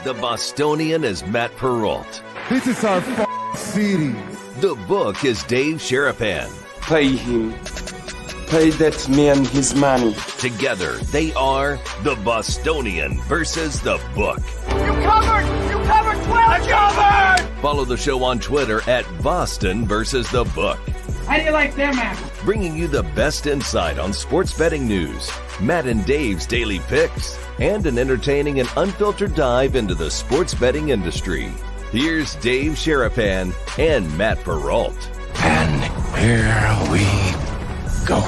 The Bostonian is Matt Perrault. This is our city. The Book is Dave Sharapan. Pay him. Pay that man his money. Together, they are The Bostonian versus The Book. You covered 12! I covered! Follow the show on Twitter at Boston versus The Book. How do you like them apples? Bringing you the best insight on sports betting news, Matt and Dave's daily picks, and an entertaining and unfiltered dive into the sports betting industry. Here's Dave Sharapan and Matt Perrault. And here we go.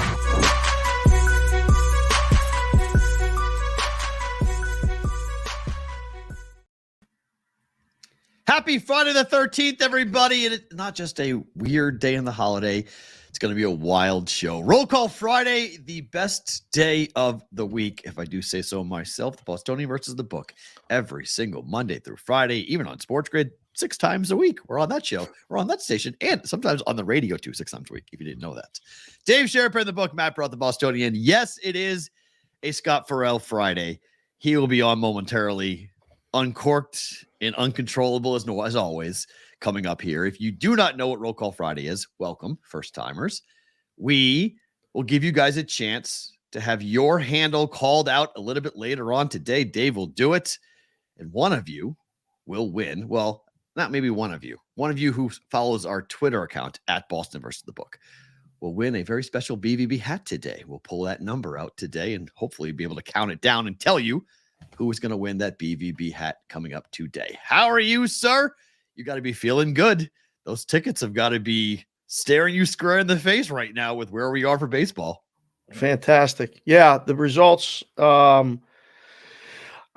Happy Friday the 13th, everybody. And it's not just a weird day in the holiday. It's going to be a wild show. Roll Call Friday, the best day of the week, if I do say so myself. The Bostonian versus The Book every single Monday through Friday, even on Sports Grid, 6 times a week. We're on that show. We're on that station, and sometimes on the radio too, 6 times a week, if you didn't know that. Dave Sharapan, The Book, Matt Perrault, The Bostonian. Yes, it is a Scott Farrell Friday. He will be on momentarily, uncorked and uncontrollable as always, coming up here. If you do not know what Roll Call Friday is, welcome, first timers. We will give you guys a chance to have your handle called out a little bit later on today. Dave will do it, and one of you will win. Well, not maybe one of you. One of you who follows our Twitter account at Boston versus The Book will win a very special BVB hat today. We'll pull that number out today and hopefully be able to count it down and tell you who is going to win that BVB hat coming up today. How are you, sir? You got to be feeling good. Those tickets have got to be staring you square in the face right now with where we are for baseball. Fantastic. Yeah, the results. I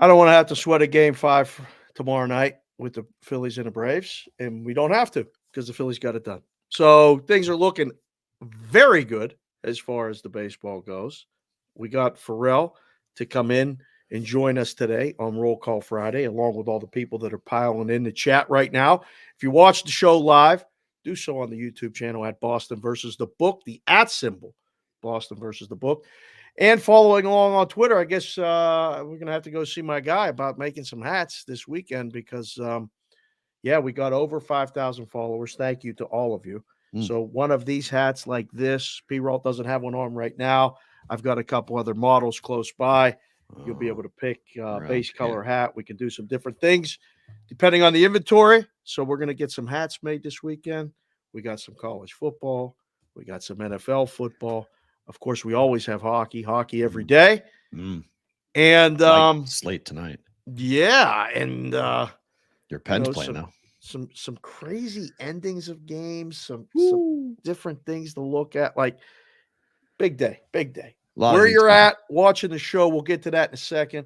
don't want to have to sweat a game 5 tomorrow night with the Phillies and the Braves, and we don't have to because the Phillies got it done. So things are looking very good as far as the baseball goes. We got Farrell to come in and join us today on Roll Call Friday, along with all the people that are piling in the chat right now. If you watch the show live, do so on the YouTube channel at Boston versus The Book, the @ symbol, Boston versus The Book. And following along on Twitter, I guess we're going to have to go see my guy about making some hats this weekend because, we got over 5,000 followers. Thank you to all of you. So one of these hats like this, Perrault doesn't have one on right now. I've got a couple other models close by. You'll be able to pick base color hat. We can do some different things depending on the inventory. So we're going to get some hats made this weekend. We got some college football. We got some NFL football. Of course, we always have hockey every day. And slate tonight. Yeah. And your Pens playing now. Some crazy endings of games, some different things to look at. Like big day. Where you're at watching the show, we'll get to that in a second.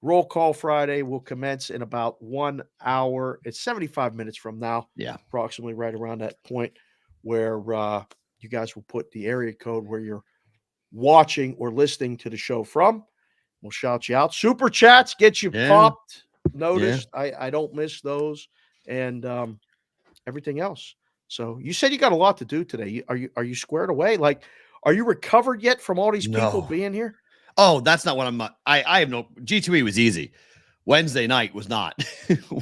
Roll Call Friday will commence in about 1 hour. It's 75 minutes from now. Yeah. Approximately right around that point where you guys will put the area code where you're watching or listening to the show from. We'll shout you out. Super chats get you popped, noticed. Yeah. I don't miss those, and everything else. So you said you got a lot to do today. Are you squared away? Like, are you recovered yet from all these people being here? Oh, that's not what I'm not. I have no. G2E was easy. Wednesday night was not.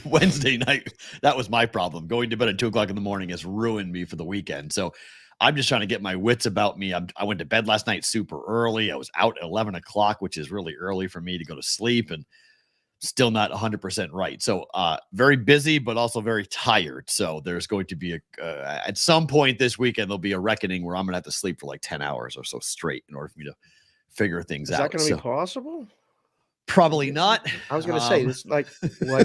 Wednesday night, that was my problem. Going to bed at 2:00 in the morning has ruined me for the weekend. So I'm just trying to get my wits about me. I went to bed last night super early. I was out at 11 o'clock, which is really early for me to go to sleep, and still not 100% right. So very busy, but also very tired. So there's going to be at some point this weekend, there'll be a reckoning where I'm going to have to sleep for like 10 hours or so straight in order for me to figure things out. Is that going to be possible? Probably not. I was going to say this, like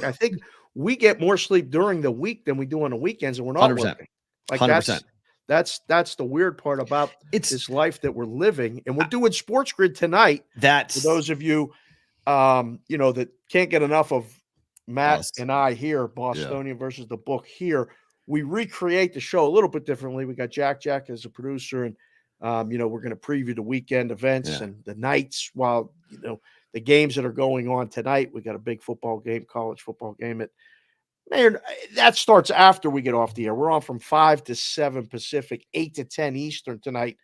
I think we get more sleep during the week than we do on the weekends, and we're not 100%. working. Like 100%. That's the weird part about this life that we're living, and we're doing Sports Grid tonight. That's for those of you, that can't get enough of Matt and I here, Bostonian versus The Book here. We recreate the show a little bit differently. We got Jack as a producer, and we're going to preview the weekend events and the nights while the games that are going on tonight. We got a big football game, college football game that starts after we get off the air. We're on from 5 to 7 Pacific, 8 to 10 Eastern tonight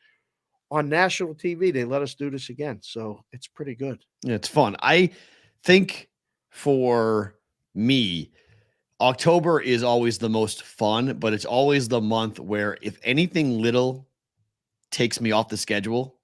on national TV. They let us do this again, so it's pretty good. Yeah, it's fun. I think for me, October is always the most fun, but it's always the month where if anything little takes me off the schedule,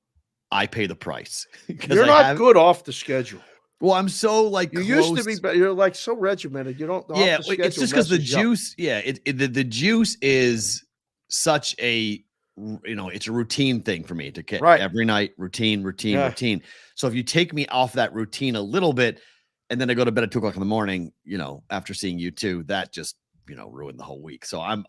I pay the price. You're not good off the schedule. Well, I'm so like you close. used to be, but you're like so regimented. You don't. Yeah, it's just because the juice. Yeah, the juice is such a it's a routine thing for me to get every night. Routine. So if you take me off that routine a little bit, and then I go to bed at 2:00 in the morning, after seeing you two, that just ruined the whole week. So I'm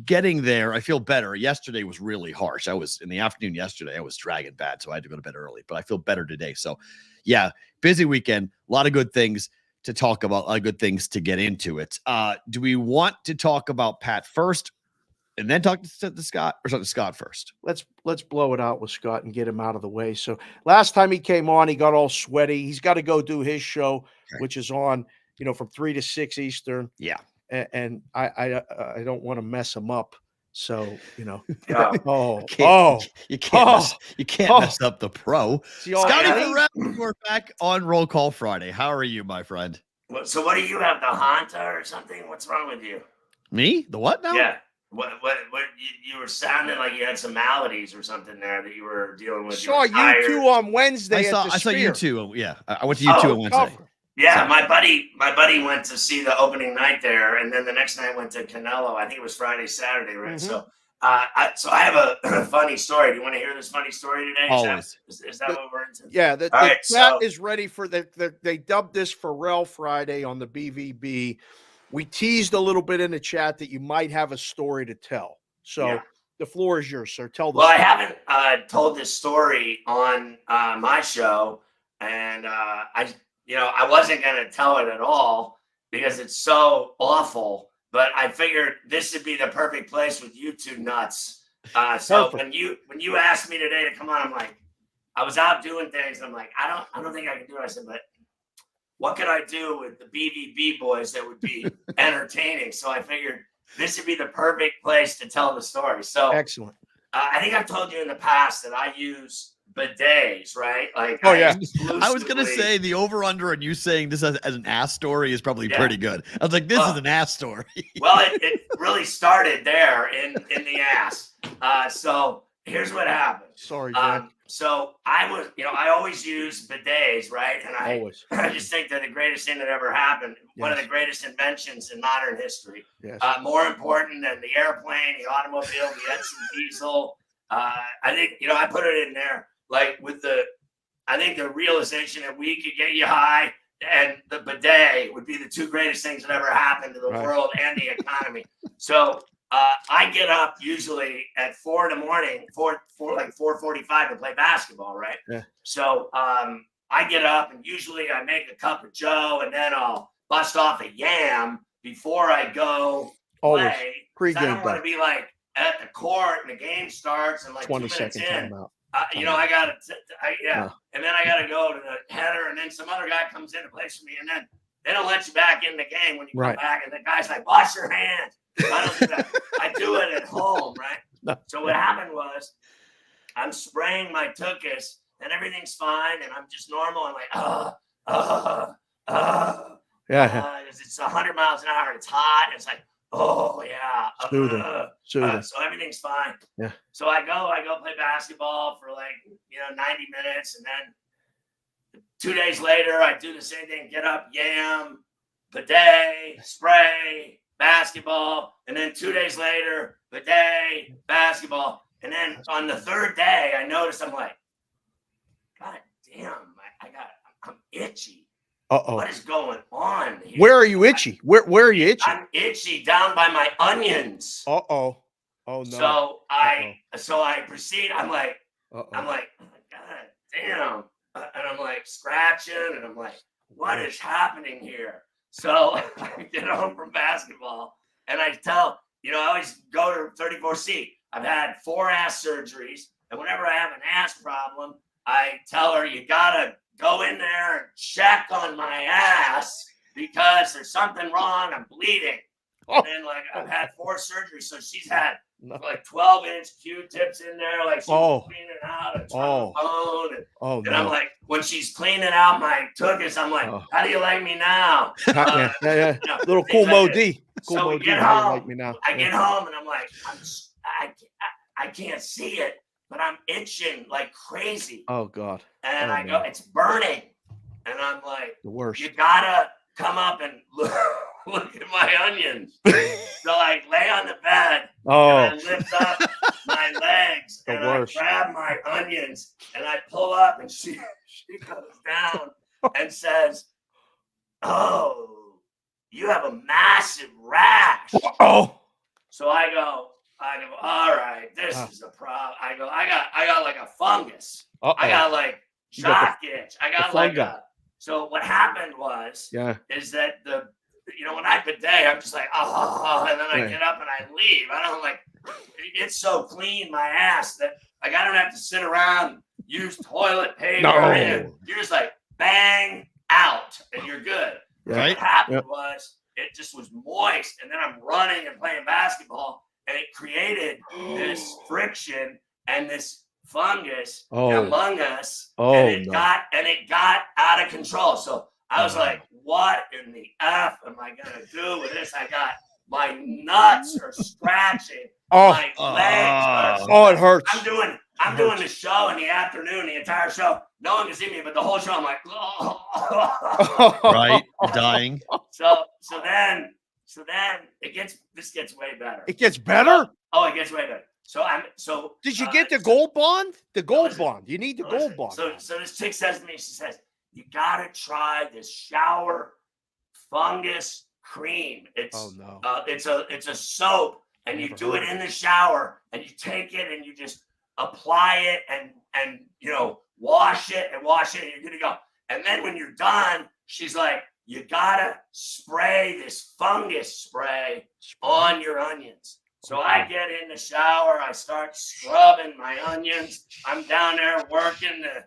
getting there. I feel better. Yesterday was really harsh. I was in the afternoon yesterday. I was dragging bad, so I had to go to bed early. But I feel better today. So yeah, busy weekend. A lot of good things to talk about. A lot of good things to get into it. Do we want to talk about Pat first, and then talk to Scott, or something? Scott first? Let's blow it out with Scott and get him out of the way. So last time he came on, he got all sweaty. He's got to go do his show, which is on from 3 to 6 Eastern. Yeah. And I don't want to mess him up. So, you can't mess up the pro. Scotty Perrault, we're back on Roll Call Friday. How are you, my friend? So what do you have, the Hanta or something? What's wrong with you? Me? The what now? Yeah. What you were sounding like you had some maladies or something there that you were dealing with. Saw you two on Wednesday. I saw you two. Yeah. I went to you two on Wednesday. Yeah, my buddy went to see the opening night there, and then the next night went to Canelo. I think it was Friday, Saturday, right? Mm-hmm. So, I have a funny story. Do you want to hear this funny story today? Always. Is that what we're into? Yeah, the chat is ready for they dubbed this Pharrell Friday on the BVB. We teased a little bit in the chat that you might have a story to tell. So the floor is yours, sir. Tell the story. I haven't told this story on my show, and I wasn't going to tell it at all because it's so awful, but I figured this would be the perfect place with you two nuts. So when you asked me today to come on, I'm like, I was out doing things. And I'm like, I don't think I can do it. I said, but what could I do with the BVB boys that would be entertaining? So I figured this would be the perfect place to tell the story. So excellent. I think I've told you in the past that I use bidets, right? Like, I was gonna say the over/under and you saying this as an ass story is probably pretty good. I was like, this is an ass story. Well, it really started there in the ass. So here's what happened. Sorry, Jack. So I always use bidets, right? And I just think they're the greatest thing that ever happened. Yes. One of the greatest inventions in modern history. Yes. More important than the airplane, the automobile, the Edison diesel. I think I put it in there. Like I think the realization that we could get you high and the bidet would be the two greatest things that ever happened to the world and the economy. So I get up usually at 4 in the morning, 4:45 to play basketball, right? Yeah. So I get up and usually I make a cup of Joe and then I'll bust off a yam before I go play. Pre-game. I don't want to be like at the court and the game starts and like 20 seconds timeout. And then I got to go to the header, and then some other guy comes in and plays for me, and then they don't let you back in the game when you come back, and the guy's like, wash your hands. I don't do that. I do it at home, right? No. So what happened was I'm spraying my tuchus, and everything's fine, and I'm just normal. I'm like, it's 100 miles an hour, and it's hot, and it's like, oh yeah, soothing. So everything's fine. Yeah. So I go play basketball for 90 minutes, and then 2 days later I do the same thing. Get up, yam, bidet, spray, basketball, and then 2 days later, bidet, basketball, and then on the third day I noticed I'm like, God damn, I'm itchy. What is going on here? Where are you itchy? Where are you itchy? I'm itchy down by my onions. Oh no. So I proceed. I'm like, God damn. And I'm like scratching and I'm like, what is happening here? So I get home from basketball and I tell, I always go to 34C. I've had 4 ass surgeries. And whenever I have an ass problem, I tell her, you gotta go in there and check on my ass because there's something wrong. I'm bleeding. And then like I've had 4 surgeries, so she's had like 12-inch Q-tips in there, like she's cleaning out a trombone. And I'm like, when she's cleaning out my tuchus, I'm like, how do you like me now? Little cool Mo D. Cool So Mo we D. get How you home. like me now? I get home and I'm like, I can't see it, but I'm itching like crazy. Oh God. And I go, it's burning. And I'm like, the worst. You gotta come up and look at my onions. So I lay on the bed and I lift up my legs and I grab my onions and I pull up and she goes down and says, "Oh, you have a massive rash." So I go, all right, this is a problem. I got like a fungus. I got like shock itch. I got like so what happened was, is that when I bidet, I'm just like, and then I get up and I leave. I don't like, it's so clean, my ass, that like I don't have to sit around, use toilet paper. And you're just like, bang, out, and you're good. Right. What happened was, it just was moist, and then I'm running and playing basketball, and it created this friction and this fungus among us, and it got out of control. So I was like, what in the F am I gonna do with this? I got my nuts are scratching, my legs are it hurts. I'm doing the show in the afternoon, the entire show. No one can see me, but the whole show I'm like, right, dying. So then this gets way better. It gets better? It gets way better. So did you get the gold bond? The gold bond. You need the gold bond. So this chick says to me, she says, you gotta try this shower fungus cream. It's it's a soap, and you do it in the shower, and you take it and you just apply it and wash it and you're good to go. And then when you're done, she's like, you gotta spray this fungus spray on your onions. So I get in the shower, I start scrubbing my onions. I'm down there working the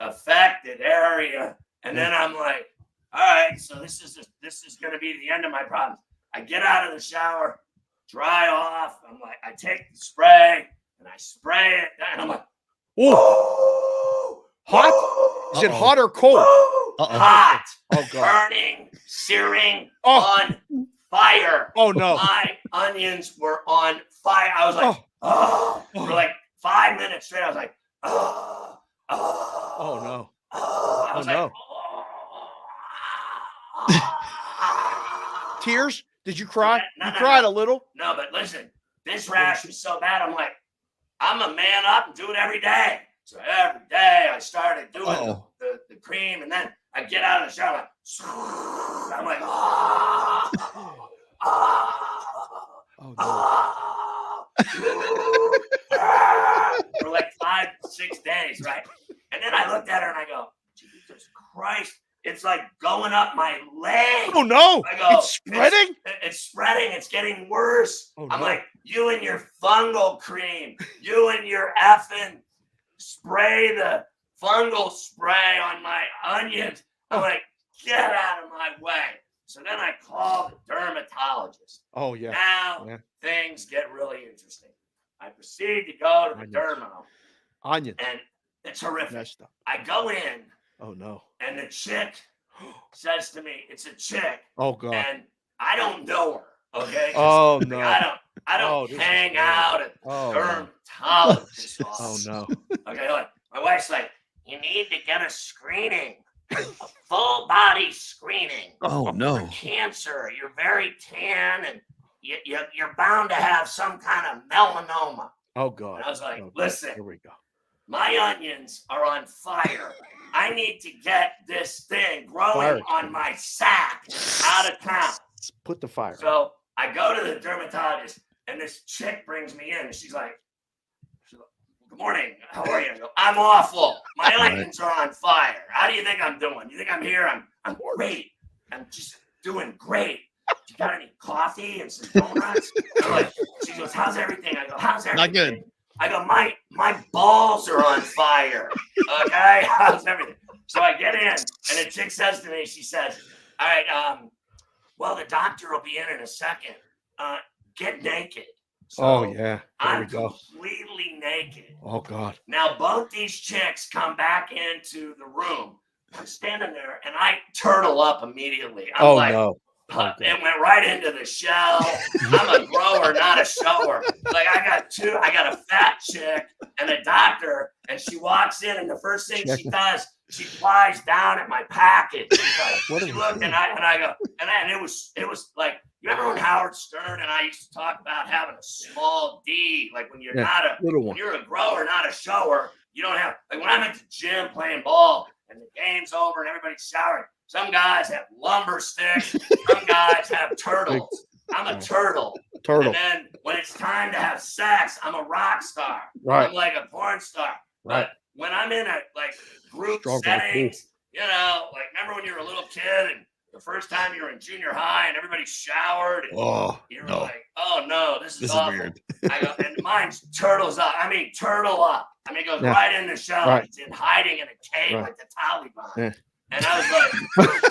affected area, and then I'm like, all right, so this is gonna be the end of my problems. I get out of the shower, dry off. I'm like, I take the spray and I spray it, and I'm like, hot? Is it hot or cold? Hot. Burning, searing, on fire. Oh no. My onions were on fire. I was like, for like 5 minutes straight. I was like, oh no. I was like, Tears? Did you cry? No, you cried a little? No, but listen, this rash was so bad. I'm like, I'm a man up and do it every day. So every day I started doing the cream, and then I get out of the shower. I'm like, for like 5-6 days, right? And then I looked at her and I go, Jesus Christ, it's like going up my leg. Oh no! I go, it's spreading. It's spreading. It's getting worse. I'm like, you and your fungal cream, you and your effing spray the fungal spray on my onions. I'm like, get out of my way. So then I call the dermatologist. Oh yeah. Now things get really interesting. I proceed to go to the dermo. Onions. And it's horrific. I go in. Oh no. And the chick says to me, it's a chick. Oh God. And I don't know her. Okay. Oh no. I don't hang out at dermatologist office. Oh no. Okay. Look, my wife's like, you need to get a screening. A full body screening. Oh no. For cancer. You're very tan and you're bound to have some kind of melanoma. Oh God. And I was like, listen, here we go. My onions are on fire. I need to get this thing growing on my sack out of town. Put the fire. So I go to the dermatologist, and this chick brings me in, and she's like, good morning. How are you? I go, I'm awful. My onions are on fire. How do you think I'm doing? You think I'm here? I'm great. I'm just doing great. You got any coffee and some donuts? I'm like, she goes, how's everything? I go, how's everything? Not good. I go, my balls are on fire. Okay, how's everything? So I get in, and the chick says to me, she says, all right, well, the doctor will be in a second. get naked. So Oh yeah, there I'm we go. completely naked. Oh God. Now both these chicks come back into the room. I'm standing there and I turtle up immediately. I'm like, no. it went right into the shell. I'm a grower, not a shower. Like I got a fat chick and a doctor, and she walks in, and the first thing she does, she flies down at my package. She looked, and I go, and it was like, you remember when Howard Stern and I used to talk about having a small D, like when you're when you're a grower, not a shower, you don't have, like when I'm at the gym playing ball and the game's over and everybody's showering. Some guys have lumber sticks. Some guys have turtles. I'm a turtle. And then when it's time to have sex, I'm a rock star. Right. I'm like a porn star. Right. But when I'm in a like group settings, you know, like remember when you were a little kid and the first time you were in junior high and everybody showered and you were like, oh no, this is awful. Weird. I go, and mine's turtles up. I mean, turtle up. I mean, it goes right in the shell. Right. It's in hiding in a cave like the Taliban. Yeah. And I was like,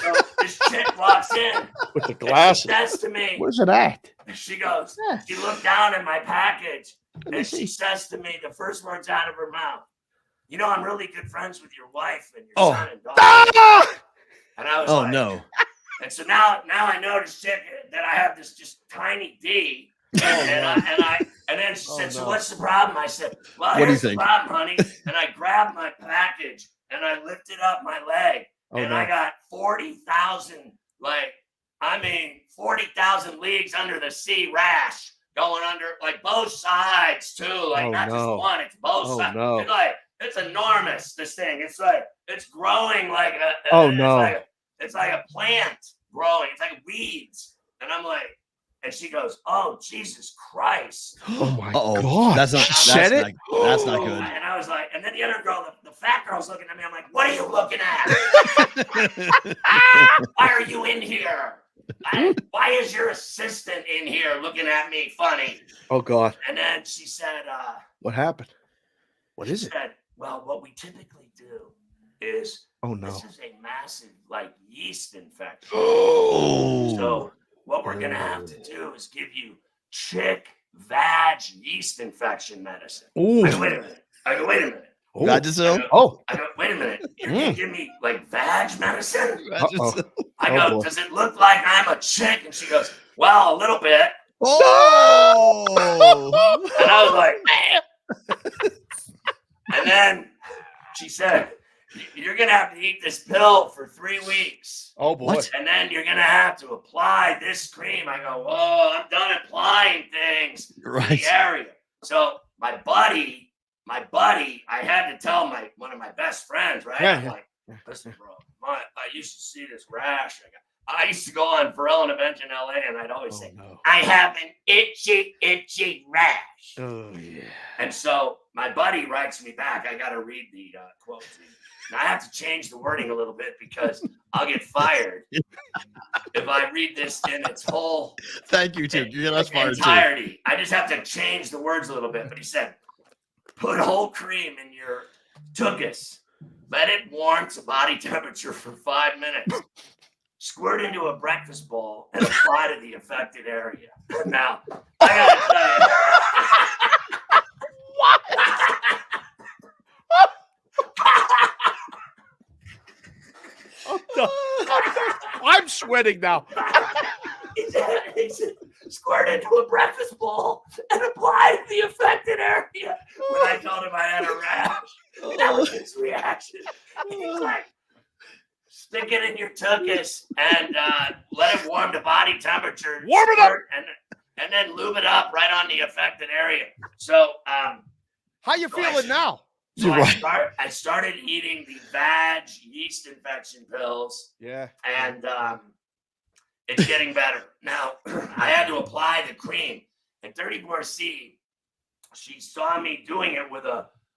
so this chick walks in with the glasses. She says to me, "Where's it at?" She goes, she looked down at my package and she says to me, the first words out of her mouth, you know, I'm really good friends with your wife and your son and daughter. And I was like, no. And so now I noticed that I have this just tiny D. And then she said, so what's the problem? I said, well, here's the problem, honey. And I grabbed my package and I lifted up my leg. I got 40,000, 40,000 leagues under the sea rash going under, like both sides too, like not just one, it's both sides. It's like, it's enormous, this thing. It's like, it's growing like it's like a plant growing. It's like weeds. And I'm like, and she goes, oh, Jesus Christ. Oh my God. That's not good. And I was like, and then the other girl, the fat girl's looking at me. I'm like, what are you looking at? Why are you in here? Why is your assistant in here looking at me funny? Oh God. And then she said, what happened? What is it? Said, well, what we typically do is, this is a massive yeast infection. So what we're going to have to do is give you chick vag yeast infection medicine. I go, wait a minute. Vagisil? I go, wait a minute. You're going to give me vag medicine? I go, does it look like I'm a chick? And she goes, well, a little bit. Oh! And I was like, and then she said, you're going to have to eat this pill for 3 weeks. Oh, boy. What? And then you're going to have to apply this cream. I go, whoa, I'm done applying things in the area. So my buddy, I had to tell one of my best friends, right? I'm like, listen, bro, I used to see this rash. I used to go on Perrault and event in LA, and I'd always say, I have an itchy rash. Oh, yeah. And so my buddy writes me back. I got to read the quote to you. Now, I have to change the wording a little bit because I'll get fired if I read this in its whole Thank you, Tim. You get us fired entirety. Too. I just have to change the words a little bit. But he said, put whole cream in your tuchus. Let it warm to body temperature for 5 minutes. Squirt into a breakfast bowl and apply to the affected area. Now, I gotta tell you. What? I'm sweating now. He said, squirt into a breakfast bowl and apply to the affected area. When I told him I had a rash, that was his reaction. He's like, stick it in your tuchus and let it warm to body temperature. Warm it up. And then lube it up right on the affected area. So, how you feeling now? So I started eating the vag yeast infection pills. Yeah. And it's getting better. Now, I had to apply the cream. At 34C, she saw me doing it with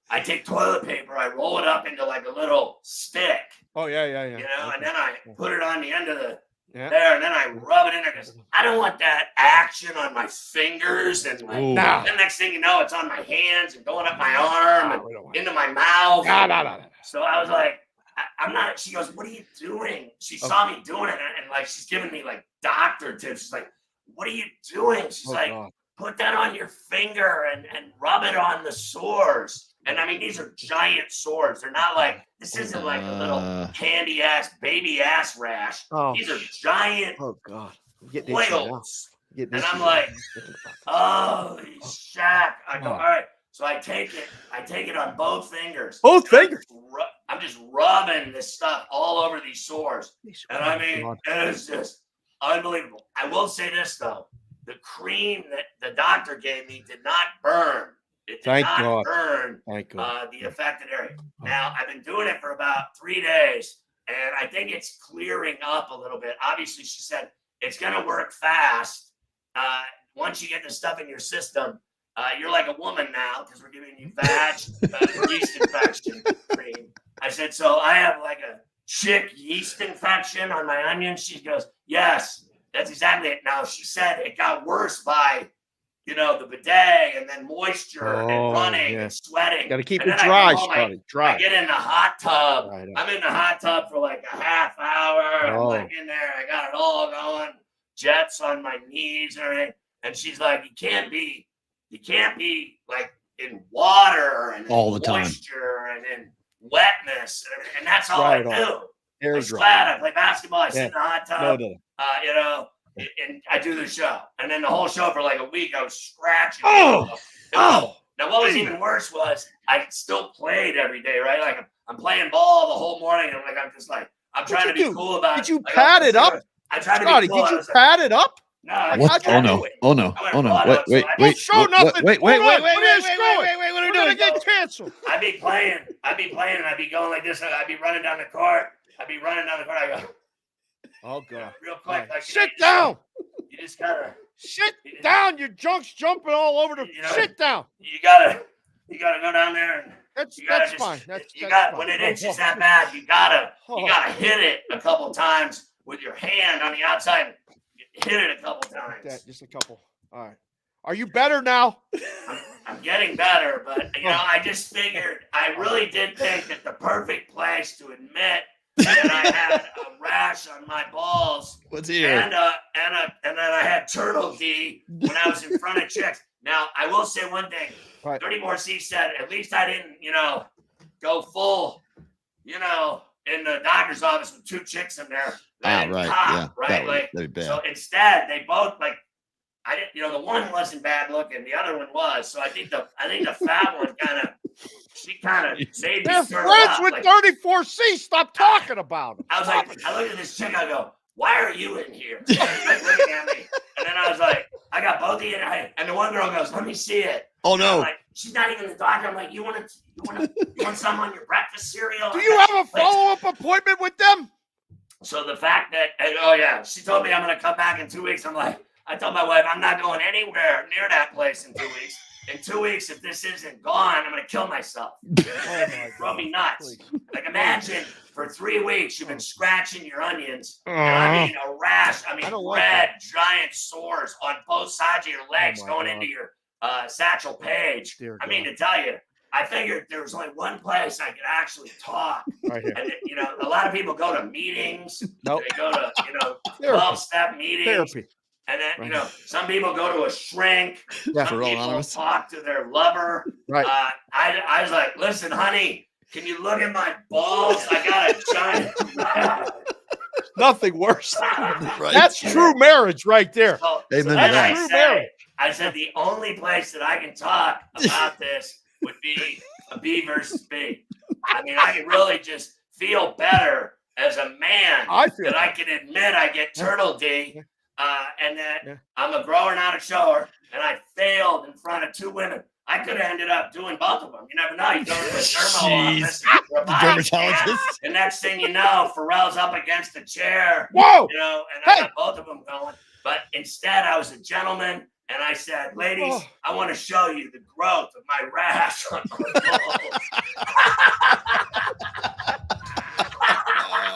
I take toilet paper, I roll it up into like a little stick. Oh, yeah. You know, and then I put it on the end of there, and then I rub it in there because I don't want that action on my fingers. And then next thing you know, it's on my hands and going up my arm and into my mouth. No. So I was like, I'm not. She goes, what are you doing? She saw me doing it, and like she's giving me like doctor tips. She's like, what are you doing? She's like, God. put that on your finger and rub it on the sores. And I mean, these are giant sores. They're not like, this isn't like a little candy ass, baby ass rash. These are giant boils. And I'm like, oh, Shaq. I go, all right. So I take it on both fingers. Both fingers. I'm just rubbing this stuff all over these sores. And I mean, it is just unbelievable. I will say this though. The cream that the doctor gave me did not burn. It did not burn the affected area. Now, I've been doing it for about 3 days, and I think it's clearing up a little bit. Obviously, she said it's going to work fast. Once you get the stuff in your system, you're like a woman now because we're giving you yeast infection cream. I said, so I have like a chick yeast infection on my onions. She goes, yes. That's exactly it. Now, she said it got worse by, the bidet and then moisture and running and sweating. Got to keep it dry, Scotty. Dry. I get in the hot tub. I'm in the hot tub for like a half hour. I'm like in there. I got it all going. Jets on my knees and everything. And she's like, you can't be like in water and all the time and in wetness. And that's all I do. I sweat. I play basketball. I sit in the hot tub. And I do the show. And then the whole show for like a week, I was scratching. Now, what was even worse was I still played every day, right? Like I'm playing ball the whole morning. And I'm trying to be cool about it. Did you pad it up? I tried to be cool. Did you pad it up? No. Oh no. Wait. Don't show nothing. Wait. What are you doing? We're gonna get canceled. I'd be playing, and I'd be going like this. I'd be running down the court. I go, oh God! Real quick, like, sit down. You just gotta sit down. Your junk's jumping all over the. Sit down. You gotta go down there and. That's fine. When it itches that bad, you gotta hit it a couple times with your hand on the outside. Hit it a couple times. Just a couple. All right. Are you better now? I'm getting better, but I just figured I really did think that the perfect place to admit that I had a rash on my balls. What's here? And then I had turtle D when I was in front of chicks. Now I will say one thing. Right. 34C said at least I didn't, go full, in the doctor's office with 2 chicks in there. Right. Top, yeah. Right. Bad. So instead, they both I didn't. The one wasn't bad looking. The other one was. So I think the fat one she kind of made me They're turn friends up. with 34C. Stop talking about him. I was like, I looked at this chick. I go, why are you in here? She's like looking at me, and then I was like, I got both of you. And the one girl goes, let me see it. Oh no! I'm like, she's not even the doctor. I'm like, you want some on your breakfast cereal? Do you have a follow-up appointment with them? So the fact that, she told me I'm going to come back in 2 weeks. I'm like, I told my wife, I'm not going anywhere near that place in 2 weeks. In 2 weeks, if this isn't gone, I'm going to kill myself. Throw me nuts. Please. Like, imagine for 3 weeks, you've been scratching your onions. And I mean, a rash. I mean, red, giant sores on both sides of your legs going into your satchel page. I mean, to tell you, I figured there was only one place I could actually talk. Right here. And, a lot of people go to meetings. Nope. They go to, 12-step meetings. Therapy. And then, some people go to a shrink. Yeah, some people talk to their lover. Right. I was like, listen, honey, can you look at my balls? I got a giant. Nothing worse. Right. That's true marriage right there. So I said the only place that I can talk about this would be a B versus B. I mean, I can really just feel better as a man I can admit I get turtle D. And that I'm a grower, not a shower, and I failed in front of 2 women. I could have ended up doing both of them. You never know. You go to the dermatologist. The next thing you know, Pharrell's up against a chair. Whoa! And I got both of them going. But instead, I was a gentleman, and I said, ladies, I want to show you the growth of my rash on my balls.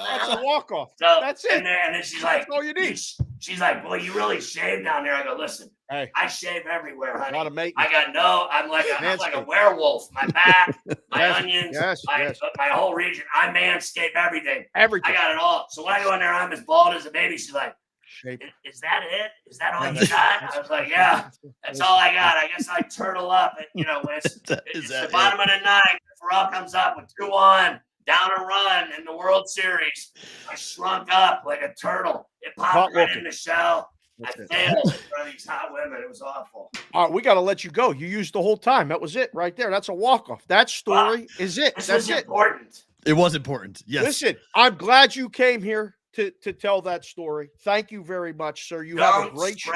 That's a walk-off. So, that's it. And then she's like, that's all you need. She's like, boy, you really shave down there. I go, listen, hey, I shave everywhere, honey. I'm like a werewolf. My back, my onions, my whole region. I manscape everything. I got it all. So when I go in there, I'm as bald as a baby. She's like, is that it? Is that all you got? I was like, yeah, that's all I got. I guess I turtle up. And, when it's the bottom of the ninth, Perrault comes up with 2-1, down a run in the World Series. I shrunk up like a turtle. It popped right in the shell. I failed in front of these hot women. It was awful. All right, we got to let you go. You used the whole time. That was it right there. That's a walk-off. That story is it. That's important. It was important. Yes. Listen, I'm glad you came here to tell that story. Thank you very much, sir. You have a great show.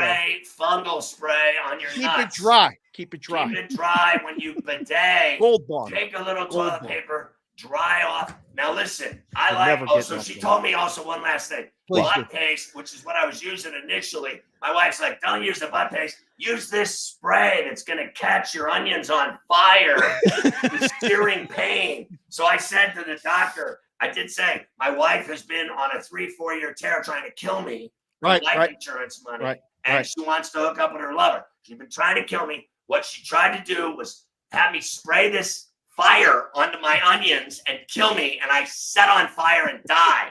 Fungal spray on your nuts. Keep it dry. Keep it dry. Keep it dry when you bidet. Gold Bond. Take a little toilet paper, dry off. Now listen, she told me also one last thing. Butt paste, which is what I was using initially. My wife's like, don't use the butt paste. Use this spray that's going to catch your onions on fire with searing pain. So I said to the doctor, I did say, my wife has been on a 3-4 year tear trying to kill me. Life insurance money. And she wants to hook up with her lover. She's been trying to kill me. What she tried to do was have me spray this fire onto my onions and kill me. And I set on fire and die.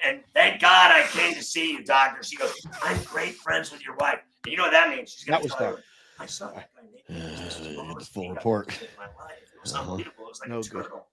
And thank God I came to see you, doctor. She goes, I'm great friends with your wife. And you know what that means? She's going to tell her, I saw that guy. Full report. It was unbelievable. It was like a turtle.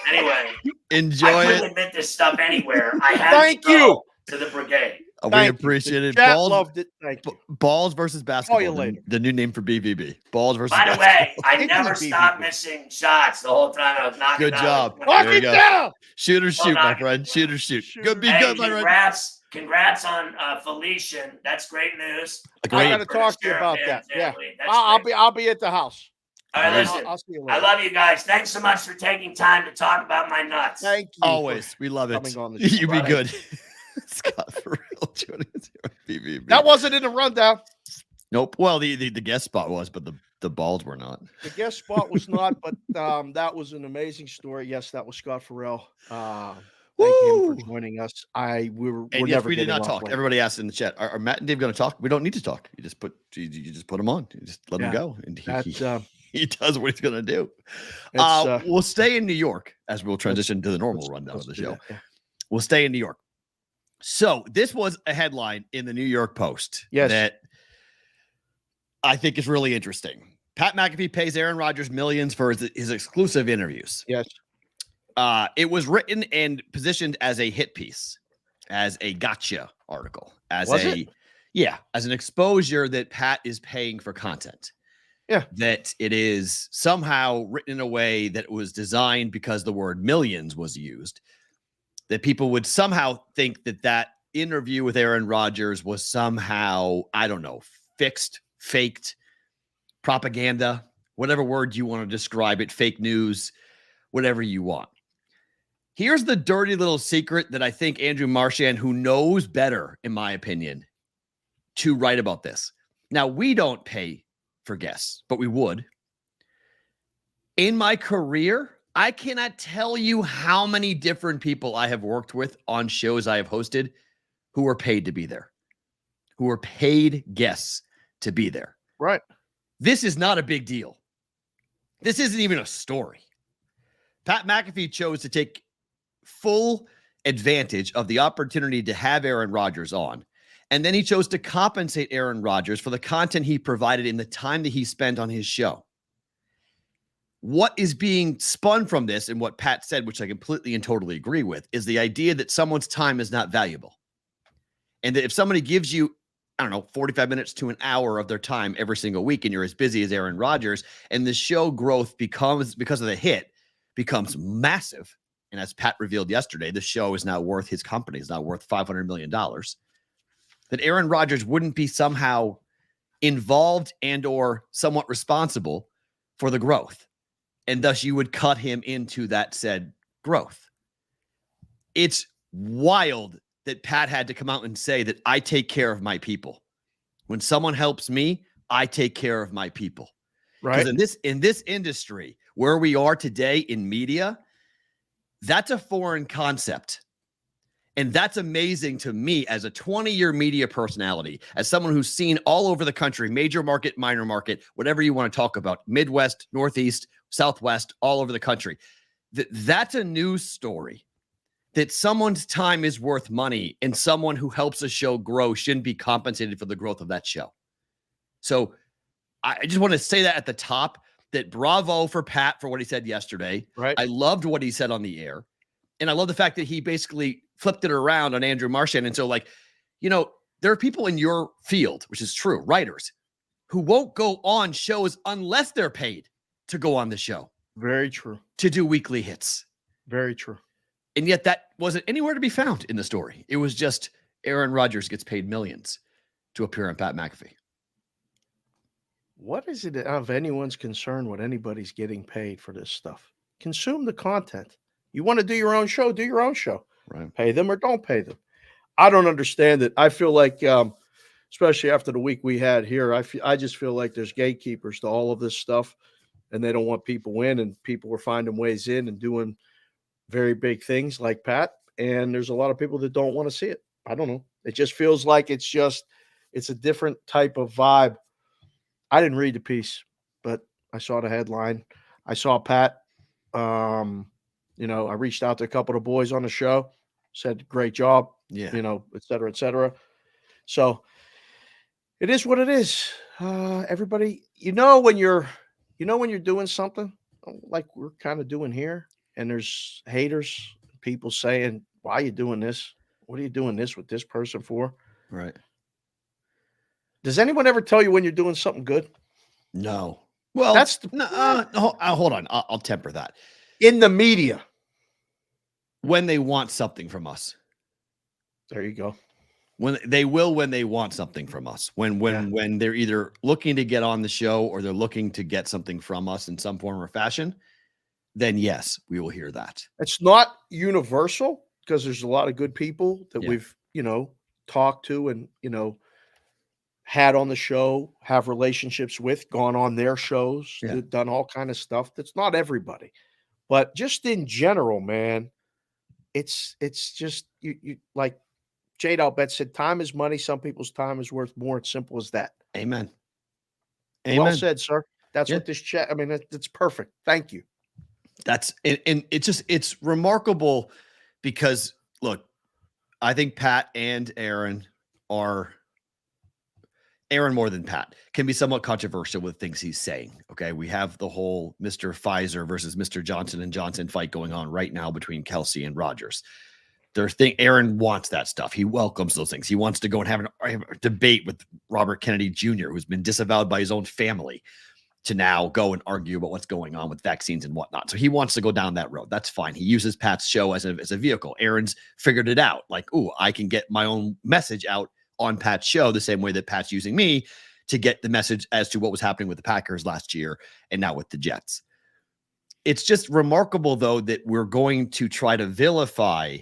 Anyway, enjoy I couldn't it. admit this stuff anywhere. I had to go to the brigade. We appreciate it. Balls, loved it. Thank you. Balls versus basketball. You later. The new name for BVB. Balls versus By the basketball. way, I never stopped missing shots the whole time I was knocking Good job. Knock it down. Shoot or shoot, my friend. Shoot or shoot. Good, be good, my friend. Congrats on Felician. That's great news. I got to talk to you about that. Yeah, I'll be at the house. All right, listen. I'll see you later. I love you guys. Thanks so much for taking time to talk about my nuts. Thank you. Always. We love it. You be good. Scott, for real. BVB. That wasn't in the rundown. Nope. Well, the guest spot was, but the balls were not. The guest spot was not, but that was an amazing story. Yes, that was Scott Perrault. Thank him for joining us. We did not talk. Everybody asked in the chat, are Matt and Dave going to talk? We don't need to talk. You just put them on. You just let them go. And he does what he's going to do. We'll stay in New York as we'll transition to the normal rundown of the show. Yeah. We'll stay in New York. So this was a headline in the New York Post that I think is really interesting. Pat McAfee pays Aaron Rodgers millions for his exclusive interviews. Yes. It was written and positioned as a hit piece, as a gotcha article, as an exposure that Pat is paying for content. Yeah. That it is somehow written in a way that was designed because the word millions was used, that people would somehow think that interview with Aaron Rodgers was somehow, I don't know, fixed, faked, propaganda, whatever word you want to describe it, fake news, whatever you want. Here's the dirty little secret that I think Andrew Marchand, who knows better, in my opinion, to write about this. Now, we don't pay for guests, but we would. In my career, I cannot tell you how many different people I have worked with on shows I have hosted who were paid to be there, who were paid guests to be there. Right. This is not a big deal. This isn't even a story. Pat McAfee chose to take full advantage of the opportunity to have Aaron Rodgers on. And then he chose to compensate Aaron Rodgers for the content he provided in the time that he spent on his show. What is being spun from this, and what Pat said, which I completely and totally agree with, is the idea that someone's time is not valuable. And that if somebody gives you, 45 minutes to an hour of their time every single week, and you're as busy as Aaron Rodgers, and the show growth becomes, because of the hit, becomes massive. And as Pat revealed yesterday, the show is now worth, his company is now worth $500 million. That Aaron Rodgers wouldn't be somehow involved and or somewhat responsible for the growth. And thus you would cut him into that said growth. It's wild that Pat had to come out and say that I take care of my people. When someone helps me, I take care of my people. Right. Because in this industry where we are today in media, that's a foreign concept. And that's amazing to me as a 20-year media personality, as someone who's seen all over the country, major market, minor market, whatever you want to talk about, Midwest, Northeast, Southwest, all over the country. That's a news story that someone's time is worth money and someone who helps a show grow shouldn't be compensated for the growth of that show. So I just want to say that at the top, that bravo for Pat for what he said yesterday. Right. I loved what he said on the air. And I love the fact that he basically flipped it around on Andrew Marchand. And so, like, you know, there are people in your field, which is true, writers, who won't go on shows unless they're paid to go on the show. Very true. To do weekly hits. Very true. And yet that wasn't anywhere to be found in the story. It was just Aaron Rodgers gets paid millions to appear on Pat McAfee. What is it of anyone's concern what anybody's getting paid for this stuff? Consume the content. You want to do your own show, do your own show. Right. Pay them or don't pay them. I don't understand it. I feel like, especially after the week we had here, I just feel like there's gatekeepers to all of this stuff, and they don't want people in, and people are finding ways in and doing very big things like Pat. And there's a lot of people that don't want to see it. I don't know. It just feels like it's a different type of vibe. I didn't read the piece, but I saw the headline. I saw Pat. I reached out to a couple of the boys on the show, said, great job, et cetera, et cetera. So it is what it is. Everybody, when you're doing something like we're kind of doing here, and there's haters, people saying, why are you doing this? What are you doing this with this person for? Right. Does anyone ever tell you when you're doing something good? No. Well, that's hold on. I'll temper that. In the media. When they want something from us. There you go. When they want something from us. When they're either looking to get on the show or they're looking to get something from us in some form or fashion, then yes, we will hear that. It's not universal because there's a lot of good people that we've, talked to and, had on the show, have relationships with, gone on their shows, done all kind of stuff. That's not everybody. But just in general, man, it's just you like Jade Albet said, time is money. Some people's time is worth more. It's simple as that. Amen. Well said, sir. That's what this chat. I mean, that's perfect. Thank you. That's and it's remarkable because look, I think Pat and Aaron more than Pat can be somewhat controversial with things he's saying. Okay. We have the whole Mr. Pfizer versus Mr. Johnson & Johnson fight going on right now between Kelsey and Rodgers. Aaron wants that stuff. He welcomes those things. He wants to go and have a debate with Robert Kennedy Jr., who's been disavowed by his own family, to now go and argue about what's going on with vaccines and whatnot. So he wants to go down that road. That's fine. He uses Pat's show as a vehicle. Aaron's figured it out. Like, I can get my own message out on Pat's show the same way that Pat's using me to get the message as to what was happening with the Packers last year and now with the Jets. It's just remarkable, though, that we're going to try to vilify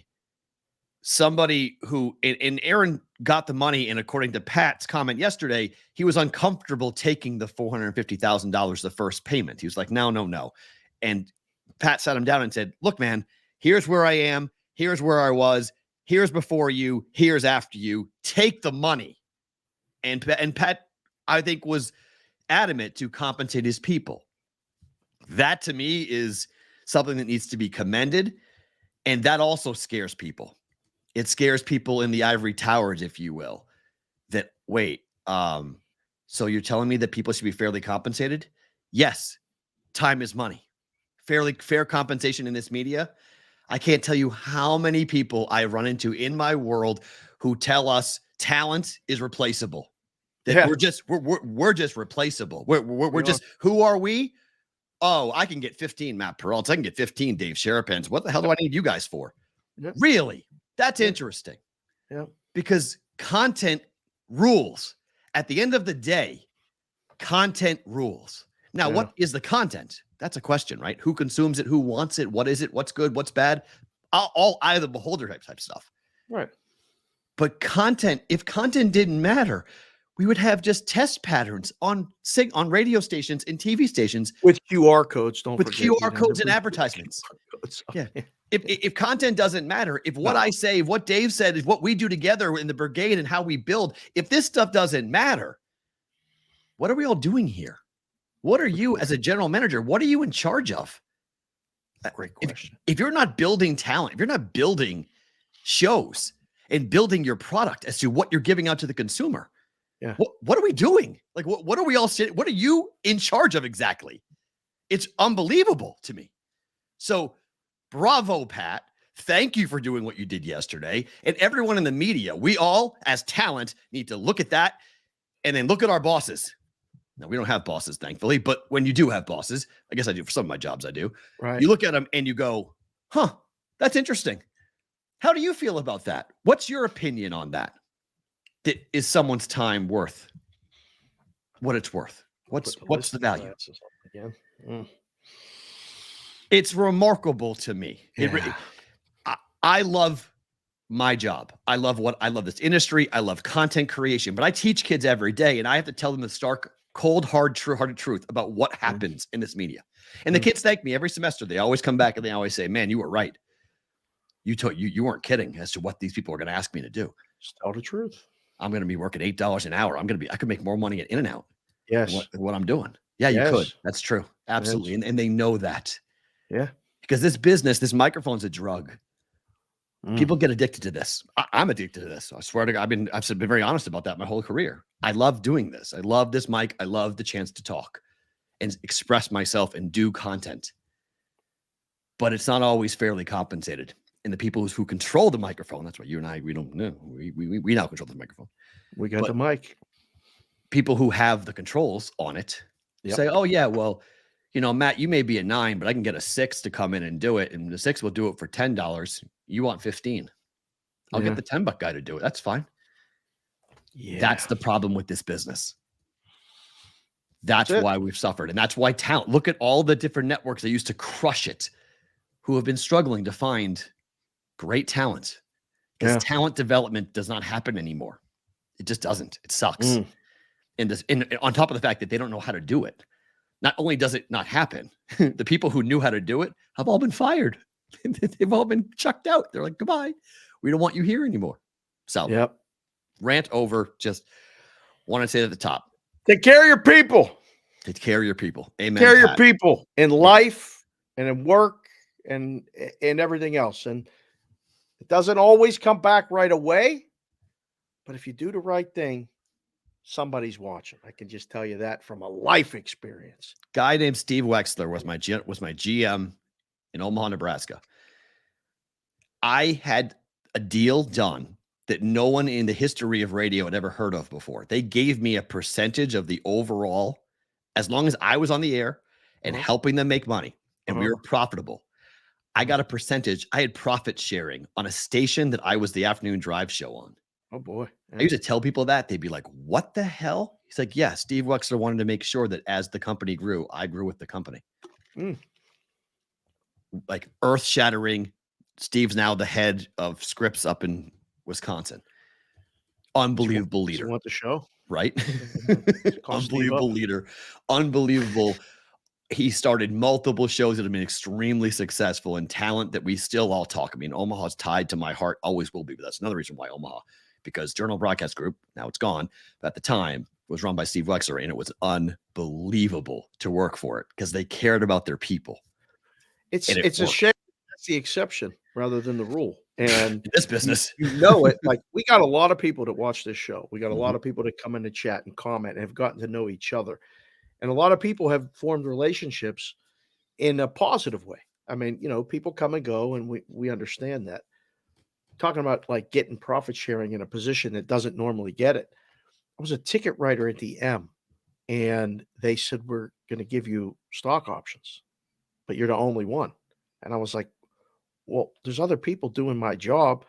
somebody who, and Aaron got the money, and according to Pat's comment yesterday, he was uncomfortable taking the $450,000, the first payment. He was like, no. And Pat sat him down and said, look, man, here's where I am. Here's where I was. Here's before you. Here's after you. Take the money. And Pat, I think, was adamant to compensate his people. That, to me, is something that needs to be commended. And that also scares people. It scares people in the ivory towers, if you will, that, wait, so you're telling me that people should be fairly compensated? Yes. Time is money. Fair compensation in this media. I can't tell you how many people I run into in my world who tell us talent is replaceable. That we're just replaceable. We're just, who are we? Oh, I can get 15 Matt Perrault. I can get 15 Dave Sharapans. What the hell do I need you guys for? Really? That's interesting. Yeah. Because content rules. At the end of the day, content rules. Now, what is the content? That's a question, right? Who consumes it? Who wants it? What is it? What's good? What's bad? All eye of the beholder type stuff. Right. But content, if content didn't matter, we would have just test patterns on radio stations and TV stations with QR codes. With QR codes and advertisements. Yeah. If content doesn't matter, if what I say, what Dave said is what we do together in the brigade and how we build, if this stuff doesn't matter, what are we all doing here? What are you as a general manager? What are you in charge of? Great question. If you're not building talent, if you're not building shows and building your product as to what you're giving out to the consumer. Yeah. What are we doing? Like, what are we all saying? What are you in charge of exactly? It's unbelievable to me. So bravo, Pat. Thank you for doing what you did yesterday. And everyone in the media, we all as talent need to look at that and then look at our bosses. Now, we don't have bosses, thankfully, but when you do have bosses, I guess I do for some of my jobs, I do. Right. You look at them and you go, huh, that's interesting. How do you feel about that? What's your opinion on that? Is someone's time worth what it's worth? What's the value? It's remarkable to me. Yeah. I love my job. I love this industry. I love content creation, but I teach kids every day and I have to tell them the stark, cold, hearted truth about what happens in this media. And the kids thank me every semester. They always come back and they always say, man, you were right. You weren't kidding as to what these people are going to ask me to do. Just tell the truth. I'm going to be working $8 an hour. I could make more money at In-N-Out. Yes. What I'm doing. Yeah, you could. That's true. Absolutely. Yes. And they know that. Yeah. Because this microphone's a drug. People get addicted to this. I'm addicted to this. I swear to God, I've been very honest about that my whole career. I love doing this. I love this mic. I love the chance to talk and express myself and do content. But it's not always fairly compensated. And the people who control the microphone, that's what you and I, we don't know. We now control the microphone. We got the mic. People who have the controls on it say, oh, yeah, well, Matt, you may be a 9, but I can get a 6 to come in and do it. And the 6 will do it for $10. You want 15. I'll get the $10 guy to do it. That's fine. Yeah. That's the problem with this business. That's why we've suffered. And that's why talent, look at all the different networks that used to crush it, who have been struggling to find great talent. Because talent development does not happen anymore. It just doesn't. It sucks. And on top of the fact that they don't know how to do it. Not only does it not happen, the people who knew how to do it have all been fired. They've all been chucked out. They're like, goodbye. We don't want you here anymore. So rant over. Just want to say at the top. Take care of your people. Take care of your people. Amen. Take care of your people in life and in work and everything else. And it doesn't always come back right away. But if you do the right thing, somebody's watching. I can just tell you that from a life experience. Guy named Steve Wexler was my GM in Omaha, Nebraska. I had a deal done that no one in the history of radio had ever heard of before. They gave me a percentage of the overall, as long as I was on the air and helping them make money, and we were profitable. I got a percentage. I had profit sharing on a station that I was the afternoon drive show on. Oh, boy. I used to tell people that. They'd be like, what the hell? He's like, yeah, Steve Wexler wanted to make sure that as the company grew, I grew with the company. Like earth-shattering. Steve's now the head of Scripps up in Wisconsin. Unbelievable leader. You want the show? Right? Unbelievable leader. Unbelievable. He started multiple shows that have been extremely successful and talent that we still all talk. I mean, Omaha's tied to my heart, always will be. But that's another reason why Omaha, because Journal Broadcast Group, now it's gone, but at the time was run by Steve Wexler, and it was unbelievable to work for it because they cared about their people. It's a shame that's the exception rather than the rule. And in this business, you know it. Like, we got a lot of people that watch this show. We got a lot of people that come in the chat and comment and have gotten to know each other. And a lot of people have formed relationships in a positive way. I mean, people come and go, and we understand that. Talking about like getting profit sharing in a position that doesn't normally get it. I was a ticket writer at the M, and they said, we're going to give you stock options, but you're the only one. And I was like, well, there's other people doing my job.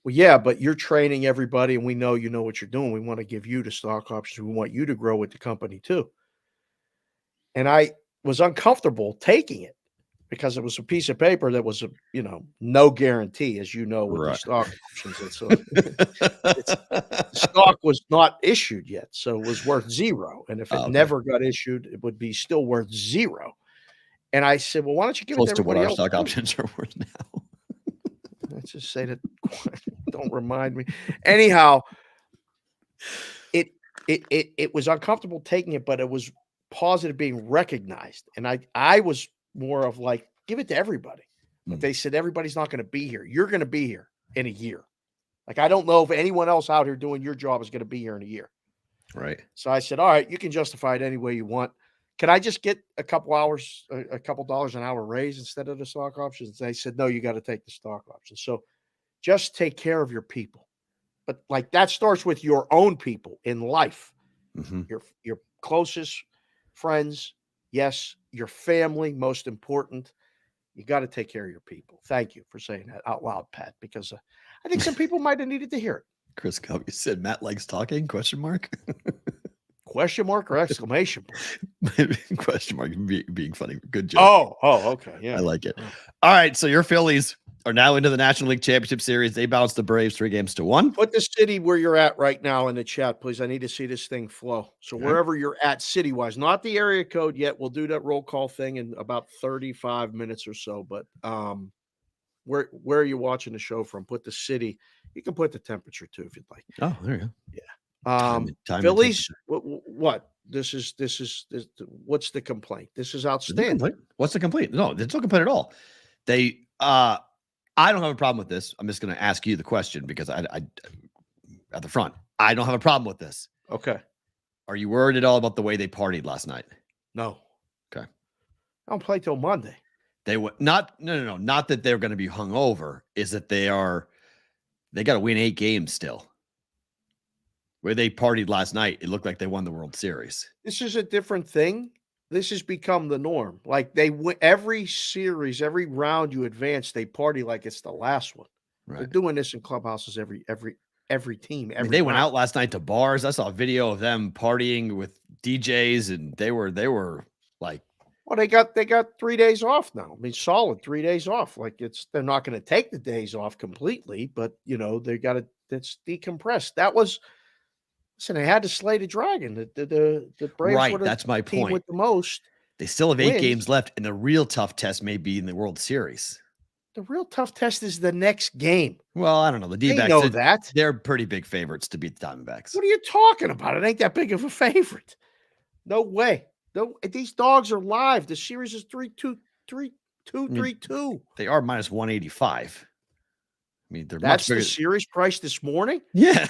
Well, yeah, but you're training everybody, and we know you know what you're doing. We want to give you the stock options. We want you to grow with the company too. And I was uncomfortable taking it because it was a piece of paper that was no guarantee, as you know, with the stock options. And so the stock was not issued yet, so it was worth zero. And if it never got issued, it would be still worth zero. And I said, well, why don't you give it to everybody else? Close to what our stock options are worth now. Let's just say that. Don't remind me. Anyhow, it was uncomfortable taking it, but it was positive being recognized. And I was more of like, give it to everybody. But they said, everybody's not going to be here. You're going to be here. in a year. Like, I don't know if anyone else out here doing your job is going to be here in a year. Right. So I said, all right, you can justify it any way you want. Can I just get a couple dollars an hour raise instead of the stock options? They said, no, you got to take the stock options. So just take care of your people. But like, that starts with your own people in life, your closest friends. Yes. Your family, most important. You got to take care of your people. Thank you for saying that out loud, Pat, because I think some people might have needed to hear it. Chris Covey said Matt likes talking, question mark? Question mark or exclamation point? Question mark, being funny. Good job. Oh, okay. Yeah. I like it. All right, so your Phillies are now into the National League Championship Series. They bounced the Braves 3-1. Put the city where you're at right now in the chat, please. I need to see this thing flow. So wherever you're at city-wise, not the area code yet. We'll do that roll call thing in about 35 minutes or so. But where are you watching the show from? Put the city. You can put the temperature too if you'd like. Oh, there you go. Yeah. Time Phillies. What? This is. What's the complaint? This is outstanding. What's the complaint? No, it's not complaint at all. They. I don't have a problem with this. I'm just going to ask you the question because I at the front. I don't have a problem with this. Okay. Are you worried at all about the way they partied last night? No. Okay. I don't play till Monday. They would not. No. Not that they're going to be hungover. Is that they got to win 8 games still. Where they partied last night, it looked like they won the World Series. This is a different thing. This has become the norm. Like every series, every round you advance, they party like it's the last one. Right. They're doing this in clubhouses every team. They went out last night to bars. I saw a video of them partying with DJs, and they were like, well, they got 3 days off now. I mean, solid 3 days off. Like they're not going to take the days off completely, but they got to. That's decompressed. That was. Listen, they had to slay the dragon. The Braves right. were the That's my team point. with the most. They still have 8 games left, and the real tough test may be in the World Series. The real tough test is the next game. Well, I don't know. The D-backs know that they're pretty big favorites to beat the Diamondbacks. What are you talking about? It ain't that big of a favorite. No way. No, these dogs are live. The series is 3-2. They are minus 185. I mean, that's the series price this morning. Yeah.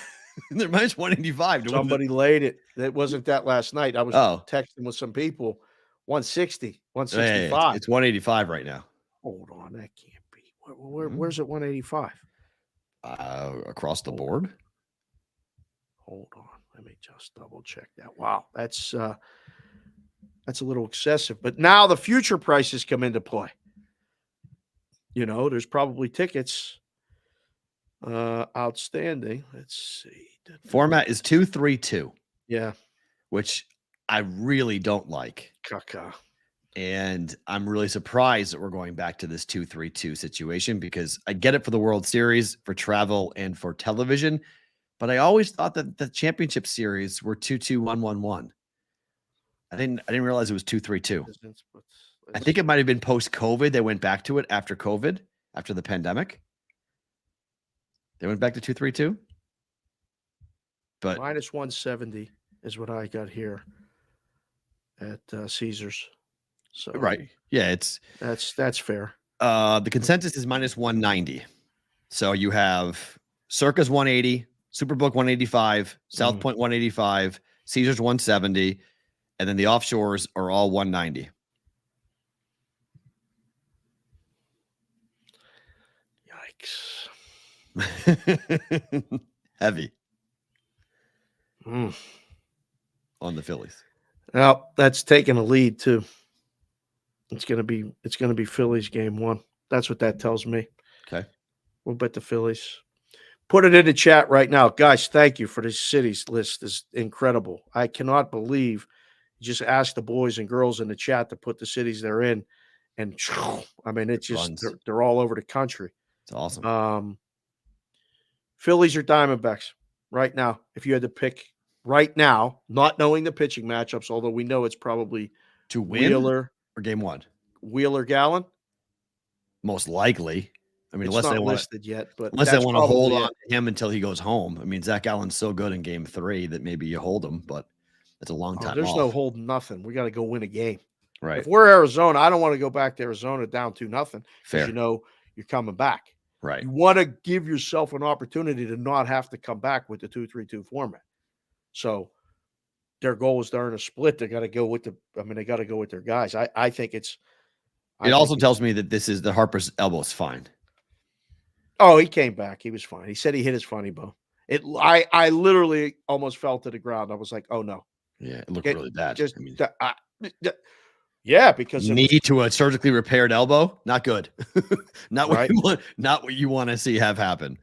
They're minus 185. Somebody laid it. It wasn't that last night. I was texting with some people. 160, 165. It's 185 right now. Hold on. That can't be. Where's it 185? Across the board. Hold on. Let me just double check that. Wow. That's a little excessive. But now the future prices come into play. There's probably tickets. Outstanding. Let's see. Format is 2-3-2. Yeah. Which I really don't like. Caca. And I'm really surprised that we're going back to this 2-3-2 situation because I get it for the World Series, for travel, and for television. But I always thought that the championship series were 2-2-1-1-1. I didn't realize it was 2-3-2. I think it might have been post-COVID. They went back to it after COVID, after the pandemic. They went back to 2-3-2. But minus 170 is what I got here at Caesars. So right. Yeah, that's fair. The consensus is minus 190. So you have Circa's 180, Superbook 185, South Point 185, Caesars 170, and then the offshores are all 190. Yikes. Heavy. On the Phillies. Well, that's taking a lead too. It's gonna be Phillies game 1. That's what that tells me. Okay. We'll bet the Phillies. Put it in the chat right now. Guys, thank you for this cities list. Is incredible. I cannot believe you just ask the boys and girls in the chat to put the cities they're in. And I mean, it's just they're all over the country. It's awesome. Phillies or Diamondbacks right now. If you had to pick right now, not knowing the pitching matchups, although we know it's probably to win Wheeler or game 1. Wheeler Gallen, most likely. I mean, it's unless not they want listed yet, but unless they want to hold on to him until he goes home. I mean, Zach Allen's so good in game 3 that maybe you hold him, but it's a long time. There's no holding nothing. We got to go win a game. Right. If we're Arizona, I don't want to go back to Arizona down 2-0. Fair. You're coming back. Right. You want to give yourself an opportunity to not have to come back with the 2-3-2 format. So their goal is to earn a split. They got to go with they got to go with their guys. I think it's. It also tells me that the Harper's elbow is fine. Oh, he came back. He was fine. He said he hit his funny bone. I literally almost fell to the ground. I was like, oh no. Yeah, it looked really bad. Yeah, because knee to a surgically repaired elbow, not good. Not what you want to see have happen.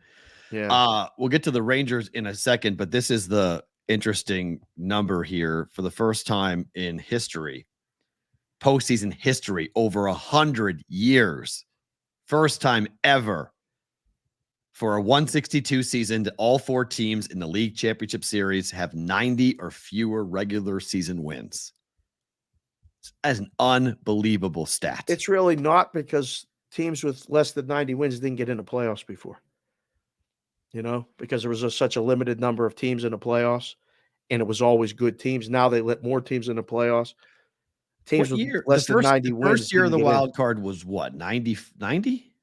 Yeah. We'll get to the Rangers in a second, but this is the interesting number here. For the first time in history, postseason history, over 100 years, first time ever for a 162 season, all 4 teams in the league championship series have 90 or fewer regular season wins. As an unbelievable stat. It's really not, because teams with less than 90 wins didn't get into playoffs before. Because there was such a limited number of teams in the playoffs, and it was always good teams. Now they let more teams in the playoffs. Teams with less than 90 wins. The first year of the wild card was what? 90?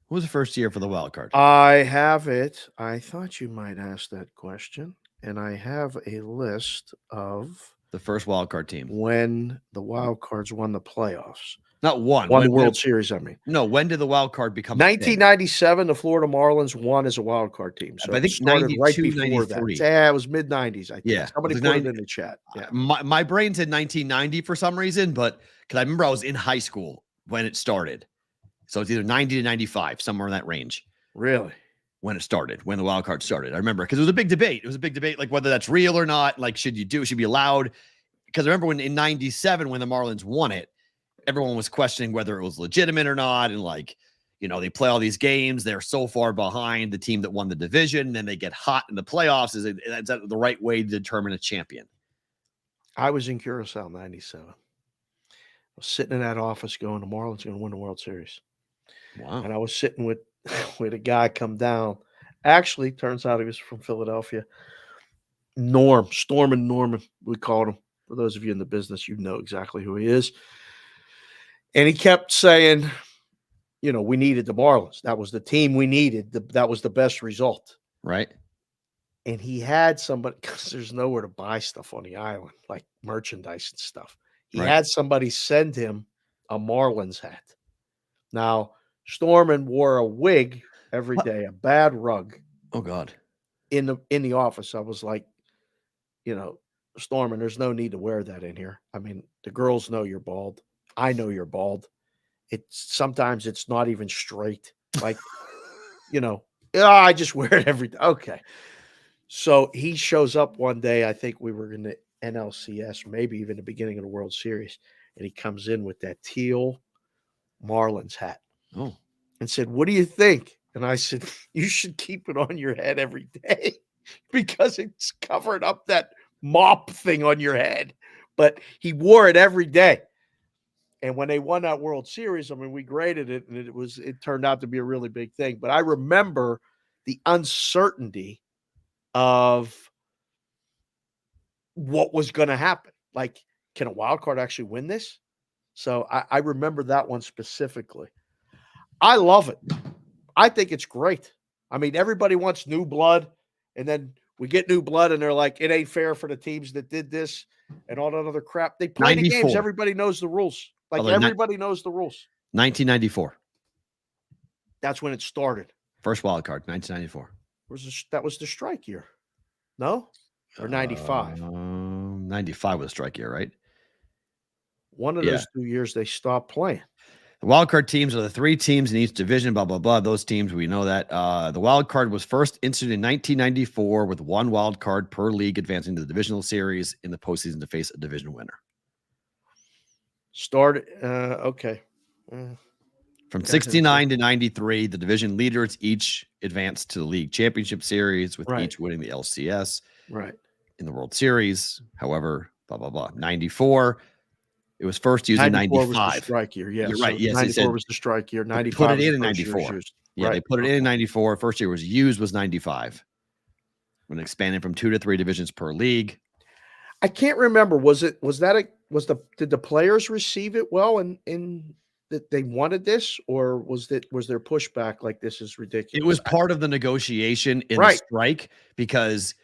What was the first year for the wild card? I have it. I thought you might ask that question, and I have a list of the first wild card team when the wild cards won the playoffs. Not won the World Series. I mean, no. When did the wild card become? 1997. The Florida Marlins won as a wild card team. So I think started 92, right before 93. that. Yeah, it was mid 90s. I think. Yeah, Somebody put it in the chat. Yeah, my brain said 1990 for some reason, but because I remember I was in high school when it started, so it's either 90 to 95, somewhere in that range. Really? When it started, when the wild card started, I remember because it was a big debate. It was a big debate, like whether that's real or not. Like, should be allowed? Because I remember when in 97, when the Marlins won it, everyone was questioning whether it was legitimate or not. And they play all these games. They're so far behind the team that won the division. And then they get hot in the playoffs. Is that the right way to determine a champion? I was in Curacao in 97. I was sitting in that office going, the Marlins are going to win the World Series. Wow. And I was sitting with a guy come down. Actually, turns out he was from Philadelphia. Storm and Norman, we called him. For those of you in the business, you know exactly who he is. And he kept saying, we needed the Marlins. That was the team we needed. That was the best result. Right. And he had somebody, because there's nowhere to buy stuff on the island, like merchandise and stuff. He had somebody send him a Marlins hat. Now, Storman wore a wig every day, a bad rug. Oh, God. In the office, I was like, Storman, there's no need to wear that in here. I mean, the girls know you're bald. I know you're bald. Sometimes it's not even straight. Like, I just wear it every day. Okay. So he shows up one day. I think we were in the NLCS, maybe even the beginning of the World Series. And he comes in with that teal Marlins hat. Oh. And said, what do you think? And I said, you should keep it on your head every day because it's covering up that mop thing on your head. But he wore it every day. And when they won that World Series, I mean, we graded it, and it turned out to be a really big thing. But I remember the uncertainty of what was going to happen. Like, can a wild card actually win this? So I remember that one specifically. I love it. I think it's great. I mean, everybody wants new blood, and then we get new blood, and they're like, it ain't fair for the teams that did this and all that other crap. They play 94. The games. Everybody knows the rules. Like, everybody knows the rules. 1994. That's when it started. First wild card, 1994. That was the strike year. No? Or 95? 95 was a strike year, right? One of those 2 years they stopped playing. The wild card teams are the 3 teams in each division, blah, blah, blah. Those teams, we know that. The wild card was first instituted in 1994 with 1 wild card per league advancing to the divisional series in the postseason to face a division winner. Okay. From 69 to 93, the division leaders each advanced to the league championship series with each winning the LCS. Right. In the World Series, however, blah, blah, blah. 94, it was first used in 95. Was the strike year, yes. You're right, yes. 94 was the strike year. 95 put it in 94. Yeah, they put it in 94. First year was used was 95. When expanded from 2 to 3 divisions per league. I can't remember. Did the players receive it well in that they wanted this, or was there pushback like this is ridiculous? It was part of the negotiation in the strike, because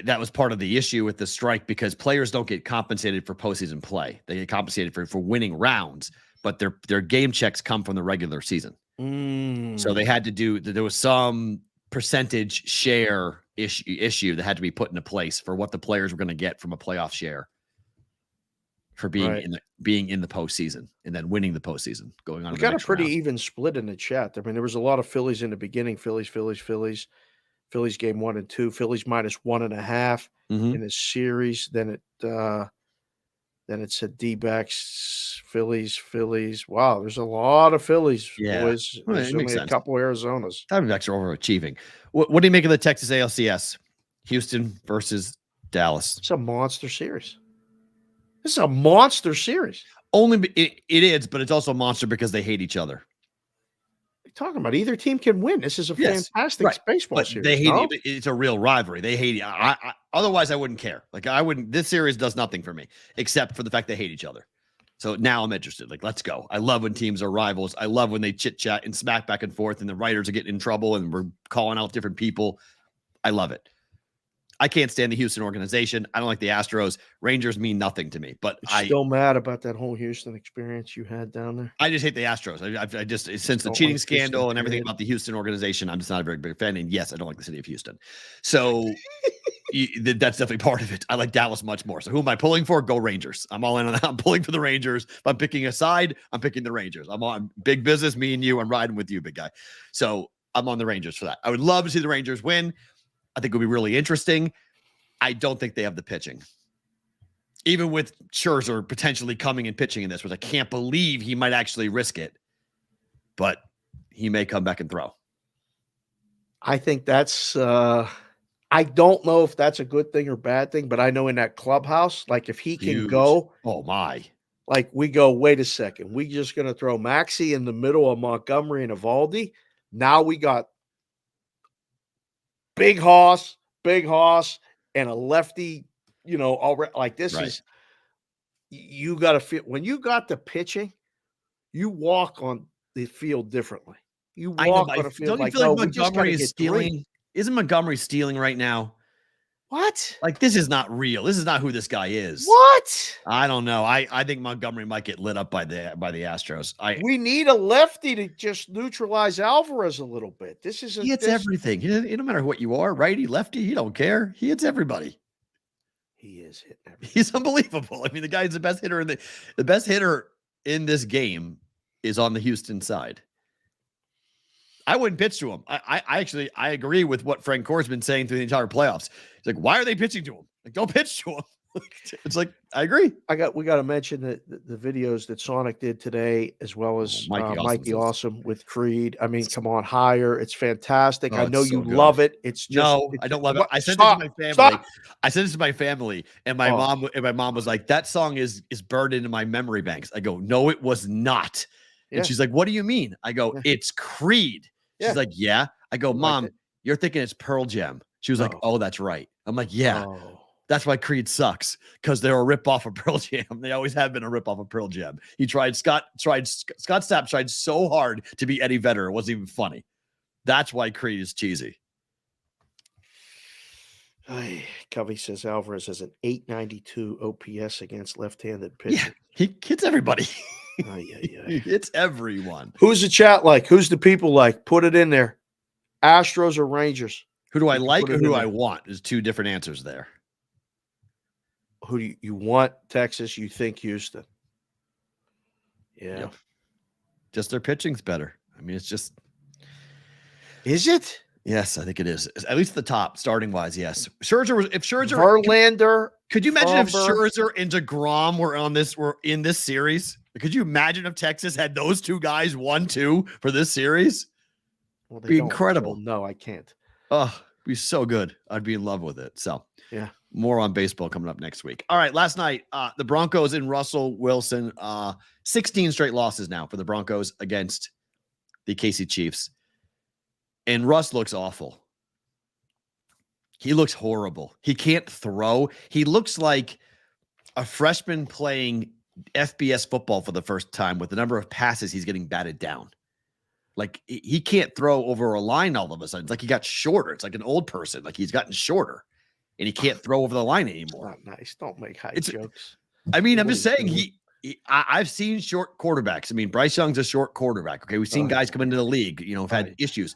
that was part of the issue with the strike, because players don't get compensated for postseason play. They get compensated for winning rounds, but their game checks come from the regular season. So they had to there was some percentage share issue that had to be put into place for what the players were going to get from a playoff share for being in the postseason and then winning the postseason, going on. We got a pretty even split in the chat. I mean, there was a lot of Phillies in the beginning. Phillies game 1 and 2. Phillies -1.5 in the series. Then it said D-backs, Phillies. Wow, there's a lot of Phillies, boys. There's only a couple Arizonas. Diamondbacks are overachieving. What do you make of the Texas ALCS? Houston versus Dallas. It's a monster series. This is a monster series. Only it is, but it's also a monster because they hate each other. What are you talking about? Either team can win. This is a fantastic baseball series. They hate it. It's a real rivalry. They hate it. Otherwise, I wouldn't care. Like, I wouldn't. This series does nothing for me except for the fact they hate each other. So now I'm interested. Like, let's go. I love when teams are rivals. I love when they chit chat and smack back and forth, and the writers are getting in trouble, and we're calling out different people. I love it. I can't stand the Houston organization. I don't like the Astros. Rangers mean nothing to me. But I'm still mad about that whole Houston experience you had down there. I just hate the Astros. I just since the cheating scandal and everything about the Houston organization, I'm just not a very big fan. And yes, I don't like the city of Houston. So that's definitely part of it. I like Dallas much more. So who am I pulling for? Go Rangers. I'm all in on that. I'm pulling for the Rangers. If I'm picking a side, I'm picking the Rangers. I'm on big business. Me and you. I'm riding with you, big guy. So I'm on the Rangers for that. I would love to see the Rangers win. I think it would be really interesting. I don't think they have the pitching. Even with Scherzer potentially coming and pitching in this, which I can't believe he might actually risk it. But he may come back and throw. I think that's I don't know if that's a good thing or bad thing, but I know in that clubhouse, like if he can go, oh my. Like we go, wait a second, we just going to throw Maxey in the middle of Montgomery and Evaldi. Now we got big hoss, and a lefty, already like this is, you got to feel, when you got the pitching, you walk on the field differently. You walk on the field. Don't you feel like Montgomery is stealing? Isn't Montgomery stealing right now? What? Like, this is not real. This is not who this guy is. What? I don't know. I think Montgomery might get lit up by the Astros. We need a lefty to just neutralize Alvarez a little bit. He hits everything. It don't matter what you are, righty, lefty. He don't care. He hits everybody. He is hitting everything. He's unbelievable. I mean, the guy's the best hitter the best hitter in this game is on the Houston side. I wouldn't pitch to him. I agree with what Frank Core's been saying through the entire playoffs. He's like, why are they pitching to him? Like, don't pitch to him. It's like, I agree. We got to mention the videos that Sonic did today, as well as Mikey Awesome with Creed. I mean, come on, higher. It's fantastic. I know you love it. It's just I don't love it. I sent it to my family. I sent it to my family, and my mom was like, that song is burned into my memory banks. I go, no, it was not. And she's like, what do you mean? I go, it's Creed. She's like, yeah. I go, Mom, you're thinking it's Pearl Jam. She was like, oh, that's right. I'm like, yeah. That's why Creed sucks, because they're a ripoff of Pearl Jam. They always have been a ripoff of Pearl Jam. Scott Stapp tried so hard to be Eddie Vedder. It wasn't even funny. That's why Creed is cheesy. Covey says Alvarez has an 892 OPS against left-handed pitching. Yeah, he hits everybody. He hits everyone. Who's the chat like? Who's the people like? Put it in there. Astros or Rangers? Who do I like or who I want? There's two different answers there. Who do you want? Texas? You think Houston? Yeah. Yep. Just their pitching's better. I mean, it's just. Is it? Yes, I think it is. At least the top, starting wise, yes. If Scherzer, Verlander. Could you imagine if Scherzer and DeGrom were in this series? Could you imagine if Texas had those two guys 1-2 for this series? Well, be incredible. No, I can't. Oh, it'd be so good. I'd be in love with it. So yeah, more on baseball coming up next week. All right, last night, the Broncos and Russell Wilson, 16 straight losses now for the Broncos against the KC Chiefs. And Russ looks awful. He looks horrible. He can't throw. He looks like a freshman playing FBS football for the first time with the number of passes he's getting batted down. Like he can't throw over a line all of a sudden. It's like he got shorter. It's like an old person. Like he's gotten shorter and he can't throw over the line anymore. Not nice. Don't make high It's, jokes. I mean, I'm just saying I've seen short quarterbacks. I mean, Bryce Young's a short quarterback. Okay. We've seen guys come into the league, have had issues.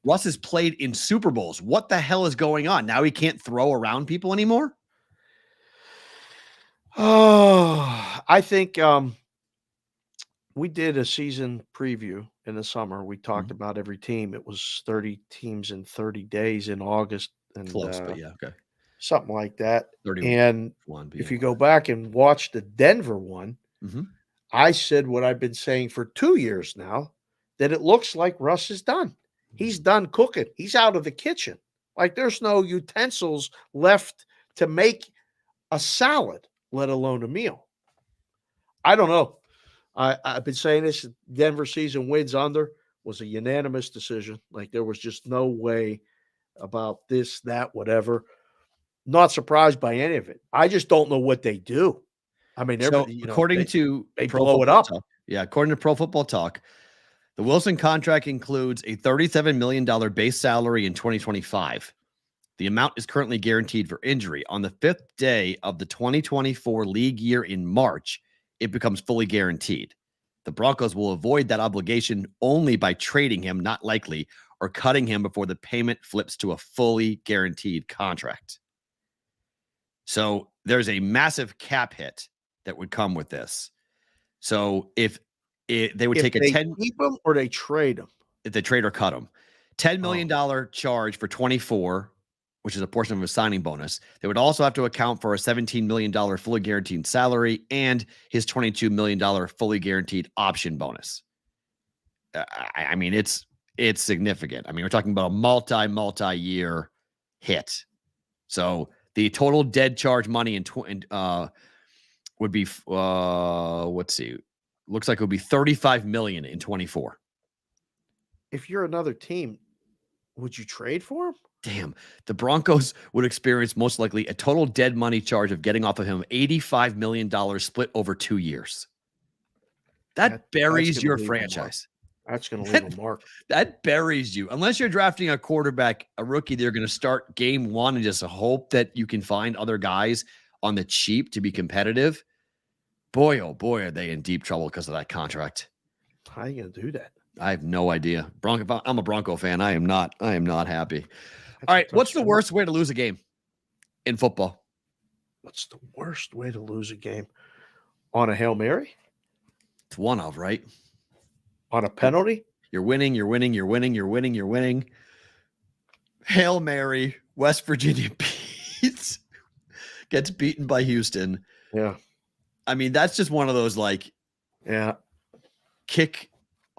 Russ has played in Super Bowls. What the hell is going on? Now he can't throw around people anymore. Oh, I think we did a season preview in the summer. We talked about every team. It was 30 teams in 30 days in August. And close, but yeah, okay. Something like that. 31, and if you go back and watch the Denver one, I said what I've been saying for 2 years now, that it looks like Russ is done. He's done cooking. He's out of the kitchen. Like there's no utensils left to make a salad, let alone a meal. I don't know. I've been saying this. Denver season wins under was a unanimous decision. Like there was just no way about this, that, whatever. Not surprised by any of it. I just don't know what they do. I mean, according to they blow it up. According to Pro Football Talk, the Wilson contract includes a $37 million base salary in 2025. The amount is currently guaranteed for injury. On the 5th day of the 2024 league year in March, it becomes fully guaranteed. The Broncos will avoid that obligation only by trading him, not likely, or cutting him before the payment flips to a fully guaranteed contract. So there's a massive cap hit that would come with this. So if they would take a keep him or they trade him, if they trade or cut him, $10 million charge for 24, which is a portion of a signing bonus. They would also have to account for a $17 million fully guaranteed salary and his $22 million fully guaranteed option bonus. I mean, it's significant. I mean, we're talking about a multi-year hit. So the total dead charge money would be, let's see, looks like it would be $35 million in 24. If you're another team, would you trade for him? Damn, the Broncos would experience most likely a total dead money charge of getting off of him $85 million split over 2 years. That buries your franchise. That's going to leave a mark. That buries you. Unless you're drafting a quarterback, a rookie, they're going to start game one and just hope that you can find other guys on the cheap to be competitive. Boy, oh boy, are they in deep trouble because of that contract. How are you going to do that? I have no idea. I'm a Bronco fan. I am not happy. All right, what's the worst way to lose a game in football? What's the worst way to lose a game? On a Hail Mary? It's one of, right? On a penalty? You're winning. Hail Mary, West Virginia gets beaten by Houston. Yeah. I mean, that's just one of those kick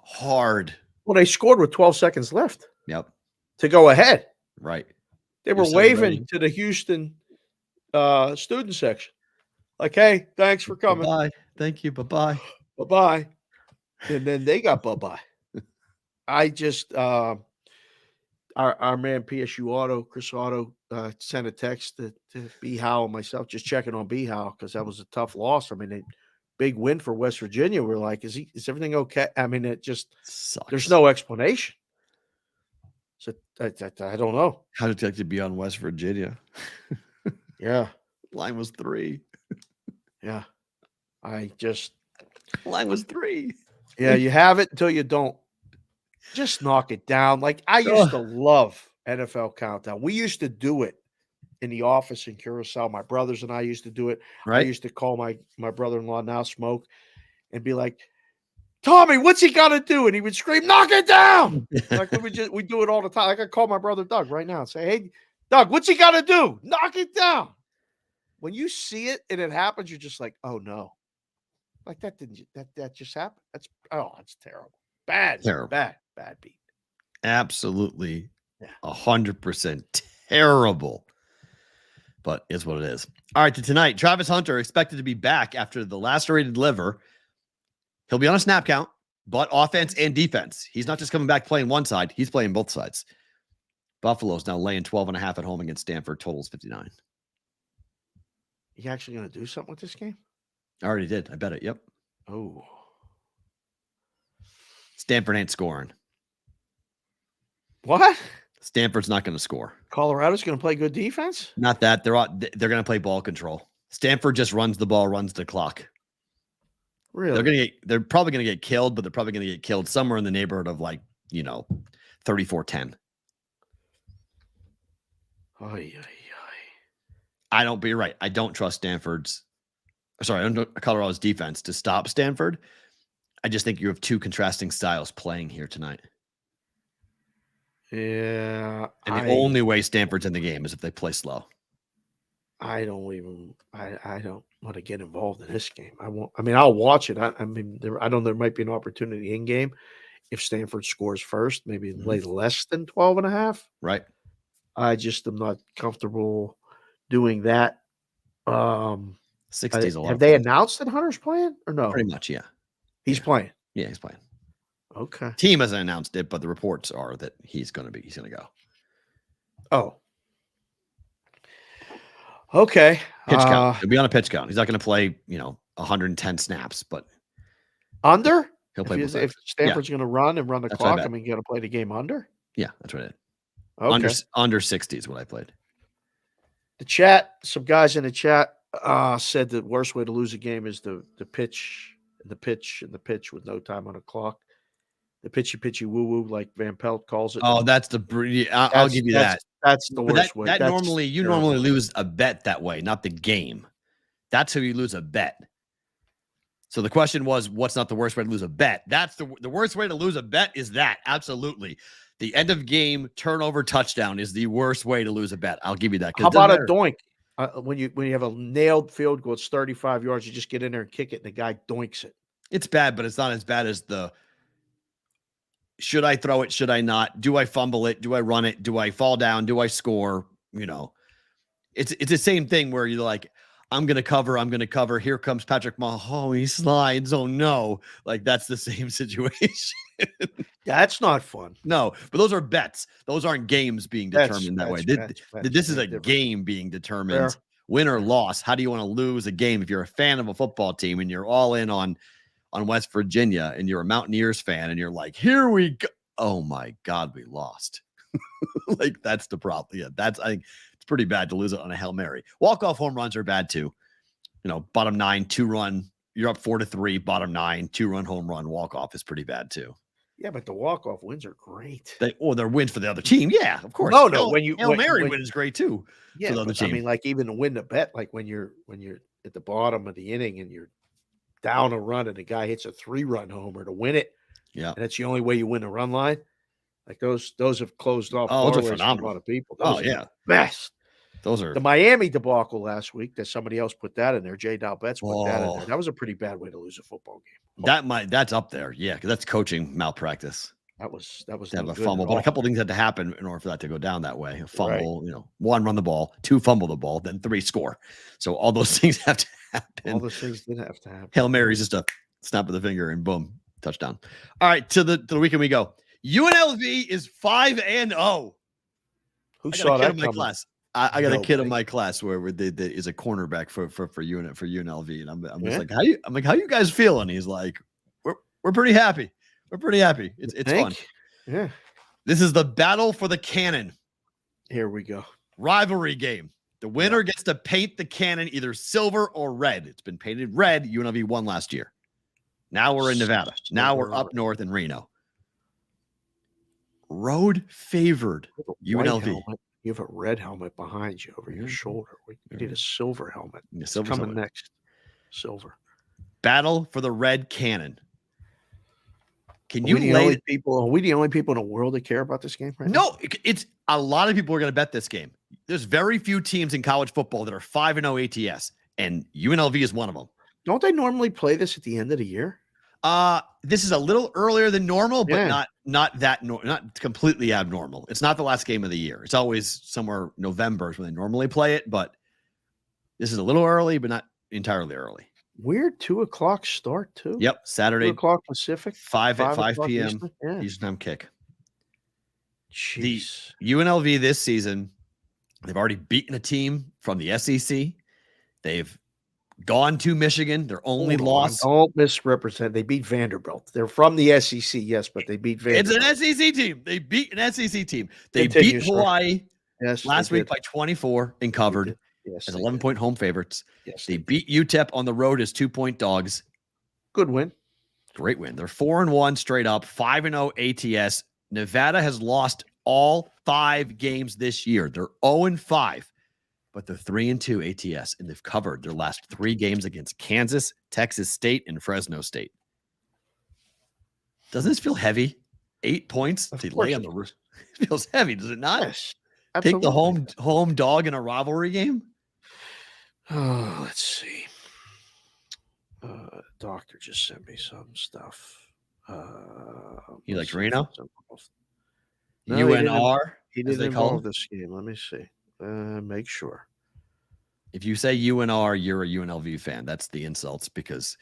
hard. Well, they scored with 12 seconds left. Yep. To go ahead. Right. They were waving to the Houston student section. Like, hey, thanks for coming. Bye. Thank you. Bye-bye. Bye-bye. And then they got bye-bye. I just our man PSU Auto, Chris Auto, sent a text to B. Howe and myself, just checking on B. Howe because that was a tough loss. I mean, big win for West Virginia. We're like, is everything okay? I mean, it just sucks. There's no explanation. So I don't know. How did it like to be on West Virginia? Yeah. Line was 3. Yeah. Line was 3. Yeah, you have it until you don't. Just knock it down. Like I used to love NFL Countdown. We used to do it in the office in Curacao. My brothers and I used to do it. Right. I used to call my brother-in-law, now Smoke, and be like, Tommy, what's he got to do? And he would scream, knock it down. Like we do it all the time. I could call my brother Doug right now and say, hey, Doug, what's he got to do? Knock it down. When you see it and it happens, you're just like, oh no. Like that just happened. That's terrible. Terrible. Bad beat. Absolutely 100% terrible. But it's what it is. All right, tonight, Travis Hunter expected to be back after the lacerated liver. He'll be on a snap count, but offense and defense. He's not just coming back playing one side. He's playing both sides. Buffalo's now laying 12.5 at home against Stanford. Totals 59. You actually going to do something with this game? I already did. I bet it. Yep. Oh. Stanford ain't scoring. What? Stanford's not going to score. Colorado's going to play good defense? Not that. They're going to play ball control. Stanford just runs the ball, runs the clock. Really? They're probably going to get killed, but they're probably going to get killed somewhere in the neighborhood of 34-10. I don't be right. I don't trust Colorado's defense to stop Stanford. I just think you have two contrasting styles playing here tonight. Yeah. And the only way Stanford's in the game is if they play slow. I don't want to get involved in this game. I'll watch it. I mean, there might be an opportunity in game if Stanford scores first, maybe lay less than 12.5. Right. I just am not comfortable doing that. 60's a lot. Have they announced that Hunter's playing or no? Pretty much, yeah. He's playing. Yeah, he's playing. Okay. Team hasn't announced it, but the reports are that he's going to go. Oh. Okay. Pitch count. He'll be on a pitch count. He's not going to play, 110 snaps, but under? He'll play. If Stanford's going to run the clock, going to play the game under? Yeah, that's what I did. Okay. Under 60 is what I played. The chat, some guys in the chat said the worst way to lose a game is the pitch with no time on the clock. The pitchy woo like Van Pelt calls it. Oh, that's I'll give you that. That's the worst way. That normally lose a bet that way, not the game. That's how you lose a bet. So the question was, what's not the worst way to lose a bet? That's the worst way to lose a bet is that. Absolutely. The end of game turnover touchdown is the worst way to lose a bet. I'll give you that. How about a doink? When you have a nailed field goal, it's 35 yards. You just get in there and kick it, and the guy doinks it. It's bad, but it's not as bad as should I throw it? Should I not? Do I fumble it? Do I run it? Do I fall down? Do I score? It's the same thing where you're like, I'm going to cover. Here comes Patrick Mahomes. He slides. Oh no. Like that's the same situation. That's not fun. No, but those are bets. Those aren't games being determined that way. This is a game being determined. Fair. Win or loss. How do you want to lose a game? If you're a fan of a football team and you're all in on West Virginia and you're a Mountaineers fan and you're like, here we go. Oh my God, we lost. Like that's the problem. Yeah, I think it's pretty bad to lose it on a Hail Mary. Walk-off home runs are bad too. Bottom 9, 2-run, you're up 4-3, bottom 9, 2-run home run, walk-off is pretty bad too. Yeah, but the walk-off wins are great. They're wins for the other team. Yeah, of course. No, Hail Mary win is great too. Yeah, for the other team. I mean, like even to win the bet, like when you're at the bottom of the inning and you're down a run and the guy hits a 3-run homer to win it. Yeah, and that's the only way you win a run line. Like those have closed off. Oh, those are phenomenal. A lot of people. Those best. Those are the Miami debacle last week. That somebody else put that in there. Jay Dalbetz put that in there. That was a pretty bad way to lose a football game. That's up there. Yeah, because that's coaching malpractice. That was to have a fumble, but a couple things had to happen in order for that to go down that way. A fumble, 1, run the ball, 2, fumble the ball, then 3, score. So all those things have to happen. All those things did have to happen. Hail Mary's just a snap of the finger and boom, touchdown. All right, to the weekend we go. UNLV is 5-0. Who saw that in my class? I got a kid in my class where they is a cornerback for UNLV, and I'm just like, how you guys feeling? He's like, we're pretty happy. We're pretty happy. It's fun. Yeah. This is the battle for the cannon. Here we go. Rivalry game. The winner gets to paint the cannon either silver or red. It's been painted red. UNLV won last year. Now we're in Nevada. Now we're up north in Reno. Road favored UNLV. You have a red helmet behind you over your shoulder. We need a silver helmet. Silver coming next. Silver. Battle for the red cannon. Are we the only people in the world that care about this game right now? No, it's a lot of people are going to bet this game. There's very few teams in college football that are 5-0 ATS, and UNLV is one of them. Don't they normally play this at the end of the year? This is a little earlier than normal, but not completely abnormal. It's not the last game of the year. It's always somewhere November is when they normally play it, but this is a little early, but not entirely early. Weird 2:00 start too. Yep, Saturday 2:00 Pacific, 5 p.m. Eastern time kick. Jeez. The UNLV this season, they've already beaten a team from the SEC. They've Gone to Michigan. Their only loss. Don't misrepresent. They beat Vanderbilt. They're from the SEC, yes, but they beat Vanderbilt. It's an SEC team. They beat an SEC team. They Continue, beat sir. Hawaii Yes, last they week did. by 24 and covered Yes, as they 11-point home favorites. Yes, they beat UTEP on the road as 2-point dogs. Good win. Great win. They're 4-1 straight up, 5-0 ATS. Nevada has lost all 5 games this year. They're 0-5, but they're 3-2 ATS, and they've covered their last 3 games against Kansas, Texas State, and Fresno State. Doesn't this feel heavy? 8 points to lay on the roof. It feels heavy, does it not? Yes, Take the home dog in a rivalry game. Oh, let's see. Doctor just sent me some stuff. You like Reno? No, UNR? He didn't involve this game. Let me see. Make sure. If you say UNR, you're a UNLV fan. That's the insults because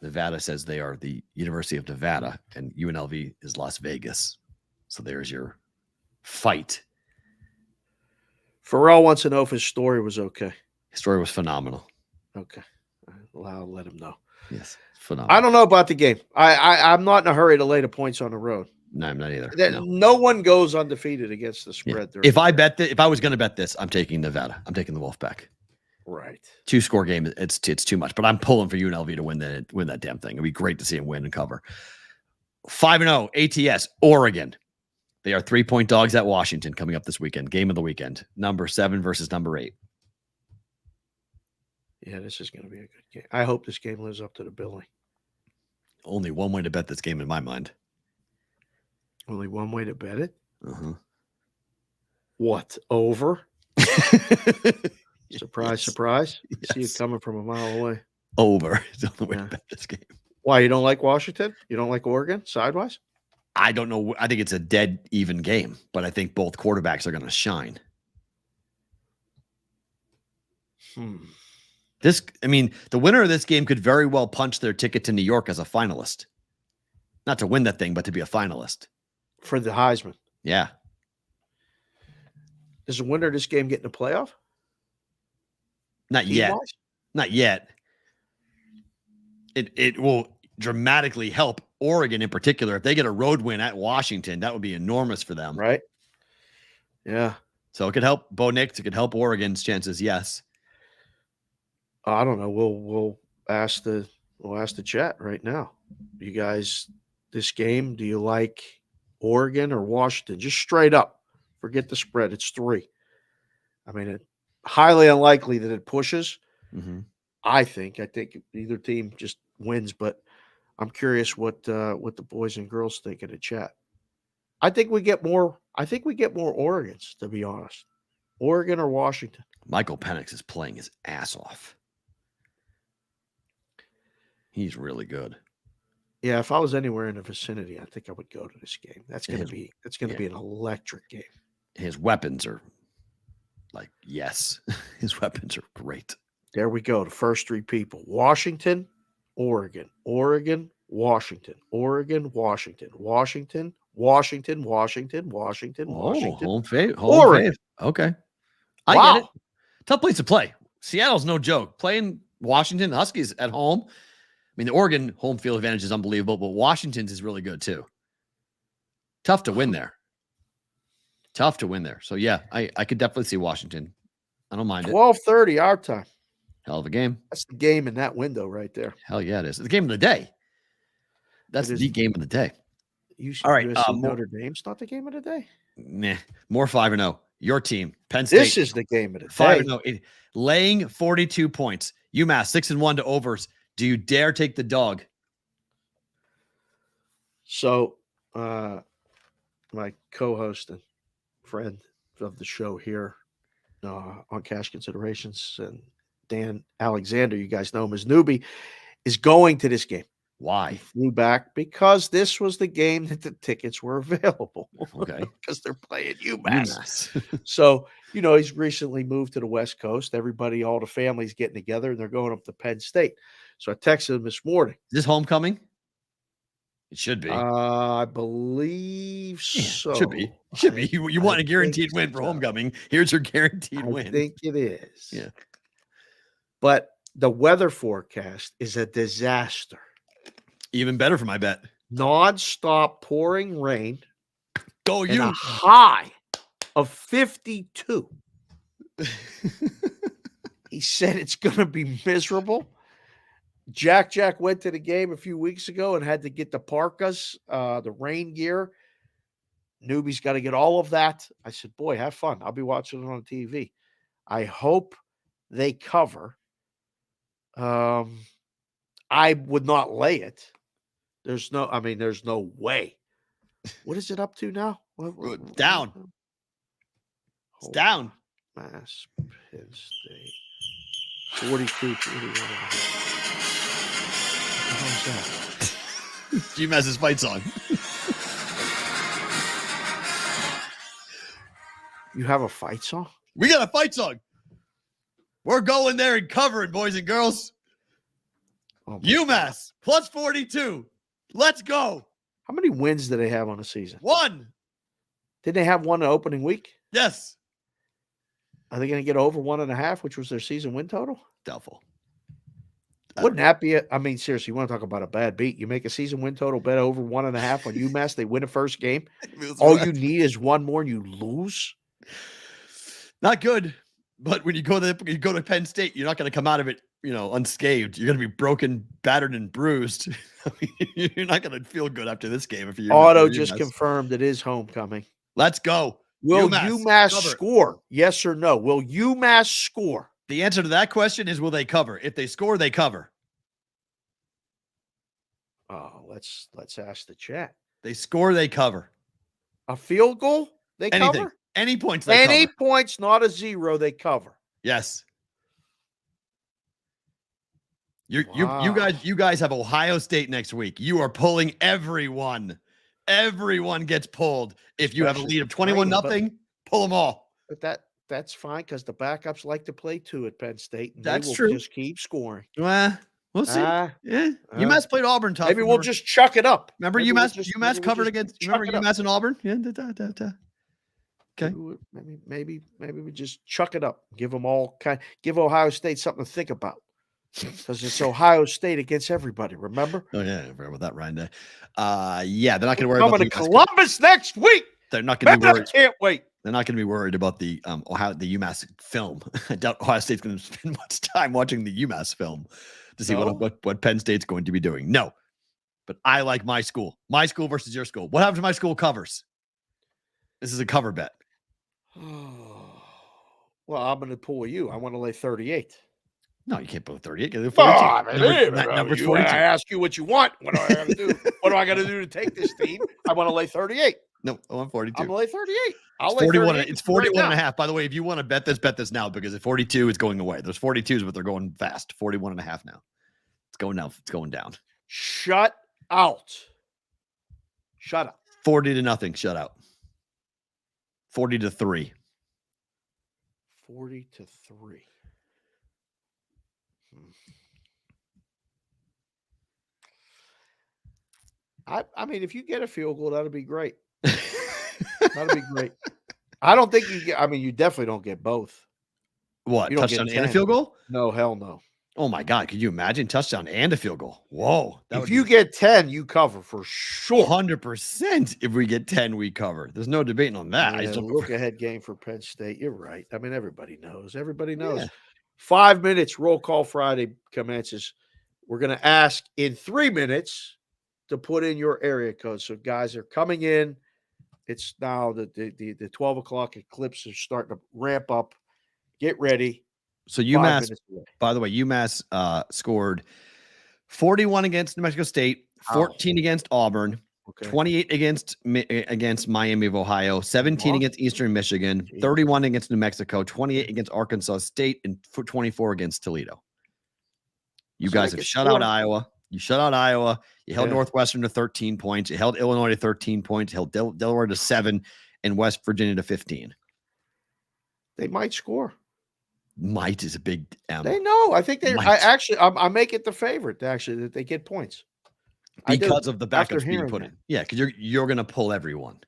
Nevada says they are the University of Nevada and UNLV is Las Vegas. So there's your fight. Perrault wants to know if his story was okay. His story was phenomenal. Okay. I'll let him know. Yes. Phenomenal. I don't know about the game. I'm not in a hurry to lay the points on the road. No, I'm not either. No one goes undefeated against the spread. Yeah. If I was going to bet this, I'm taking Nevada. I'm taking the Wolfpack. Right. 2-score game. It's too much, but I'm pulling for UNLV to win that damn thing. It'd be great to see him win and cover. 5-0 ATS Oregon. They are 3-point dogs at Washington coming up this weekend. Game of the weekend. Number 7 versus number 8. Yeah, this is going to be a good game. I hope this game lives up to the billing. Only one way to bet this game in my mind. Only one way to bet it? Uh-huh. What? Over? Surprise, Yes. Surprise. Yes. See it coming from a mile away. Over. It's the only way to bet this game. Why, you don't like Washington? You don't like Oregon, sidewise? I don't know. I think it's a dead even game, but I think both quarterbacks are going to shine. The winner of this game could very well punch their ticket to New York as a finalist. Not to win that thing, but to be a finalist. For the Heisman. Yeah. Does the winner of this game get in the playoff? Not yet. Not yet. It will dramatically help Oregon in particular. If they get a road win at Washington, that would be enormous for them. Right. Yeah. So it could help Bo Nix. It could help Oregon's chances. Yes. I don't know. We'll ask the chat right now. You guys, this game, do you like Oregon or Washington? Just straight up. Forget the spread. It's 3. I mean, it's highly unlikely that it pushes. Mm-hmm. I think either team just wins, but I'm curious what the boys and girls think in the chat. I think we get more Oregons, to be honest. Oregon or Washington. Michael Penix is playing his ass off. He's really good. Yeah, if I was anywhere in the vicinity, I think I would go to this game. That's going to be an electric game. His weapons are yes. His weapons are great. There we go. The first 3 people. Washington, Oregon. Oregon, Washington. Oregon, Washington. Washington, Washington, Washington, Washington, Washington. Home fave. Oregon. Okay. I get it. Tough place to play. Seattle's no joke. Playing Washington, the Huskies at home. I mean, the Oregon home field advantage is unbelievable, but Washington's is really good too. Tough to win there. So yeah, I could definitely see Washington. I don't mind it. 12:30 our time. Hell of a game. That's the game in that window right there. Hell yeah, it is. It's the game of the day. That's the game of the day. All right. Notre Dame's not the game of the day. Nah, more 5-0. Your team, Penn State. This is the game of the day. 5-0. Laying 42 points. UMass 6-1 to overs. Do you dare take the dog? So, my co-host and friend of the show here on Cash Considerations, and Dan Alexander, you guys know him as Newbie, is going to this game. Why? He flew back because this was the game that the tickets were available. Okay. Because they're playing UMass. So, he's recently moved to the West Coast. Everybody, all the families getting together, and they're going up to Penn State. So I texted him this morning. Is this homecoming? It should be. I believe so. Should be. Should be. You want a guaranteed win for homecoming. Here's your guaranteed win. I think it is. Yeah. But The weather forecast is a disaster. Even better for my bet. Non-stop pouring rain. Go and you. a high of 52. He said it's going to be miserable. Jack went to the game a few weeks ago and had to get the parkas, the rain gear. Newbie's got to get all of that. I said, boy, have fun. I'll be watching it on TV. I hope they cover. I would not lay it. There's no way. What is it up to now? Down. It's down. Mass, Penn State. 42, 41. How's that? UMass's fight song. You have a fight song? We got a fight song. We're going there and covering, boys and girls. Oh UMass plus 42. Let's go. How many wins do they have on a season? 1. Did they have one opening week? Yes. Are they going to get over 1.5, which was their season win total? Doubtful. Wouldn't that be I mean, seriously, you want to talk about a bad beat? You make a season win total bet over 1.5 on UMass. They win the first game. All you need is one more and you lose. Not good. But when you go to Penn State, you're not going to come out of it, unscathed. You're going to be broken, battered, and bruised. You're not going to feel good after this game. If you're Auto just confirmed it is homecoming. Let's go. Will UMass score? Yes or no? Will UMass score? The answer to that question is, will they cover? If they score, they cover. Oh, let's ask the chat. They score, they cover. A field goal? They cover? Any points, they cover. Points, not a 0, they cover. Yes. You guys have Ohio State next week. You are pulling everyone. Everyone gets pulled. If you have a lead of 21-0, pull them all. But that's fine because the backups like to play 2 at Penn State. And that's they will true. Just keep scoring. We'll see. UMass played Auburn tough. Maybe we'll just chuck it up. Remember UMass covered against. Remember UMass and Auburn? Yeah. Okay. Maybe we just chuck it up. Give them all give Ohio State something to think about. Because it's Ohio State against everybody, remember? Oh, yeah, I forgot about that, Ryan Day. They're not going to worry about the Columbus next week. They're not going to be worried. I can't wait. They're not going to be worried about the UMass film. I doubt Ohio State's going to spend much time watching the UMass film to see what Penn State's going to be doing. No. But I like my school. My school versus your school. What happens if my school covers? This is a cover bet. Well, I'm going to pull you. I want to lay 38. No, you can't put 38. Numbers 42. I ask you what you want. What do I got to do? What do I got to do to take this team? I want to lay 38. No, I want 42. I'm going to lay 38. I'll lay 41. It's 41 and a half. By the way, if you want to bet this now because at 42 it's going away. There's 42s, but they're going fast. 41 and a half now. It's going down. It's going down. Shut out. Shut up. 40-0. Shut out. 40-3. 40-3. I mean, if you get a field goal, that'd be great. That'd be great. I don't think you get. I mean, you definitely don't get both. What? Touchdown and a field goal? No, hell no. Oh my God! Could you imagine touchdown and a field goal? Whoa! If you get 10, you cover for sure. 100%. If we get 10, we cover. There's no debating on that. Yeah, look ahead game for Penn State. You're right. I mean, everybody knows. Everybody knows. Yeah. 5 minutes. Roll call Friday commences. We're going to ask in 3 minutes to put in your area code. So guys are coming in. It's now the 12 o'clock eclipse is starting to ramp up. Get ready. So UMass, by the way, UMass scored 41 against New Mexico State, 14 against Auburn, 28 against Miami of Ohio, 17 against Eastern Michigan, 31 against New Mexico, 28 against Arkansas State, and 24 against Toledo. You guys have shut out Iowa. You shut out Iowa. You held Northwestern to 13 points. You held Illinois to 13 points. You held Delaware to 7 and West Virginia to 15. They might score. Might is a big M. They know. I think I make it the favorite actually that they get points because of the backups being put in. Yeah, because you're going to pull everyone.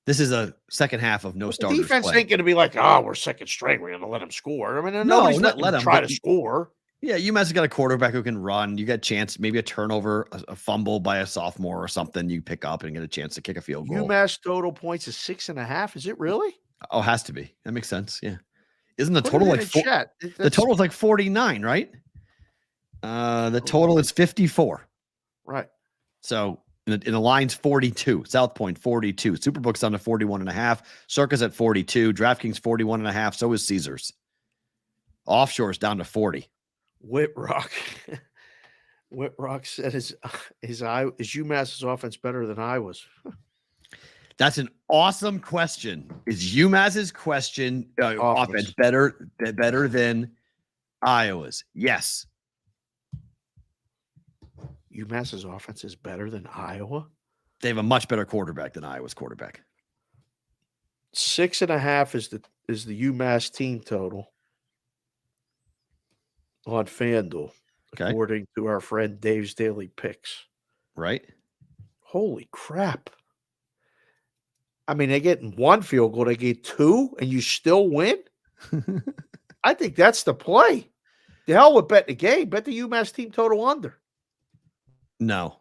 This is a second half of no starters. Defense ain't going to be like, we're second string. We're going to let them score. I mean, nobody's let them try to score. Yeah, UMass has got a quarterback who can run. You get a chance, maybe a turnover, a fumble by a sophomore or something you pick up and get a chance to kick a field goal. UMass total points is 6.5. Is it really? Oh, it has to be. That makes sense. Yeah. Isn't the Put total it like in chat. the total is like 49, right? The total is 54. Right. So in the line's 42. South Point 42. Superbook's down to 41.5. Circa's at 42. DraftKings 41.5. So is Caesars. Offshore's down to 40. Whitrock. Whitrock said is UMass's offense better than Iowa's? That's an awesome question. Is UMass's offense better than Iowa's? Yes. UMass's offense is better than Iowa? They have a much better quarterback than Iowa's quarterback. 6.5 is the UMass team total on FanDuel, according to our friend Dave's Daily Picks. Right? Holy crap. I mean, they get one field goal, they get two, and you still win? I think that's the play. The hell with bet the game. Bet the UMass team total under. No.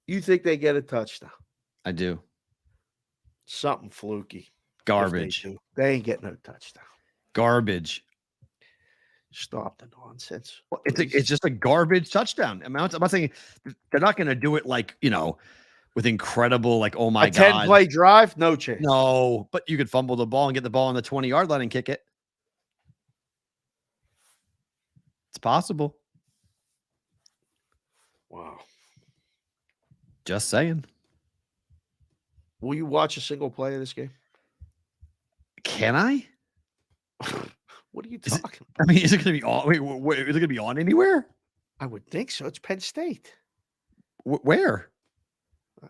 You think they get a touchdown? I do. Something fluky. Garbage. They ain't getting no touchdown. Garbage. Stop the nonsense. Well, it's just a garbage touchdown. I'm not saying they're not going to do it like, with incredible, like, oh my God. 10-play drive? No chance. No, but you could fumble the ball and get the ball on the 20-yard line and kick it. It's possible. Wow. Just saying. Will you watch a single play of this game? Can I? What are you talking about? I mean, is it going to be on? Wait, is it going to be on anywhere? I would think so. It's Penn State. Where?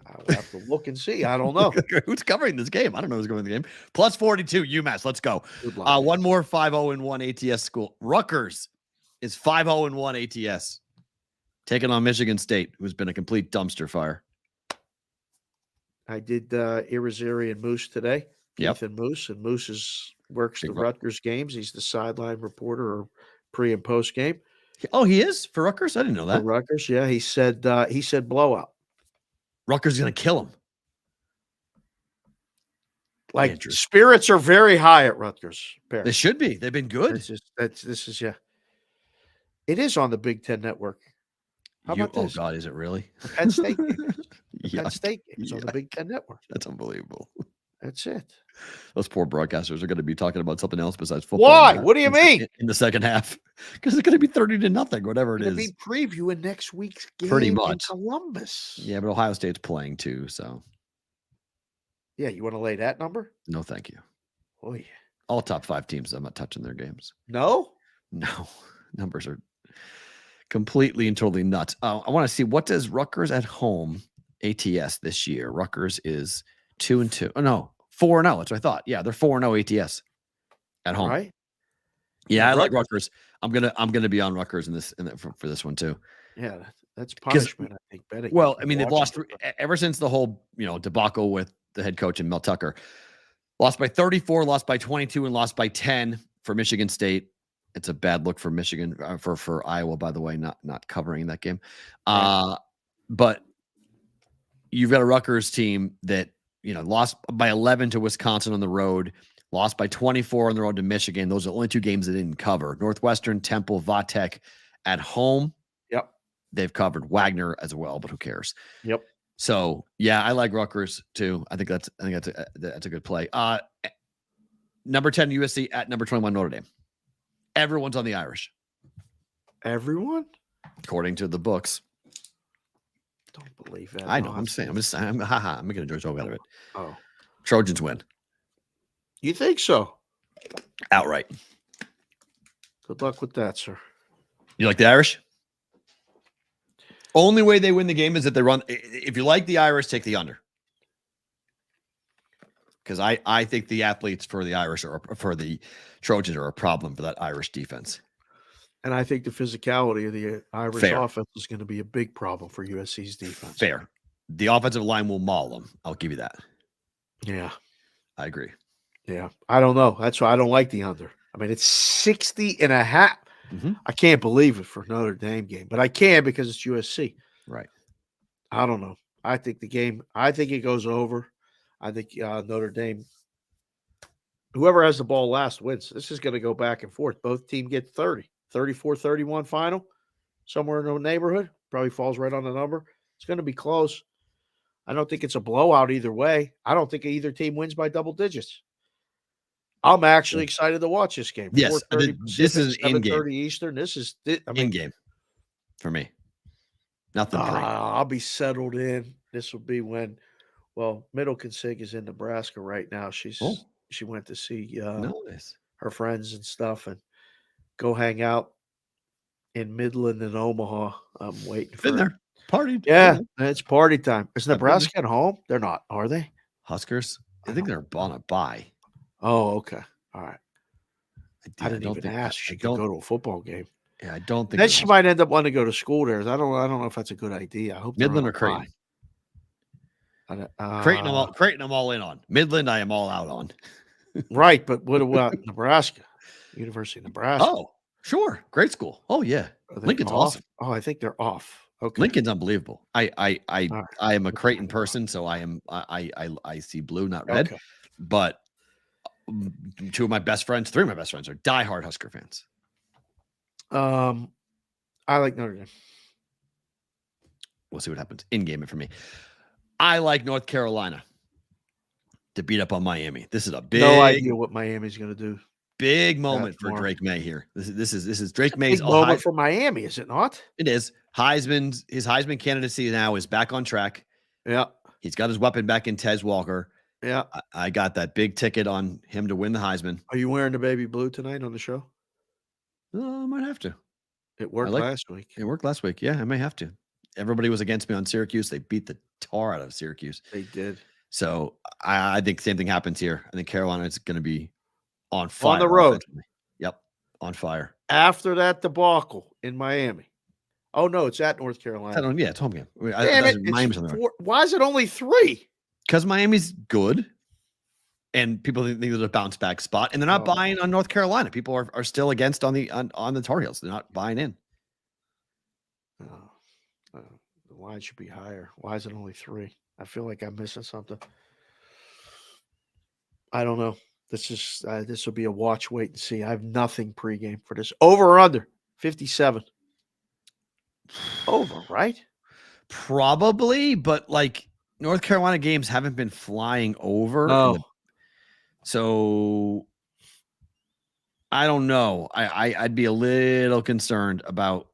I would have to look and see. I don't know. Who's covering this game? I don't know who's covering the game. Plus 42, UMass. Let's go. One more 5-0-1 ATS school. Rutgers is 5-0-1 ATS. Taking on Michigan State, who's been a complete dumpster fire. I did Irizarry and Moose today. Yep. Ethan Moose. And Moose works the Rutgers games. He's the sideline reporter or pre and post game. Oh, he is for Rutgers? I didn't know that. For Rutgers, yeah. He said blowout. Rutgers is going to kill him. Like spirits are very high at Rutgers. They should be. They've been good. This is It is on the Big Ten Network. How about this? Oh God, is it really? The Penn State game. Yeah. Penn State game is on the Big Ten Network. That's unbelievable. That's it. Those poor broadcasters are going to be talking about something else besides football. Why? What do you mean? In the second half, because it's going to be 30-0, whatever it is. Be previewing next week's game. Pretty much. In Columbus. Yeah, but Ohio State's playing too, so. Yeah, you want to lay that number? No, thank you. Oh yeah. All top 5 teams. I'm not touching their games. No. Numbers are completely and totally nuts. I want to see, what does Rutgers at home ATS this year? Rutgers is 2-2. Oh no, 4-0. That's what I thought. Yeah, they're 4-0 ATS at home. Right. Yeah, I like Rutgers. I'm gonna be on Rutgers for this one too. Yeah, that's punishment. I think betting. Well, I mean, they've lost ever since the whole debacle with the head coach and Mel Tucker. Lost by 34, lost by 22, and lost by 10 for Michigan State. It's a bad look for Michigan, for Iowa, by the way, not covering that game. But you've got a Rutgers team that lost by 11 to Wisconsin on the road, lost by 24 on the road to Michigan. Those are the only 2 games they didn't cover. Northwestern, Temple, Vatek at home. Yep. They've covered Wagner as well, but who cares? Yep. So yeah, I like Rutgers too. I think that's a good play. Number 10 USC at number 21 Notre Dame. Everyone's on the Irish. Everyone? According to the books. Don't believe that. I know. I'm saying. I'm making a joke out of it. Oh. Trojans win. You think so? Outright. Good luck with that, sir. You like the Irish? Only way they win the game is that they run. If you like the Irish, take the under. Because I think the athletes for the Irish or for the Trojans are a problem for that Irish defense. And I think the physicality of the Irish offense is going to be a big problem for USC's defense. Fair. The offensive line will maul them. I'll give you that. Yeah. I agree. Yeah. I don't know. That's why I don't like the under. I mean, it's 60.5. I can't believe it for Notre Dame game, but I can because it's USC. Right. I don't know. I think it goes over. I think Notre Dame, whoever has the ball last wins. This is going to go back and forth. Both teams get 30, 34-31 final, somewhere in the neighborhood. Probably falls right on the number. It's going to be close. I don't think it's a blowout either way. I don't think either team wins by double digits. I'm actually excited to watch this game. Yes, 4:30 this is Pacific, in game. 7:30 Eastern. This is in game for me. Nothing. I'll be settled in. This will be when, Middle Consig is in Nebraska right now. She went to see her friends and stuff and go hang out in Midland and Omaha. I'm waiting for Been there. Partied. Yeah, it's party time. Is Nebraska at home? They're not, are they? Huskers? I think they're on a bye. Oh, okay. All right. I didn't don't even think ask. She could go to a football game. Yeah, I don't think. Then she might end up wanting to go to school there. I don't know if that's a good idea. I hope Midland or Creighton. Creighton, I'm all in on. Midland, I am all out on. Right, but what about Nebraska? University of Nebraska. Oh, sure. Great school. Oh, yeah. Lincoln's awesome. Oh, I think they're off. Okay. Lincoln's unbelievable. I am a Creighton person, so I see blue, not red. Okay. But three of my best friends are diehard Husker fans. I like Notre Dame. We'll see what happens in game for me. I like North Carolina to beat up on Miami. This is a big, no idea what Miami's going to do. Big moment for Drake May here. This is Drake May's moment for Miami, is it not? It is. His Heisman candidacy now is back on track. Yeah, he's got his weapon back in Tez Walker. Yeah, I got that big ticket on him to win the Heisman. Are you wearing the baby blue tonight on the show? I might have to. It worked last week. It worked last week. Yeah, I may have to. Everybody was against me on Syracuse. They beat the tar out of Syracuse. They did. So I think same thing happens here. I think Carolina is going to be on fire. On the road. Yep, on fire. After that debacle in Miami. Oh, no, it's at North Carolina. It's home game. Why is it only 3? Because Miami's good. And people think there's a bounce back spot, and they're not buying on North Carolina. People are still against on the Tar Heels. They're not buying in. The line should be higher. Why is it only 3? I feel like I'm missing something. I don't know. This will be a watch, wait and see. I have nothing pregame for this. Over or under 57. Over, right? Probably, but like North Carolina games haven't been flying over. No. So I don't know. I'd be a little concerned about.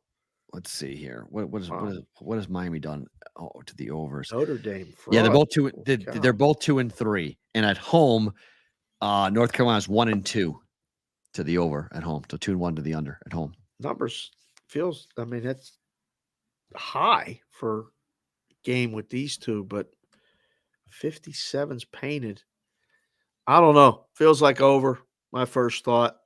Let's see here. What has Miami done? Oh, to the overs. Notre Dame. Yeah, they're both 2. They're both 2 and 3, and at home, North Carolina's 1 and 2 to the over at home. So 2 and 1 to the under at home. Numbers feels. I mean, that's high for a game with these two, but 57's painted. I don't know. Feels like over. My first thought.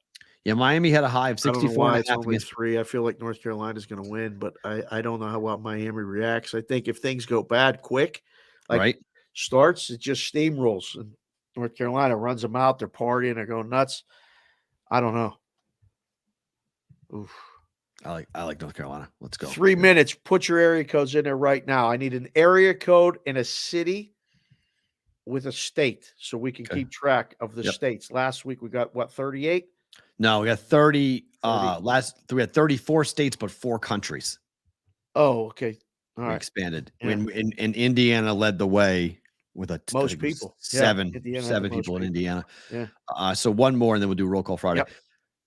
Yeah, Miami had a high of 64. It's only 3. I feel like North Carolina's going to win, but I don't know how well Miami reacts. I think if things go bad quick, starts, it just steamrolls. And North Carolina runs them out. They're partying. They're going nuts. I don't know. Oof. I like North Carolina. Let's go. 3 minutes. Put your area codes in there right now. I need an area code in a city with a state so we can keep track of the states. Last week we got 38? No, we got 30. We had 34 states, but 4 countries. Oh, okay. All right. Expanded. Yeah. And Indiana led the way with most people. 7 people in Indiana. Yeah. So one more, and then we'll do roll call Friday. Yep.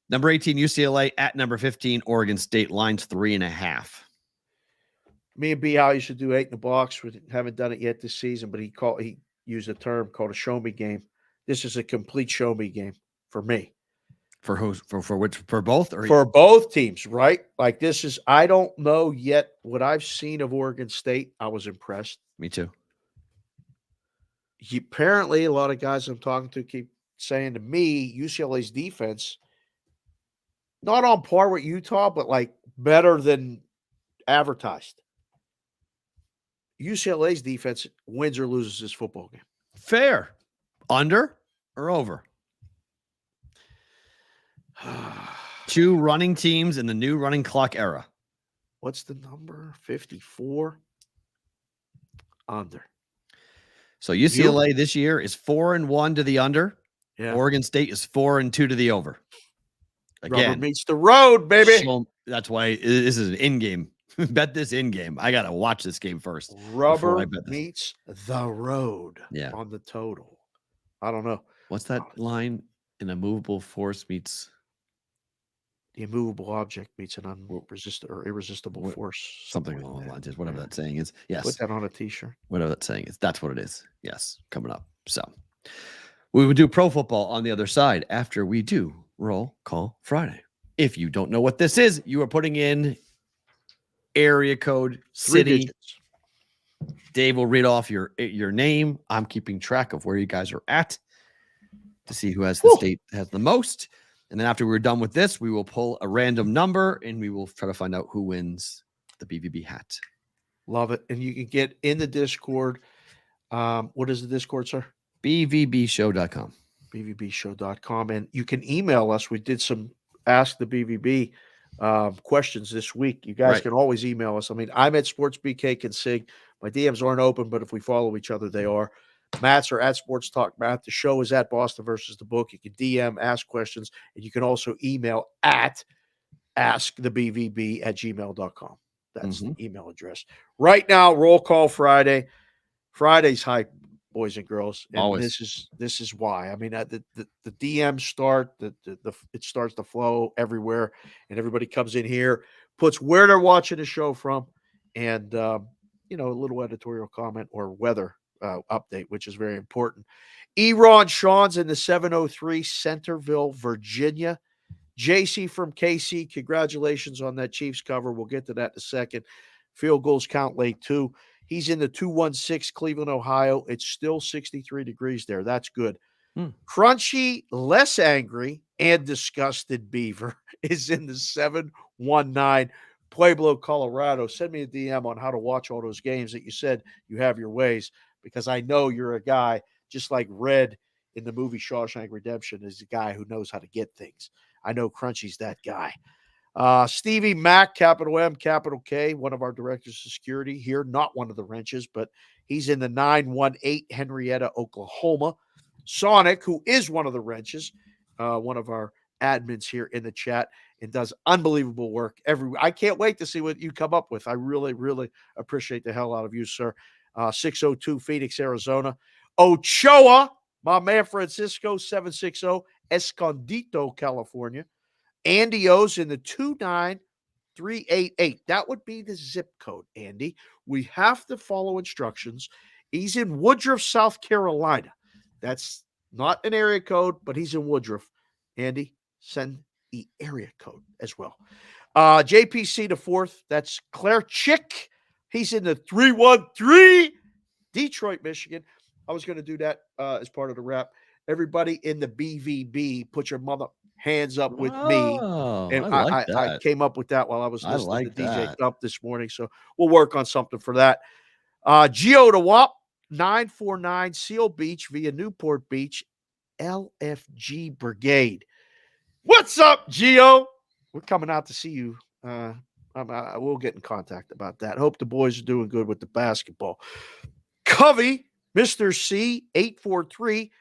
Number 18, UCLA at number 15, Oregon State. Lines 3.5. Me and B. How you should do 8 in the box. We haven't done it yet this season, but he used a term called a show me game. This is a complete show me game for me. For who? For which? For both? Or for both teams, right? Like this is. I don't know yet what I've seen of Oregon State. I was impressed. Me too. Apparently, a lot of guys I'm talking to keep saying to me, UCLA's defense not on par with Utah, but like better than advertised. UCLA's defense wins or loses this football game. Fair. Under or over? 2 running teams in the new running clock era. What's the number? 54 under. So UCLA this year is 4-1 to the under. Yeah. Oregon State is 4-2 to the over. Again, rubber meets the road, baby. That's why this is an in-game. Bet this in-game. I got to watch this game first. Rubber meets the road on the total. I don't know. What's that line? An immovable force meets... The immovable object meets an irresistible force. Something along the lines. Whatever that saying is. Yes. Put that on a t-shirt. Whatever that saying is. That's what it is. Yes. Coming up. So we would do pro football on the other side after we do Roll Call Friday. If you don't know what this is, you are putting in area code, city. Dave will read off your name. I'm keeping track of where you guys are at to see who has the state has the most. And then after we're done with this, we will pull a random number and we will try to find out who wins the BVB hat. Love it. And you can get in the Discord. What is the Discord, sir? BVBshow.com. BVBshow.com. And you can email us. We did some Ask the BVB questions this week. You guys can always email us. I mean, I'm at SportsBK_Consig. My DMs aren't open, but if we follow each other, they are. Matt's are at Sports Talk Matt. The show is at Boston versus the book. You can DM, ask questions, and you can also email at askthebvb@gmail.com. That's the email address. Right now, Roll Call Friday. Friday's hype, boys and girls. And always. This is why. I mean, the DMs start, it starts to flow everywhere, and everybody comes in here, puts where they're watching the show from, and a little editorial comment or weather update, which is very important. Eron Sean's in the 703 Centerville, Virginia. JC from KC, congratulations on that Chiefs cover. We'll get to that in a second. Field goals count late too. He's in the 216 Cleveland, Ohio. It's still 63 degrees there. That's good. Crunchy, less angry, and disgusted Beaver is in the 719 Pueblo, Colorado. Send me a DM on how to watch all those games that you said you have your ways, because I know you're a guy just like Red in the movie Shawshank Redemption is a guy who knows how to get things. I know Crunchy's that guy. Stevie Mack, capital M, capital K, one of our directors of security here, not one of the wrenches, but he's in the 918 Henrietta, Oklahoma. Sonic, who is one of the wrenches, one of our admins here in the chat, and does unbelievable work. I can't wait to see what you come up with. I really, really appreciate the hell out of you, sir. 602 Phoenix, Arizona. Ochoa, my man Francisco, 760 Escondido, California. Andy O's in the 29388. That would be the zip code, Andy. We have to follow instructions. He's in Woodruff, South Carolina. That's not an area code, but he's in Woodruff. Andy, send the area code as well. JPC the 4th. That's Claire Chick. He's in the 313 Detroit, Michigan. I was going to do that as part of the wrap. Everybody in the BVB, put your mother hands up with me. And I came up with that while I was listening to DJ Thump this morning. So we'll work on something for that. Geo to WAP 949 Seal Beach via Newport Beach, LFG Brigade. What's up, Geo? We're coming out to see you. We'll get in contact about that. Hope the boys are doing good with the basketball. Covey, Mr. C, 843,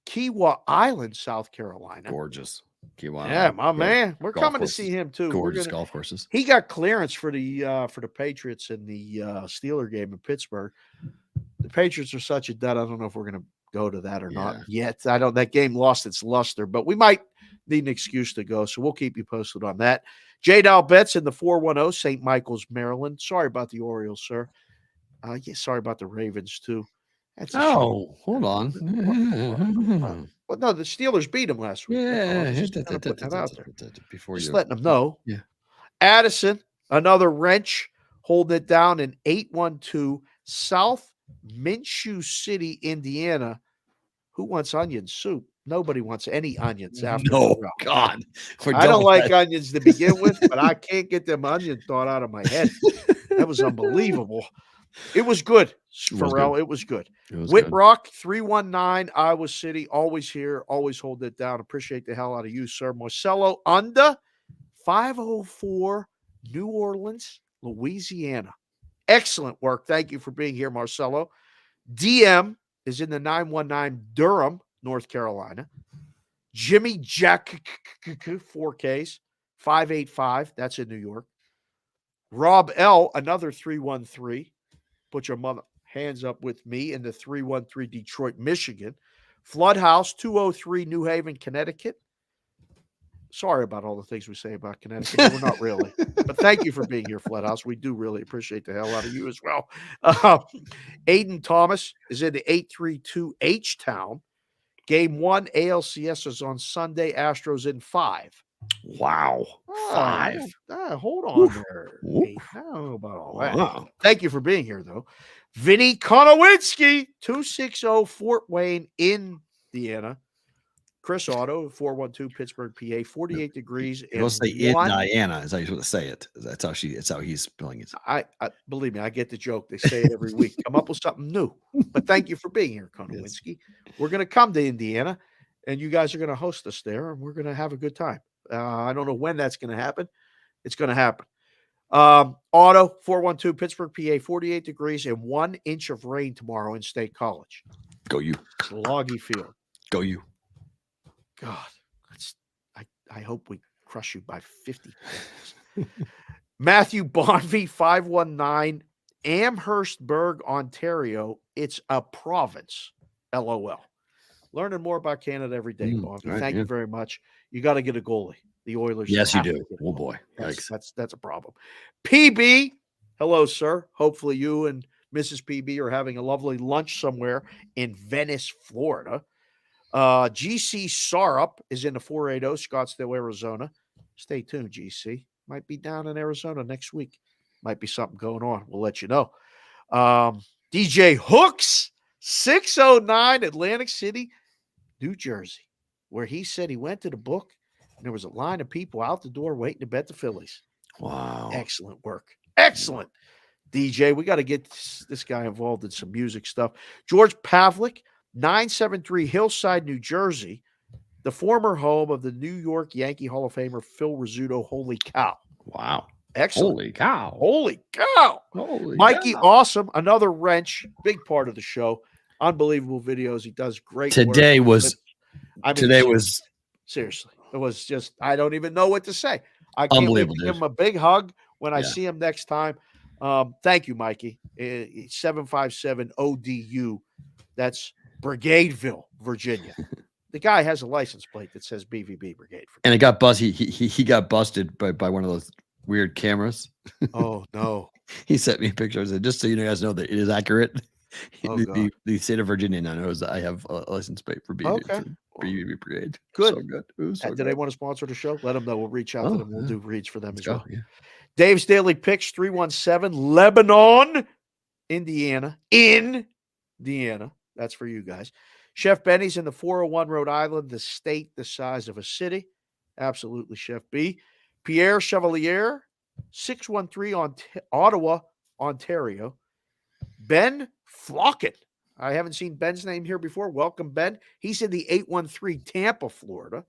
Kiowa Island, South Carolina. Gorgeous. Kiowa Island. My man. We're coming to see him too. Gorgeous golf courses. He got clearance for the Patriots in the Steeler game in Pittsburgh. The Patriots are such a dud. I don't know if we're going to go to that or not yet. That game lost its luster, but we might need an excuse to go. So we'll keep you posted on that. J. Dow Betts in the 410, St. Michael's, Maryland. Sorry about the Orioles, sir. Sorry about the Ravens too. Hold on. Well, no, the Steelers beat them last week. Before just letting them know. Yeah. Addison, another wrench, holding it down in 812 South Minshew City, Indiana. Who wants onion soup? Nobody wants any onions after. No, God. I don't like onions to begin with, but I can't get them onion thought out of my head. That was unbelievable. It was good, Pharrell. It was good. Whitrock, 319, Iowa City. Always here. Always hold it down. Appreciate the hell out of you, sir. Marcelo Unda, 504 New Orleans, Louisiana. Excellent work. Thank you for being here, Marcelo. DM is in the 919 Durham, North Carolina. Jimmy Jack 4Ks, 585. That's in New York. Rob L, another 313. Put your mother hands up with me in the 313 Detroit, Michigan. Floodhouse 203 New Haven, Connecticut. Sorry about all the things we say about Connecticut, but we're not really. But thank you for being here, Floodhouse. We do really appreciate the hell out of you as well. Aiden Thomas is in the 832 H-Town. Game 1, ALCS is on Sunday. Astros in 5. Wow. 5. Hold on there. I don't know about all that. Wow. Thank you for being here, though. Vinny Konowinski, 260 Fort Wayne, Indiana. Chris Otto, 412 Pittsburgh, PA, 48 degrees. You'll say in Diana is how you're supposed to say it. That's how he's spelling it. I believe me, I get the joke. They say it every week. Come up with something new. But thank you for being here, Konowinski. Yes. We're going to come to Indiana, and you guys are going to host us there, and we're going to have a good time. I don't know when that's going to happen. It's going to happen. Otto, 412 Pittsburgh, PA, 48 degrees and 1 inch of rain tomorrow in State College. Go you. It's Loggy Field. Go you. God, I hope we crush you by 50 points. Matthew Bonvie, 519, Amherstburg, Ontario. It's a province. LOL. Learning more about Canada every day, Bonvie. Right, Thank you very much. You got to get a goalie. The Oilers. Yes, you do. Oh, boy. That's a problem. PB, hello, sir. Hopefully you and Mrs. PB are having a lovely lunch somewhere in Venice, Florida. GC Sarup is in the 480 Scottsdale, Arizona. Stay tuned, GC. Might be down in Arizona next week. Might be something going on. We'll let you know. DJ Hooks, 609 Atlantic City, New Jersey, where he said he went to the book and there was a line of people out the door waiting to bet the Phillies. Wow. Excellent work. Excellent. DJ, we got to get this guy involved in some music stuff. George Pavlik, 973 Hillside, New Jersey, the former home of the New York Yankee Hall of Famer Phil Rizzuto. Holy cow. Wow. Excellent. Holy cow. Holy cow. Holy Mikey, cow. awesome. Another wrench. Big part of the show. Unbelievable videos. He does great Today work. was seriously. It was just, I don't even know what to say. I can't wait to give him a big hug when I see him next time. Thank you, Mikey. 757 ODU. That's Brigadeville, Virginia. The guy has a license plate that says BVB Brigade. And it got busted. He got busted by one of those weird cameras. Oh, no. He sent me a picture. I said, just so you guys know that it is accurate. Oh, the state of Virginia now knows that I have a license plate for BVB Brigade. Good. So good. It was so Did good. they want to sponsor the show? Let them know. We'll reach out to them. We'll do reads for them as well. Yeah. Dave's Daily Picks, 317, Lebanon, Indiana. That's for you guys. Chef Benny's in the 401 Rhode Island, the state the size of a city. Absolutely, Chef B. Pierre Chevalier, 613 Ottawa, Ontario. Ben Flockett. I haven't seen Ben's name here before. Welcome, Ben. He's in the 813 Tampa, Florida.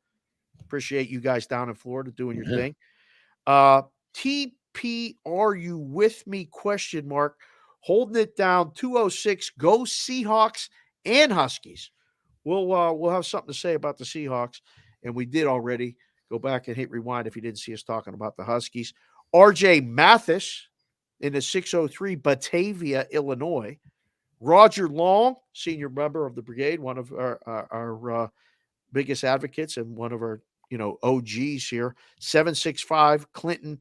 Appreciate you guys down in Florida doing your thing. TP, are you with me? ? Holding it down, 206. Go Seahawks and Huskies. We'll have something to say about the Seahawks, and we did already. Go back and hit rewind if you didn't see us talking about the Huskies. RJ Mathis in the 603 Batavia, Illinois. Roger Long, senior member of the Brigade, one of our biggest advocates and one of our OGs here. 765 Clinton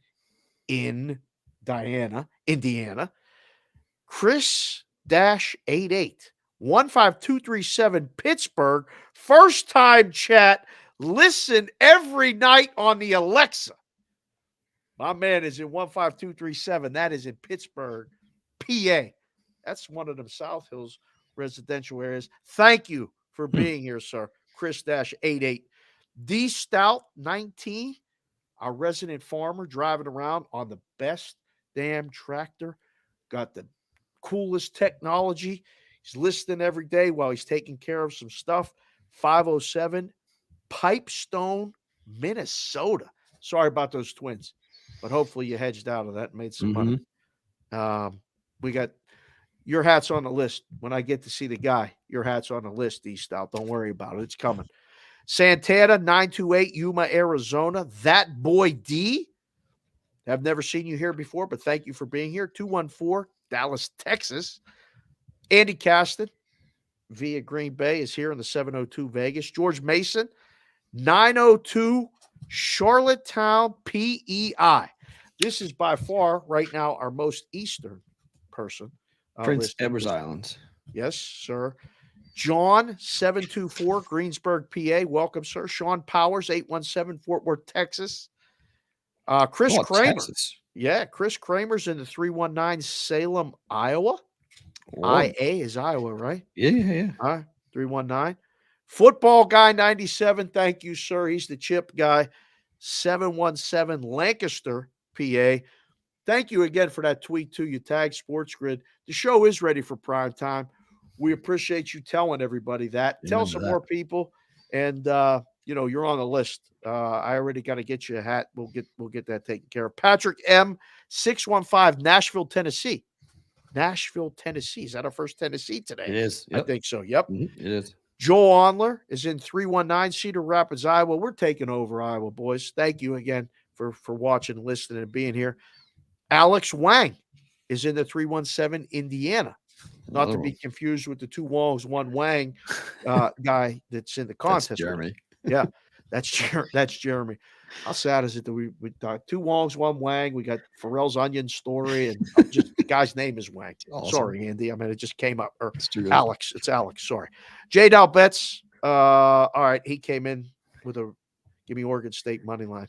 in Indiana. Chris-88 15237 Pittsburgh. First time chat. Listen every night on the Alexa. My man is in 15237. That is in Pittsburgh, PA. That's one of them South Hills residential areas. Thank you for being here, sir. Chris-88. D Stout 19, our resident farmer driving around on the best damn tractor. Got the coolest technology. He's listening every day while he's taking care of some stuff. 507 Pipestone, Minnesota. Sorry about those Twins, but hopefully you hedged out of that and made some money. We got your hat's on the list. When I get to see the guy, your hat's on the list, D-Stout. Don't worry about it. It's coming. Santana, 928, Yuma, Arizona. That boy D. I've never seen you here before, but thank you for being here. 214, Dallas, Texas. Andy Caston via Green Bay is here in the 702 Vegas. George Mason, 902 Charlottetown, PEI. This is by far right now our most eastern person. Prince Edward Islands. Yes, sir. John, 724 Greensburg, PA. Welcome, sir. Sean Powers, 817 Fort Worth, Texas. Chris Kramer. Texas. Yeah, Chris Kramer's in the 319 Salem, Iowa. Whoa. IA is Iowa, right? Yeah. All right, 319. Football guy 97. Thank you, sir. He's the chip guy. 717 Lancaster, PA. Thank you again for that tweet, too. You tagged Sports Grid. The show is ready for prime time. We appreciate you telling everybody that. Tell some more people. And, you're on the list. I already got to get you a hat. We'll get that taken care of. Patrick M, 615, Nashville, Tennessee. Nashville, Tennessee. Is that our first Tennessee today? It is. Yep. I think so. Yep. Mm-hmm. It is. Joel Onler is in 319 Cedar Rapids, Iowa. We're taking over Iowa, boys. Thank you again for watching, listening, and being here. Alex Wang is in the 317 Indiana. Not to be confused with the two Wongs, one Wang guy that's in the contest. That's Jeremy. Yeah, that's Jeremy. How sad is it that we got two Wongs, one Wang? We got Pharrell's Onion Story, and just the guy's name is Wang. Awesome. Sorry, Andy. I mean, it just came up. Or Alex. It's Alex. Sorry. J. Dow Betts. All right. He came in with a give me Oregon State money line.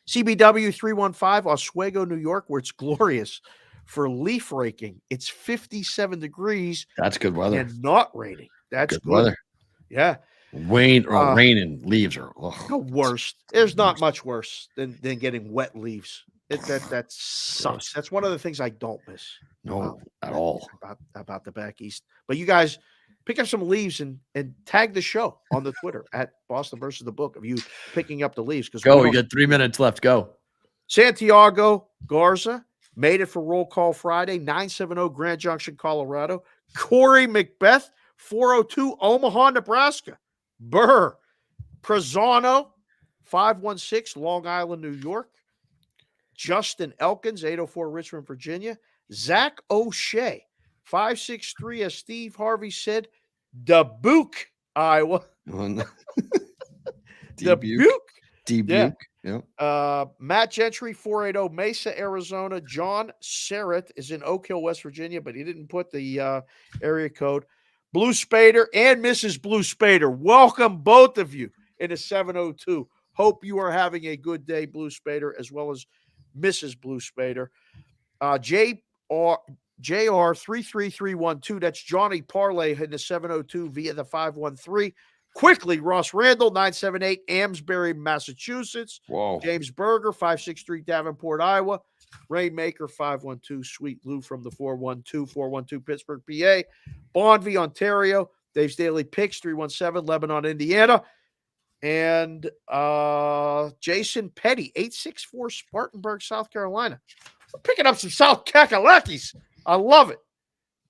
CBW 315, Oswego, New York, where it's glorious for leaf raking. It's 57 degrees. That's good weather. And not raining. That's good weather. Yeah. Rain and leaves are the worst. There's not much worse than getting wet leaves. That sucks. That's one of the things I don't miss. No, at all. About the back east. But you guys pick up some leaves and tag the show on the Twitter at Boston versus the Book of you picking up the leaves. Go, you got 3 minutes left. Go. Santiago Garza made it for Roll Call Friday, 970 Grand Junction, Colorado. Corey Macbeth, 402 Omaha, Nebraska. Burr Prezano, 516 Long Island, New York. Justin Elkins, 804 Richmond, Virginia. Zach O'Shea, 563, as Steve Harvey said, Dubuque, Iowa. Dubuque. Yeah. Matt Gentry, 480 Mesa, Arizona. John Serrett is in Oak Hill, West Virginia, but he didn't put the area code. Blue Spader and Mrs. Blue Spader, welcome both of you in a 702. Hope you are having a good day, Blue Spader, as well as Mrs. Blue Spader. JR 33312. That's Johnny Parlay in the 702 via the 513. Quickly, Ross Randall, 978 Amesbury, Massachusetts. Whoa. James Berger, 563 Davenport, Iowa. Rainmaker, 512 Sweet Lou from the 412 Pittsburgh, PA. Bonvie, Ontario. Dave's Daily Picks, 317 Lebanon, Indiana. And Jason Petty, 864 Spartanburg, South Carolina. We're picking up some South Kakalakis. I love it.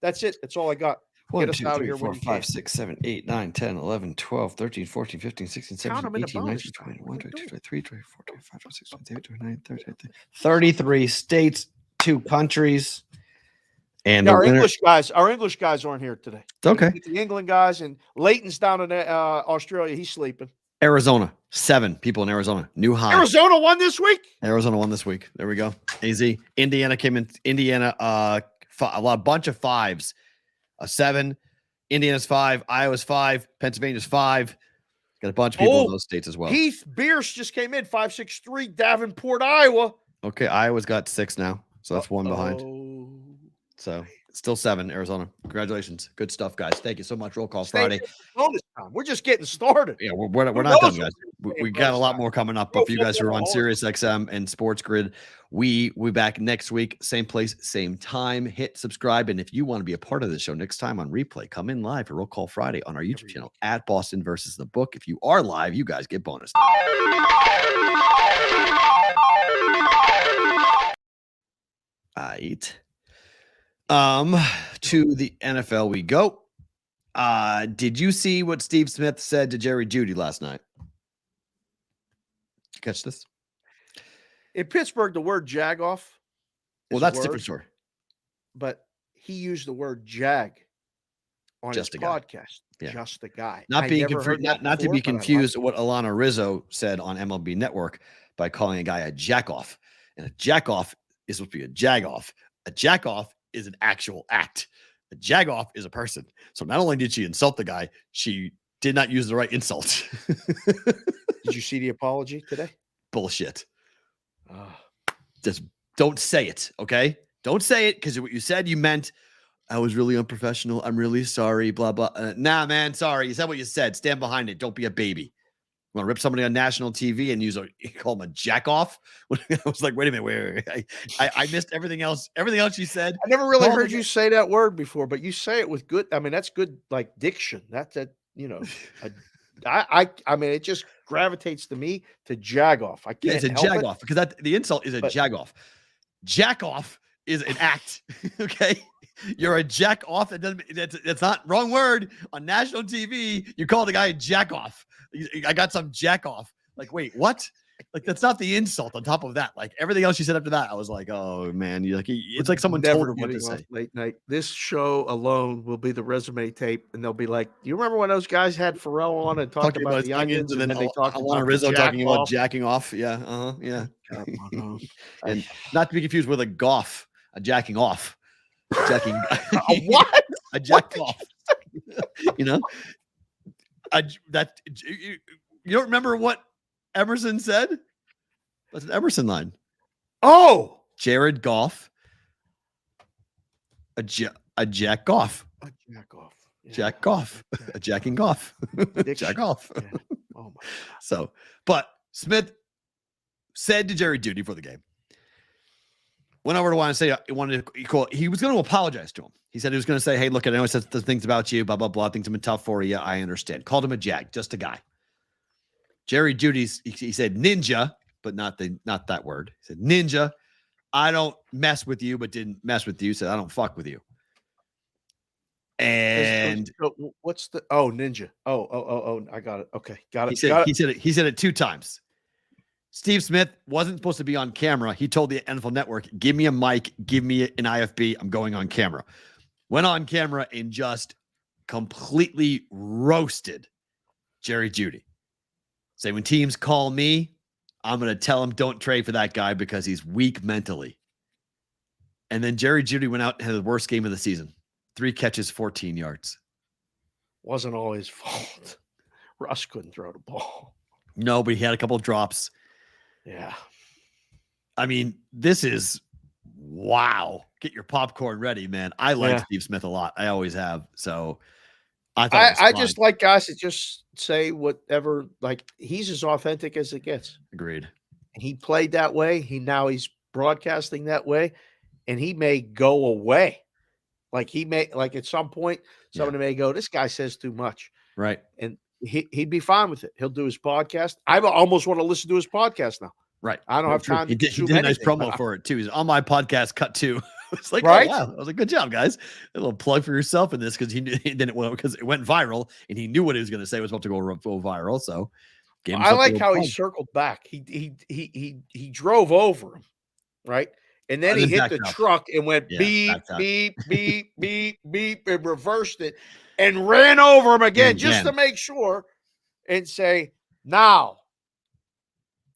That's it. That's all I got. 1, 2, 3, 4, 5, 6, 7, 8, 9, 10, 11, 12, 13, 14, 15, 16, 17, 18, 19, 20, 21, 22, 23, 24, 25, 26, 27, 29, 30, 33 states, 2 countries. And our English guys aren't here today. Okay. The England guys, and Leighton's down in Australia. He's sleeping. Arizona, 7 people in Arizona. New high. Arizona won this week? Arizona won this week. There we go. AZ. Indiana came in. Indiana, a bunch of 5s. 7. Indiana's 5. Iowa's 5. Pennsylvania's 5. Got a bunch of people in those states as well. Heath Bierce just came in. 563 Davenport, Iowa. Okay. Iowa's got 6 now. So that's 1 behind. So still 7, Arizona. Congratulations. Good stuff, guys. Thank you so much. Roll Call Friday. Bonus time. We're just getting started. Yeah, we're not done, guys. we got a lot more coming up. But for you guys who are on Sirius XM and Sports Grid, we'll be back next week, same place, same time. Hit subscribe, and if you want to be a part of the show next time on replay, come in live for Roll Call Friday on our YouTube channel at Boston versus the Book. If you are live, you guys get bonus. Right. To the NFL we go. Did you see what Steve Smith said to Jerry Jeudy last night? Did you catch this? In Pittsburgh, the word jagoff. Well, that's a different story. But he used the word jag on his podcast. Yeah. Just a guy. Not being not to be confused with what Alana Rizzo said on MLB Network by calling a guy a jack-off. And a jack-off is supposed to be a jag-off. A jack-off is an actual act. A jag-off is a person. So not only did she insult the guy, she did not use the right insult. Did you see the apology today? Bullshit. Just don't say it, okay? Don't say it, because what you said, you meant, I was really unprofessional. I'm really sorry, blah, blah. Nah, man, sorry. You said what you said. Stand behind it. Don't be a baby. You want to rip somebody on national TV and you call them a jack-off? I was like, wait a minute, wait. I missed everything else. Everything else you said. I never really heard you say that word before, but you say it with good. I mean, that's good, like diction. That's I mean, it just gravitates to me to jag-off. I can't. Yeah, it's a jag-off because the insult is a jag-off. Jack-off is an act. Okay, you're a jack-off. That's not wrong word on national TV. You call the guy a jack-off. I got some jack off. Like, wait, what? Like, that's not the insult on top of that. Like, everything else you said after that, I was like, oh, man. It's like someone told her what to say. Late night. This show alone will be the resume tape, and they'll be like, you remember when those guys had Perrault on and talked about the onions, and then they talked about Rizzo talking about jacking off. Yeah, yeah. And not to be confused with a goff, a jacking off. Jacking. What? A jack off. You don't remember what Emerson said? That's an Emerson line. Oh, Jared Goff, a jack Goff, Jack Goff, a jacking Goff, Jack Goff. Yeah. Oh my God. So, but Smith said to Jerry Jeudy for the game. Went over to want to say he was going to apologize to him. He said he was going to say, hey, look, I know I said the things about you, blah, blah, blah. Things have been tough for you. I understand. Called him a jag, just a guy. Jerry Jeudy, he said ninja, but not that word. He said, ninja, I don't mess with you, but didn't mess with you. He said, I don't fuck with you. And what's the ninja? Oh, I got it. Okay, got it. He said it 2 times. Steve Smith wasn't supposed to be on camera. He told the NFL Network, give me a mic, give me an IFB. I'm going on camera. Went on camera and just completely roasted Jerry Jeudy. Say, when teams call me, I'm going to tell them don't trade for that guy because he's weak mentally. And then Jerry Jeudy went out and had the worst game of the season. 3 catches, 14 yards. Wasn't all his fault. Russ couldn't throw the ball. No, but he had a couple of drops. Yeah. I mean, this is wow. Get your popcorn ready, man. I like Steve Smith a lot. I always have. So I just like guys that just say whatever. Like, he's as authentic as it gets. Agreed. He played that way. Now he's broadcasting that way, and he may go away. Like, at some point, somebody may go, this guy says too much. Right. And he'd be fine with it. He'll do his podcast. I almost want to listen to his podcast now. Right. I don't have time. He did a nice promo for it too. He's on my podcast, cut 2. It's like, right? Oh, wow. I was like, good job, guys. A little plug for yourself in this because because it went viral and he knew what he was going to say was about to go viral. So I like how he circled back. He drove over him, right? And then he hit the truck and went beep, beep, beep, beep, beep, and reversed it and ran over him again just to make sure and say, now,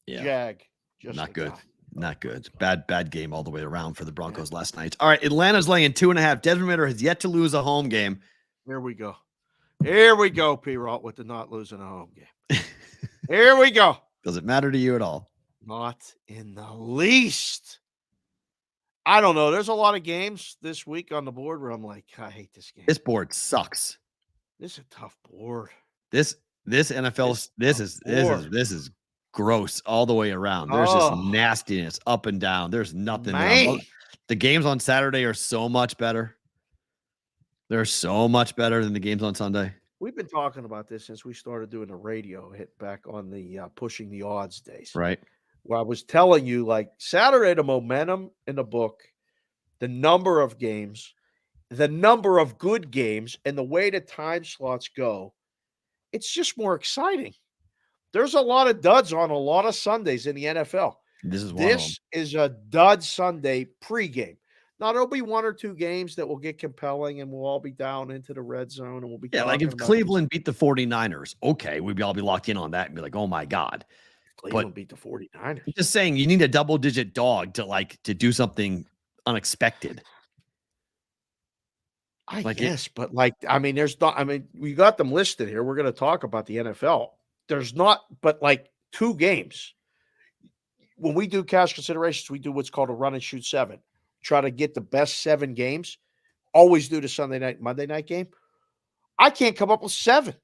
Jag. Just not good. Not good. Bad game all the way around for the Broncos last night. All right, Atlanta's laying 2.5. Desmond Ridder has yet to lose a home game. Here we go. Perrault, with the not losing a home game. Here we go. Does it matter to you at all? Not in the least. I don't know. There's a lot of games this week on the board where I'm like, I hate this game. This board sucks. This is a tough board. This This NFL, this is gross all the way around. There's just nastiness up and down. There's nothing. The games on Saturday are so much better. They're so much better than the games on Sunday. We've been talking about this since we started doing the radio hit back on the pushing the odds days. Right. Where I was telling you, like Saturday, the momentum in the book, the number of games, the number of good games, and the way the time slots go, it's just more exciting. There's a lot of duds on a lot of Sundays in the NFL. This is a dud Sunday pregame. Now, there'll be one or two games that will get compelling, and we'll all be down into the red zone, and we'll be like if Cleveland beat the 49ers, okay, we'd all be locked in on that and be like, oh my God. Cleveland beat the 49ers. I'm just saying you need a double-digit dog to do something unexpected. I guess, but there's not. We got them listed here. We're going to talk about the NFL. There's not, but like two games. When we do cash considerations, we do what's called a run and shoot 7. Try to get the best 7 games. Always do the Sunday night, Monday night game. I can't come up with 7.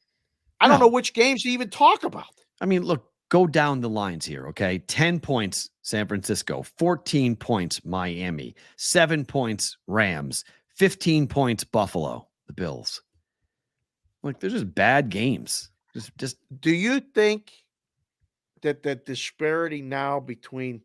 I don't know which games to even talk about. I mean, look, go down the lines here, okay? 10 points, San Francisco. 14 points, Miami. 7 points, Rams. 15 points, Buffalo, the Bills. Like, they're just bad games. Just. Do you think that the disparity now between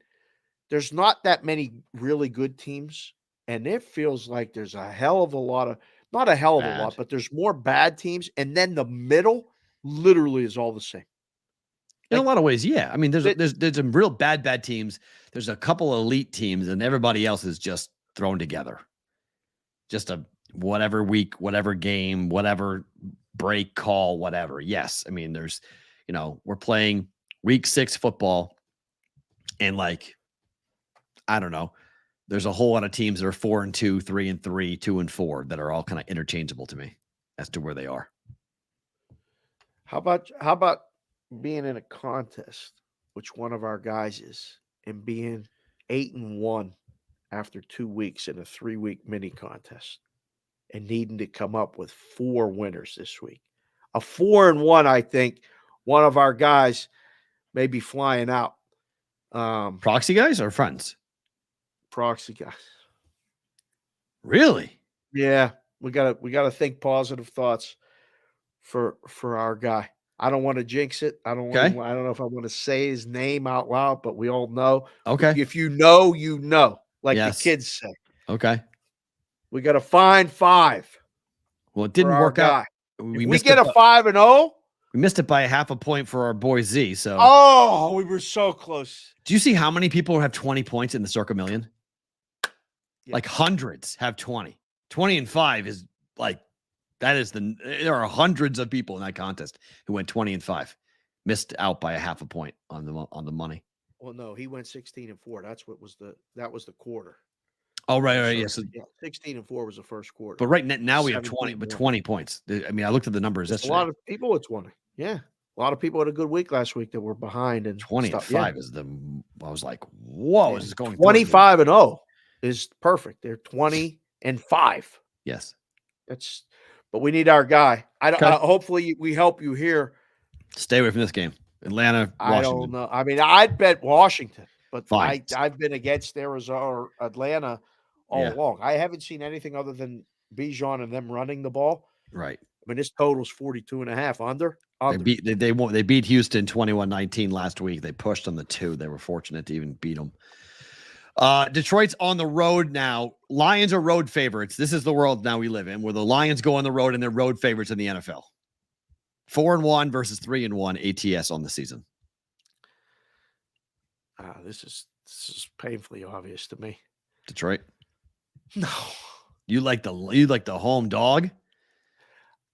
there's not that many really good teams, and it feels like there's a hell of a lot of not a hell of a lot, but there's more bad teams, and then the middle literally is all the same. In a lot of ways, yeah. I mean, there's some real bad teams. There's a couple elite teams, and everybody else is just thrown together. Just a whatever week, whatever game, whatever break call, whatever. Yes. I mean, there's, we're playing week 6 football, and I don't know. There's a whole lot of teams that are 4-2, 3-3, 2-4 that are all kind of interchangeable to me as to where they are. How about being in a contest, which one of our guys is, and being 8-1 after 2 weeks in a 3-week mini contest and needing to come up with 4 winners this week? A 4-1, I think one of our guys may be flying out. Proxy guys or friends? Proxy guys. Really? Yeah. We gotta think positive thoughts for our guy. I don't want to jinx it. I don't know if I want to say his name out loud, but we all know. Okay. If you know, you know, like the kids say. Okay. We got to find 5. Well, it didn't work out. We get a 5-0. We missed it by a half a point for our boy Z. So. Oh, we were so close. Do you see how many people have 20 points in the Circa Million? Yeah. Like hundreds have 20. 20 and 5 is like. There are hundreds of people in that contest who went 20 and 5, missed out by a half a point on the money. Well, no, he went 16-4. That was the quarter. Oh, right. Yes. Yeah, 16-4 was the first quarter. But right now we have 20, but 20 points. I mean, I looked at the numbers yesterday. A lot of people with 20. Yeah. A lot of people had a good week last week that were behind, and 20 and 5 is I was like, whoa, is this going 25-0 is perfect. They're 20 and 5. Yes. But we need our guy. Hopefully we help you here. Stay away from this game. Atlanta, Washington. I don't know. I mean, I'd bet Washington, but I've been against Arizona or Atlanta all along. I haven't seen anything other than Bijan and them running the ball. Right. I mean, this total's 42.5 under. They beat Houston 21-19 last week. They pushed on the 2. They were fortunate to even beat them. Detroit's on the road now. Lions are road favorites. This is the world now we live in, where the Lions go on the road and they're road favorites in the NFL. 4-1 versus 3-1 ATS on the season. This is painfully obvious to me. Detroit? No. You like the home dog?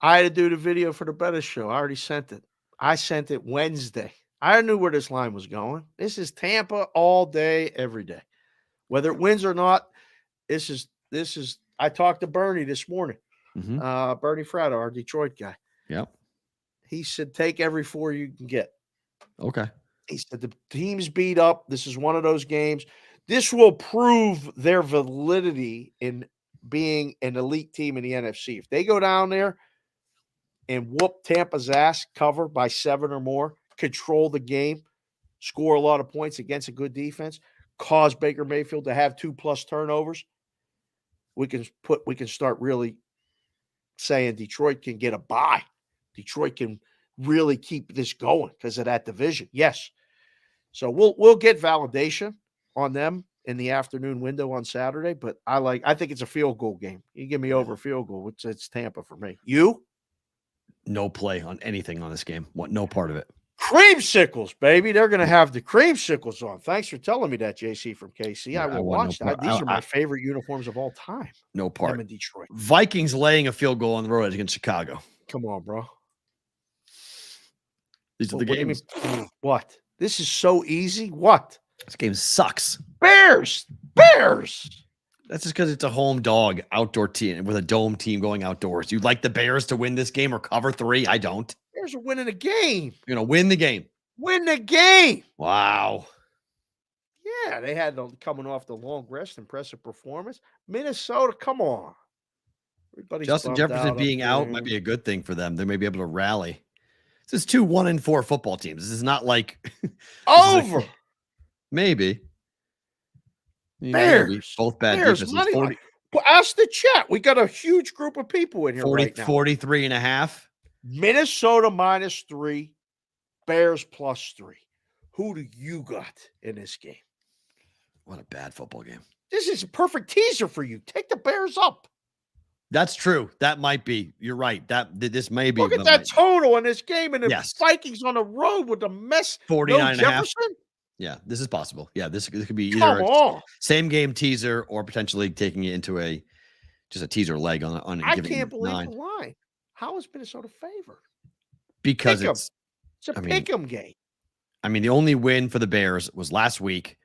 I had to do the video for the Better Show. I already sent it. I sent it Wednesday. I knew where this line was going. This is Tampa all day, every day. Whether it wins or not, this is. I talked to Bernie this morning. Mm-hmm. Bernie Fratto, our Detroit guy. Yep. He said, take every 4 you can get. Okay. He said, the team's beat up. This is one of those games. This will prove their validity in being an elite team in the NFC. If they go down there, and whoop Tampa's ass, cover by 7 or more, control the game, score a lot of points against a good defense, cause Baker Mayfield to have 2+ turnovers, we can start really saying Detroit can get a bye. Detroit can really keep this going because of that division. Yes. So we'll get validation on them in the afternoon window on Saturday, but I think it's a field goal game. You give me over field goal, it's Tampa for me. You? No play on anything on this game. No part of it. Creamsicles, baby. They're going to have the creamsicles on. Thanks for telling me that, JC from KC. I will watch that. These are my favorite uniforms of all time. No part. I'm in Detroit. Vikings laying a field goal on the road against Chicago. Come on, bro. These are the games. What? This is so easy. What? This game sucks. Bears. That's just because it's a home dog outdoor team with a dome team going outdoors. You'd like the Bears to win this game or cover 3? I don't. Bears are winning a game. You're going to win the game. Win the game. Wow. Yeah, they had coming off the long rest, impressive performance. Minnesota, come on. Everybody's Justin Jefferson being out might be a good thing for them. They may be able to rally. This is 2 1-4 football teams. This is not like over. Like, maybe. Bears. Maybe. Both bad Bears, defenses. Well, ask the chat. We got a huge group of people in here right now. 43.5. Minnesota -3. Bears +3. Who do you got in this game? What a bad football game. This is a perfect teaser for you. Take the Bears up. That's true. That might be. You're right. This may be. Look at that total in this game, and the Yes. Vikings on the road with the mess. 49.5. Yeah, this is possible. Yeah, this could be either a same game teaser or potentially taking it into just a teaser leg on. I can't believe the line. How is Minnesota favored? Because it's a pick'em game. I mean, the only win for the Bears was last week,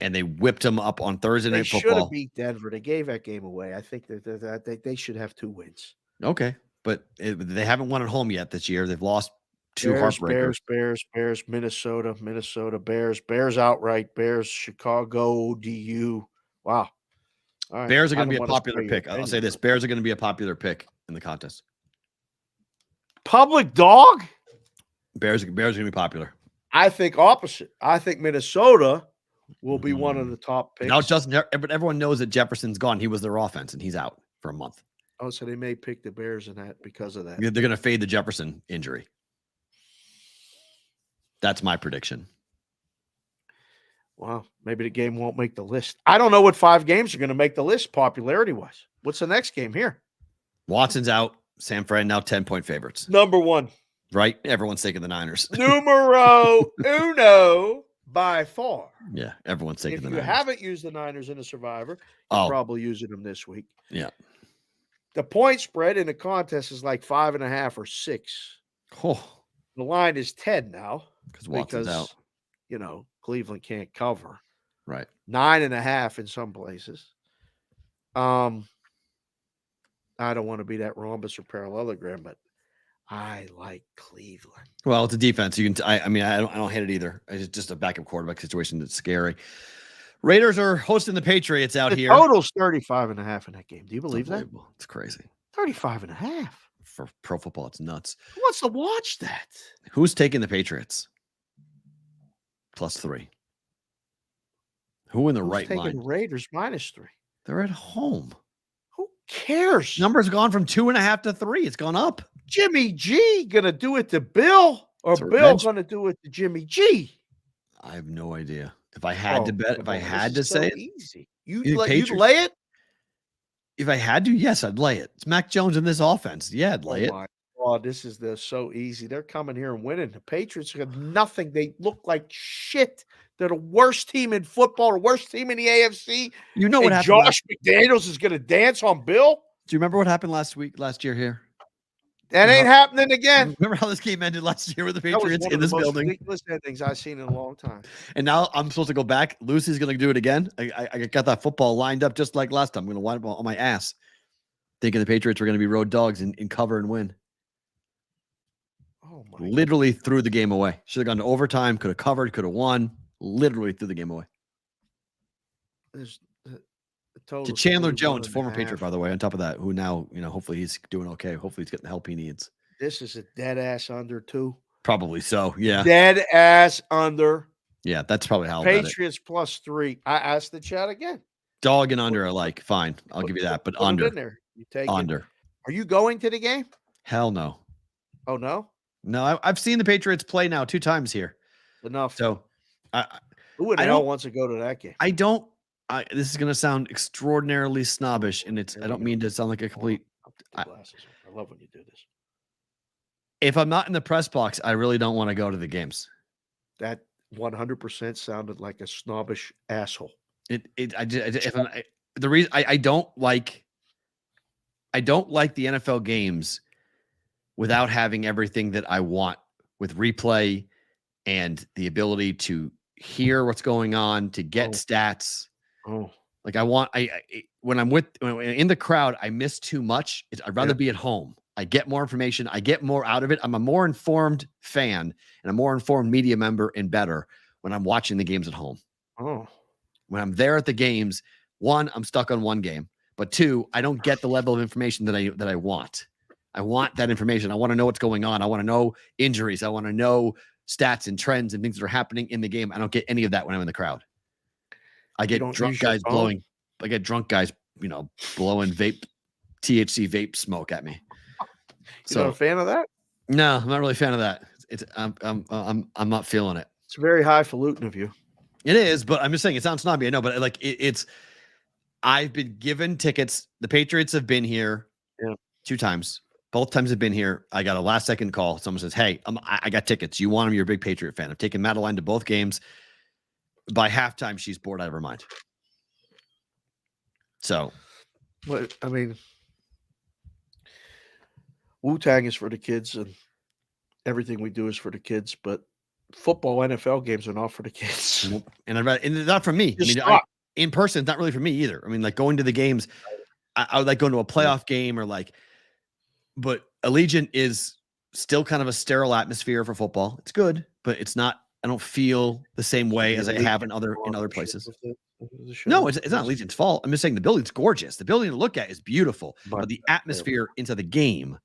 and they whipped them up on Thursday Night Football. They should have beat Denver. They gave that game away. I think that they should have 2 wins. Okay, but they haven't won at home yet this year. They've lost 2 heartbreakers. Bears, Minnesota, Bears outright, Bears, Chicago, DU. Wow. All right. Bears are going to be a popular pick. I'll say this. Bears are going to be a popular pick in the contest. Public dog? Bears are going to be popular. I think opposite. I think Minnesota will be one of the top picks. Now, but everyone knows that Jefferson's gone. He was their offense, and he's out for a month. Oh, so they may pick the Bears in that because of that. They're going to fade the Jefferson injury. That's my prediction. Wow. Maybe the game won't make the list. I don't know what 5 games are going to make the list popularity-wise. What's the next game here? Watson's out. San Fran now 10-point favorites. Number 1. Right? Everyone's taking the Niners. Numero uno by far. Yeah, everyone's taking the Niners. If you haven't used the Niners in a Survivor, you're probably using them this week. Yeah. The point spread in the contest is like 5.5 or 6. Oh. The line is 10 now. Because Watson's out. Cleveland can't cover. Right. 9.5 in some places. I don't want to be that rhombus or parallelogram, but I like Cleveland. Well, it's a defense. You can. I don't hate it either. It's just a backup quarterback situation that's scary. Raiders are hosting the Patriots out here. Total's 35.5 in that game. Do you believe that? It's crazy. 35.5 for pro football. It's nuts. Who wants to watch that? Who's taking the Patriots? +3. Who in the right line? Taking Raiders -3. They're at home. Who cares? Number's gone from 2.5 to 3. It's gone up. Jimmy G gonna do it to Bill, or Bill gonna do it to Jimmy G? I have no idea. If I had to bet, if I had to say it, easy. You'd lay it. If I had to, yes, I'd lay it. It's Mac Jones in this offense. Yeah, I'd lay it. Oh, this is so easy. They're coming here and winning. The Patriots have nothing. They look like shit. They're the worst team in football, the worst team in the AFC. You know what happened? Josh McDaniels is going to dance on Bill. Do you remember what happened last year here? That ain't happening again. Remember how this game ended last year with the Patriots in this building? Ridiculous endings I've seen in a long time. And now I'm supposed to go back. Lucy's going to do it again. I got that football lined up just like last time. I'm going to wind up on my ass, thinking the Patriots were going to be road dogs and cover and win. Oh my! Literally threw the game away. Should have gone to overtime. Could have covered. Could have won. Literally threw the game away. To Chandler Jones, former Patriot, by the way, on top of that, who now, hopefully he's doing okay. Hopefully he's getting the help he needs. This is a dead ass under too. Probably so. Yeah. Dead ass under. Yeah, that's probably how I'll bet it. Patriots +3. I asked the chat again. Dog and under are like, fine. I'll give you that. But put under. It in there. You take under. It. Are you going to the game? Hell no. Oh, no? No, I've seen the Patriots play now 2 times here. Enough. So who in hell wants to go to that game? I don't. This is going to sound extraordinarily snobbish, and I don't mean to sound like a complete. I love when you do this. If I'm not in the press box, I really don't want to go to the games. That 100% sounded like a snobbish asshole. The reason I don't like the NFL games without having everything that I want with replay and the ability to hear what's going on, to get stats. Oh, like when I'm in the crowd, I miss too much. I'd rather be at home. I get more information. I get more out of it. I'm a more informed fan and a more informed media member and better when I'm watching the games at home. Oh, when I'm there at the games, 1, I'm stuck on one game, but 2, I don't get the level of information that I want. I want that information. I want to know what's going on. I want to know injuries. I want to know stats and trends and things that are happening in the game. I don't get any of that when I'm in the crowd. I get drunk guys blowing, blowing THC vape smoke at me. You're not a fan of that? No, I'm not really a fan of that. I'm not feeling it. It's very highfalutin of you. It is, but I'm just saying it sounds snobby. I know, but I've been given tickets. The Patriots have been here 2 times. Both times have been here. I got a last second call. Someone says, "Hey, I got tickets. You want them? You're a big Patriot fan." I've taken Madeline to both games. By halftime, she's bored out of her mind. So, I mean, Wu-Tang is for the kids, and everything we do is for the kids. But football, NFL games are not for the kids, and not for me. In person, it's not really for me either. I mean, like going to the games, I would like going to a playoff game but Allegiant is still kind of a sterile atmosphere for football. It's good, but it's not. I don't feel the same way as I have in other places. No, it's not Allegiant's fault. I'm just saying the building's gorgeous. The building to look at is beautiful, but the atmosphere into the game,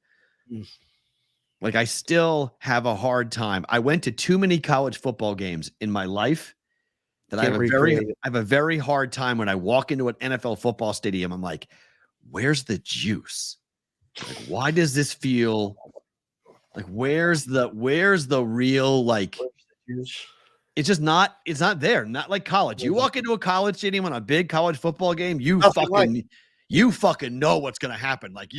like I still have a hard time. I went to too many college football games in my life that I have a very hard time when I walk into an NFL football stadium. I'm like, where's the juice? Like, why does this feel like where's the real it's just not there. Not like college. You walk into a college stadium on a big college football game, you fucking know what's gonna happen. Like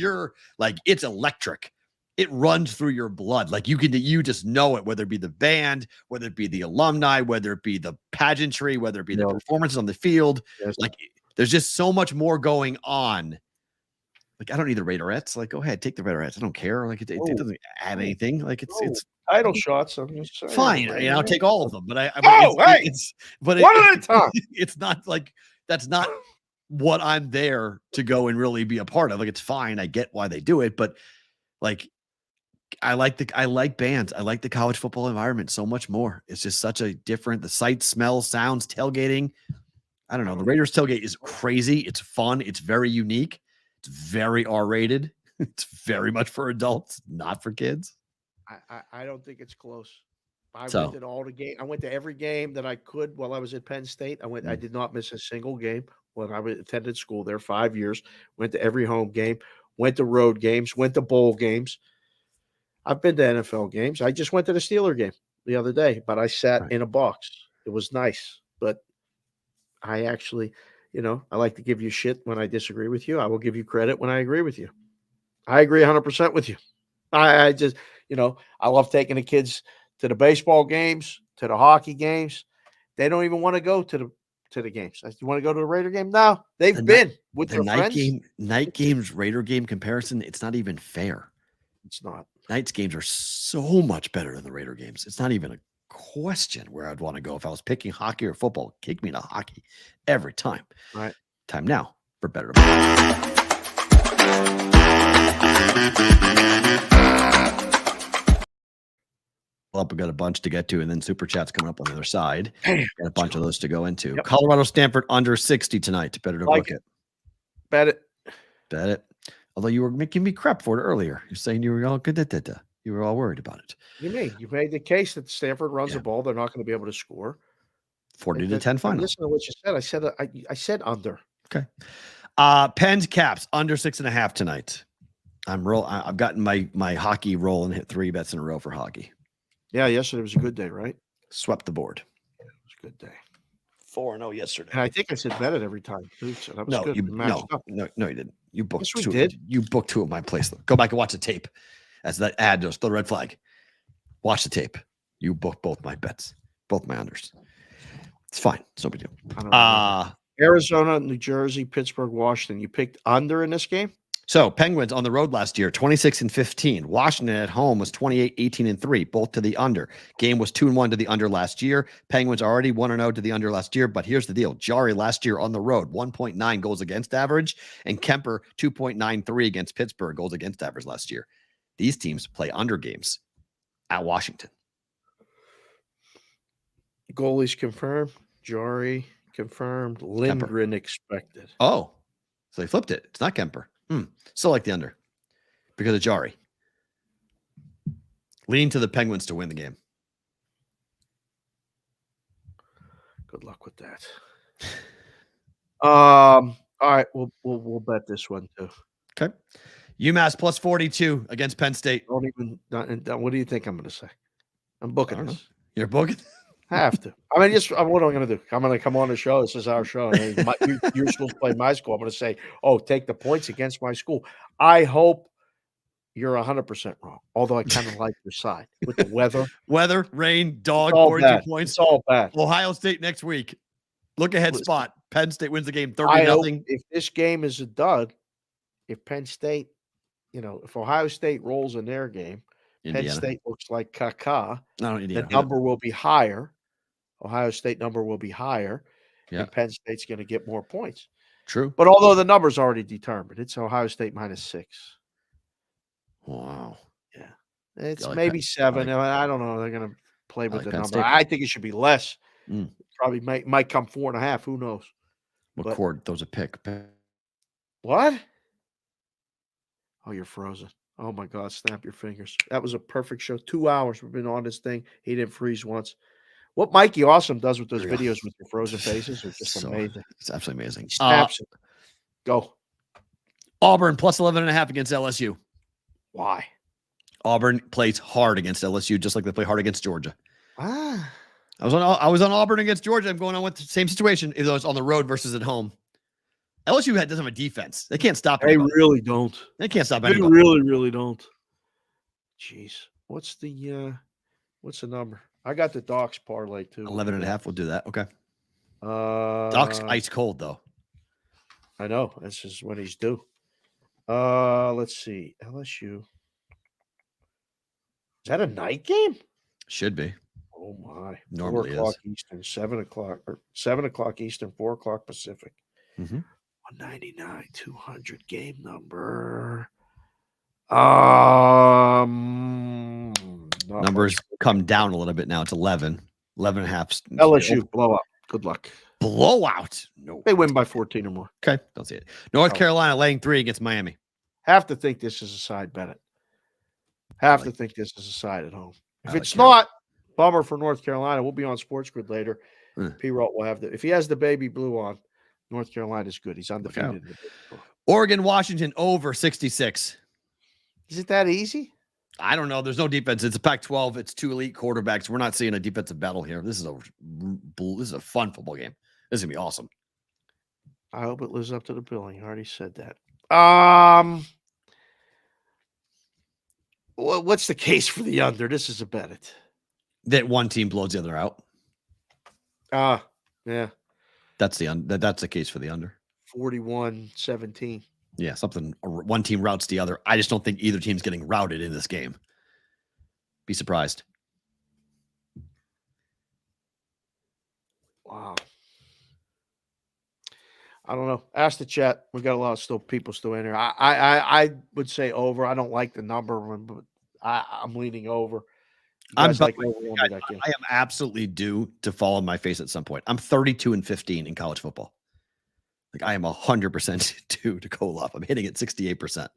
it's electric. It runs through your blood. Like you just know it, whether it be the band, whether it be the alumni, whether it be the pageantry, whether it be the performances on the field. Yes. Like there's just so much more going on. Like, I don't need the Raiderettes. Like, go ahead, take the Raiderettes. I don't care. Like, it doesn't add anything. Like, it's title shots. I'm just saying. Fine. I'll take all of them. But one at a time. It's not like that's not what I'm there to go and really be a part of. Like, it's fine. I get why they do it, but like, I like bands. I like the college football environment so much more. It's just such a different. The sights, smells, sounds, tailgating. I don't know. The Raiders tailgate is crazy. It's fun. It's very unique. It's very R-rated. It's very much for adults, not for kids. I don't think it's close. I went to all the game. I went to every game that I could while I was at Penn State. I did not miss a single game when I attended school there 5 years. Went to every home game. Went to road games. Went to bowl games. I've been to NFL games. I just went to the Steeler game the other day, but I sat in a box. It was nice, but I actually. I like to give you shit when I disagree with you. I will give you credit when I agree with you. I agree 100% with you. I just, I love taking the kids to the baseball games, to the hockey games. They don't even want to go to the games. You want to go to the Raider game? No, they've been with their friends. Night games, Raider game comparison. It's not even fair. It's not. Night's games are so much better than the Raider games. It's not even a question where I'd want to go if I was picking hockey or football. Kick me to hockey every time. Right. Time now for better. Well, we got a bunch to get to, and then super chats coming up on the other side. Got a bunch of those to go into. Yep. Colorado Stanford under 60 tonight. Better to book it. Bet it. Bet it. Although you were making me crap for it earlier. You're saying you were all good. You were all worried about it. What do you mean? You made the case that Stanford runs the ball. They're not going to be able to score. 40-10 final. Listen to what you said. I said under. Okay. Penn's Caps under 6.5 tonight. I've gotten my hockey roll and hit 3 bets in a row for hockey. Yeah, yesterday was a good day, right? Swept the board. Yeah, it was a good day. 4-0 yesterday. And I think I said bet it every time too. So that was good. No, you didn't. You booked yes, two. We did. You booked 2 at my place. Go back and watch the tape. As that ad does, the red flag. Watch the tape. You booked both my bets, both my unders. It's fine. It's no big deal. Arizona, New Jersey, Pittsburgh, Washington. You picked under in this game? So Penguins on the road last year, 26-15. Washington at home was 28-18-3, both to the under. Game was 2-1 to the under last year. Penguins already 1-0 to the under last year, but here's the deal. Jari last year on the road, 1.9 goals against average, and Kemper 2.93 against Pittsburgh goals against average last year. These teams play under games at Washington. Goalies confirmed. Jari confirmed. Lindgren expected. Oh, so they flipped it. It's not Kemper. Still like the under because of Jari. Lean to the Penguins to win the game. Good luck with that. All right, we'll bet this one too. Okay. UMass plus 42 against Penn State. What do you think I'm going to say? I'm booking this. You're booking? Have to. I mean, what am I going to do? I'm going to come on the show. This is our show. Your school's playing my school. I'm going to say, take the points against my school. I hope you're 100% wrong. Although I kind of like your side with the weather. Weather, rain, dog, 42 points. It's all bad. Ohio State next week. Look ahead spot. Penn State wins the game 30-0. If this game is a dud, if Penn State, if Ohio State rolls in their game, Indiana. Penn State looks like caca. No, Indiana. The number will be higher. Ohio State number will be higher. Yeah. And Penn State's going to get more points. True. But although the number's already determined, it's Ohio State -6. Wow. Yeah. It's maybe 7. I don't know. They're going to play with the number. State. I think it should be less. Probably might come 4.5. Who knows? McCord throws a pick. What? Oh, you're frozen. Oh, my God. Snap your fingers. That was a perfect show. 2 hours we've been on this thing. He didn't freeze once. What Mikey Awesome does with those videos with your frozen faces is just amazing. It's absolutely amazing. Snaps it. Go. Auburn plus 11.5 against LSU. Why? Auburn plays hard against LSU, just like they play hard against Georgia. Ah. I was on Auburn against Georgia. I'm going on with the same situation, even though it's on the road versus at home. LSU doesn't have a defense. They can't stop anybody. They really don't. They can't stop anybody. They really, really don't. Jeez. What's the number? I got the Docs parlay too. 11.5. We'll do that. Okay. Docs ice cold though. I know. This is when he's due. Let's see. LSU. Is that a night game? Should be. Oh my. Normally 4 o'clock is. Eastern, 7 o'clock or 7 o'clock Eastern, 4 o'clock Pacific. 199, 200 game number. Numbers come down a little bit now. It's 11. 11.5. LSU blow up. Good luck. Blowout. No. They win by 14 or more. Okay. Don't see it. North Carolina laying 3 against Miami. Have to think this is a side, Bennett. Have to think this is a side at home. If it's not, bummer for North Carolina. We'll be on Sports Grid later. Perrault will have if he has the baby blue on, North Carolina's good. He's undefeated. Oregon, Washington over 66. Is it that easy? I don't know. There's no defense. It's a Pac-12. It's 2 elite quarterbacks. We're not seeing a defensive battle here. This is a fun football game. This is gonna be awesome. I hope it lives up to the billing. I already said that. What's the case for the under? This is a bet it. That one team blows the other out. Yeah. That's the case for the under. 41-17. Yeah, one team routes the other. I just don't think either team's getting routed in this game. Be surprised. Wow. I don't know. Ask the chat. We got a lot of people still in here. I would say over. I don't like the number, but I'm leaning over. I am absolutely due to fall on my face at some point. I'm 32-15 in college football. Like I am 100% due to Koloff. I'm hitting it 68%.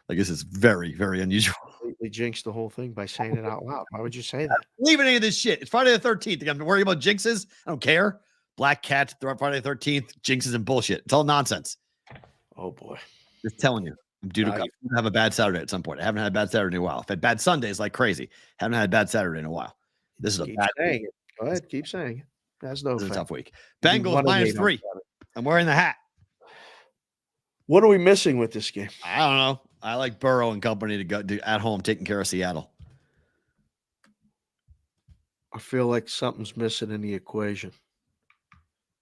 Like this is very, very unusual. Completely jinxed the whole thing by saying it out loud. Why would you say that? Leaving any of this shit. It's Friday the 13th. I'm worried about jinxes. I don't care. Black Cat, Friday the 13th, jinxes and bullshit. It's all nonsense. Oh boy. Just telling you. I'm due to have a bad Saturday at some point. I haven't had a bad Saturday in a while. I've had bad Sundays like crazy. Haven't had a bad Saturday in a while. This is a bad week. Go ahead, keep saying it. That's no This is a effect. tough week. Bengals -3. I'm wearing the hat. What are we missing with this game? I don't know. I like Perrault and company to go at home taking care of Seattle. I feel like something's missing in the equation.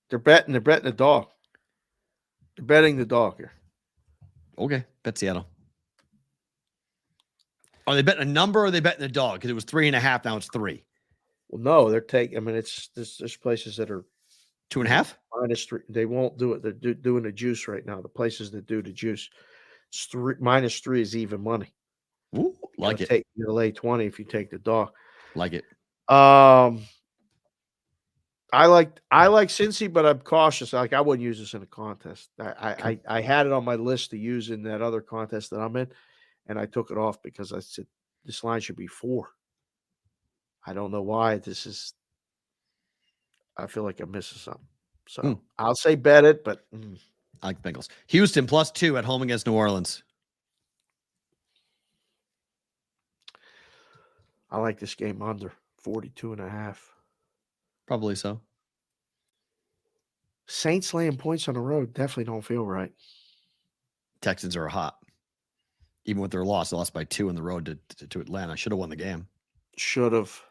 They're betting the dog. They're betting the dog here. Okay, bet Seattle. Are they betting a number or are they betting the dog? Because it was 3.5, now it's 3. Well, no, they're taking. I mean, there's places that are 2.5 -3. They won't do it. They're doing the juice right now. The places that do the juice, it's -3 is even money. Ooh, like it. You lay 20 if you take the dog. Like it. I like Cincy, but I'm cautious. Like I wouldn't use this in a contest. I had it on my list to use in that other contest that I'm in, and I took it off because I said this line should be 4. I don't know why. I feel like I'm missing something. So I'll say bet it, but I like Bengals. Houston +2 at home against New Orleans. I like this game under 42.5. Probably so. Saints laying points on the road definitely don't feel right. Texans are hot. Even with their loss, they lost by 2 on the road to Atlanta. Should have won the game. Should have.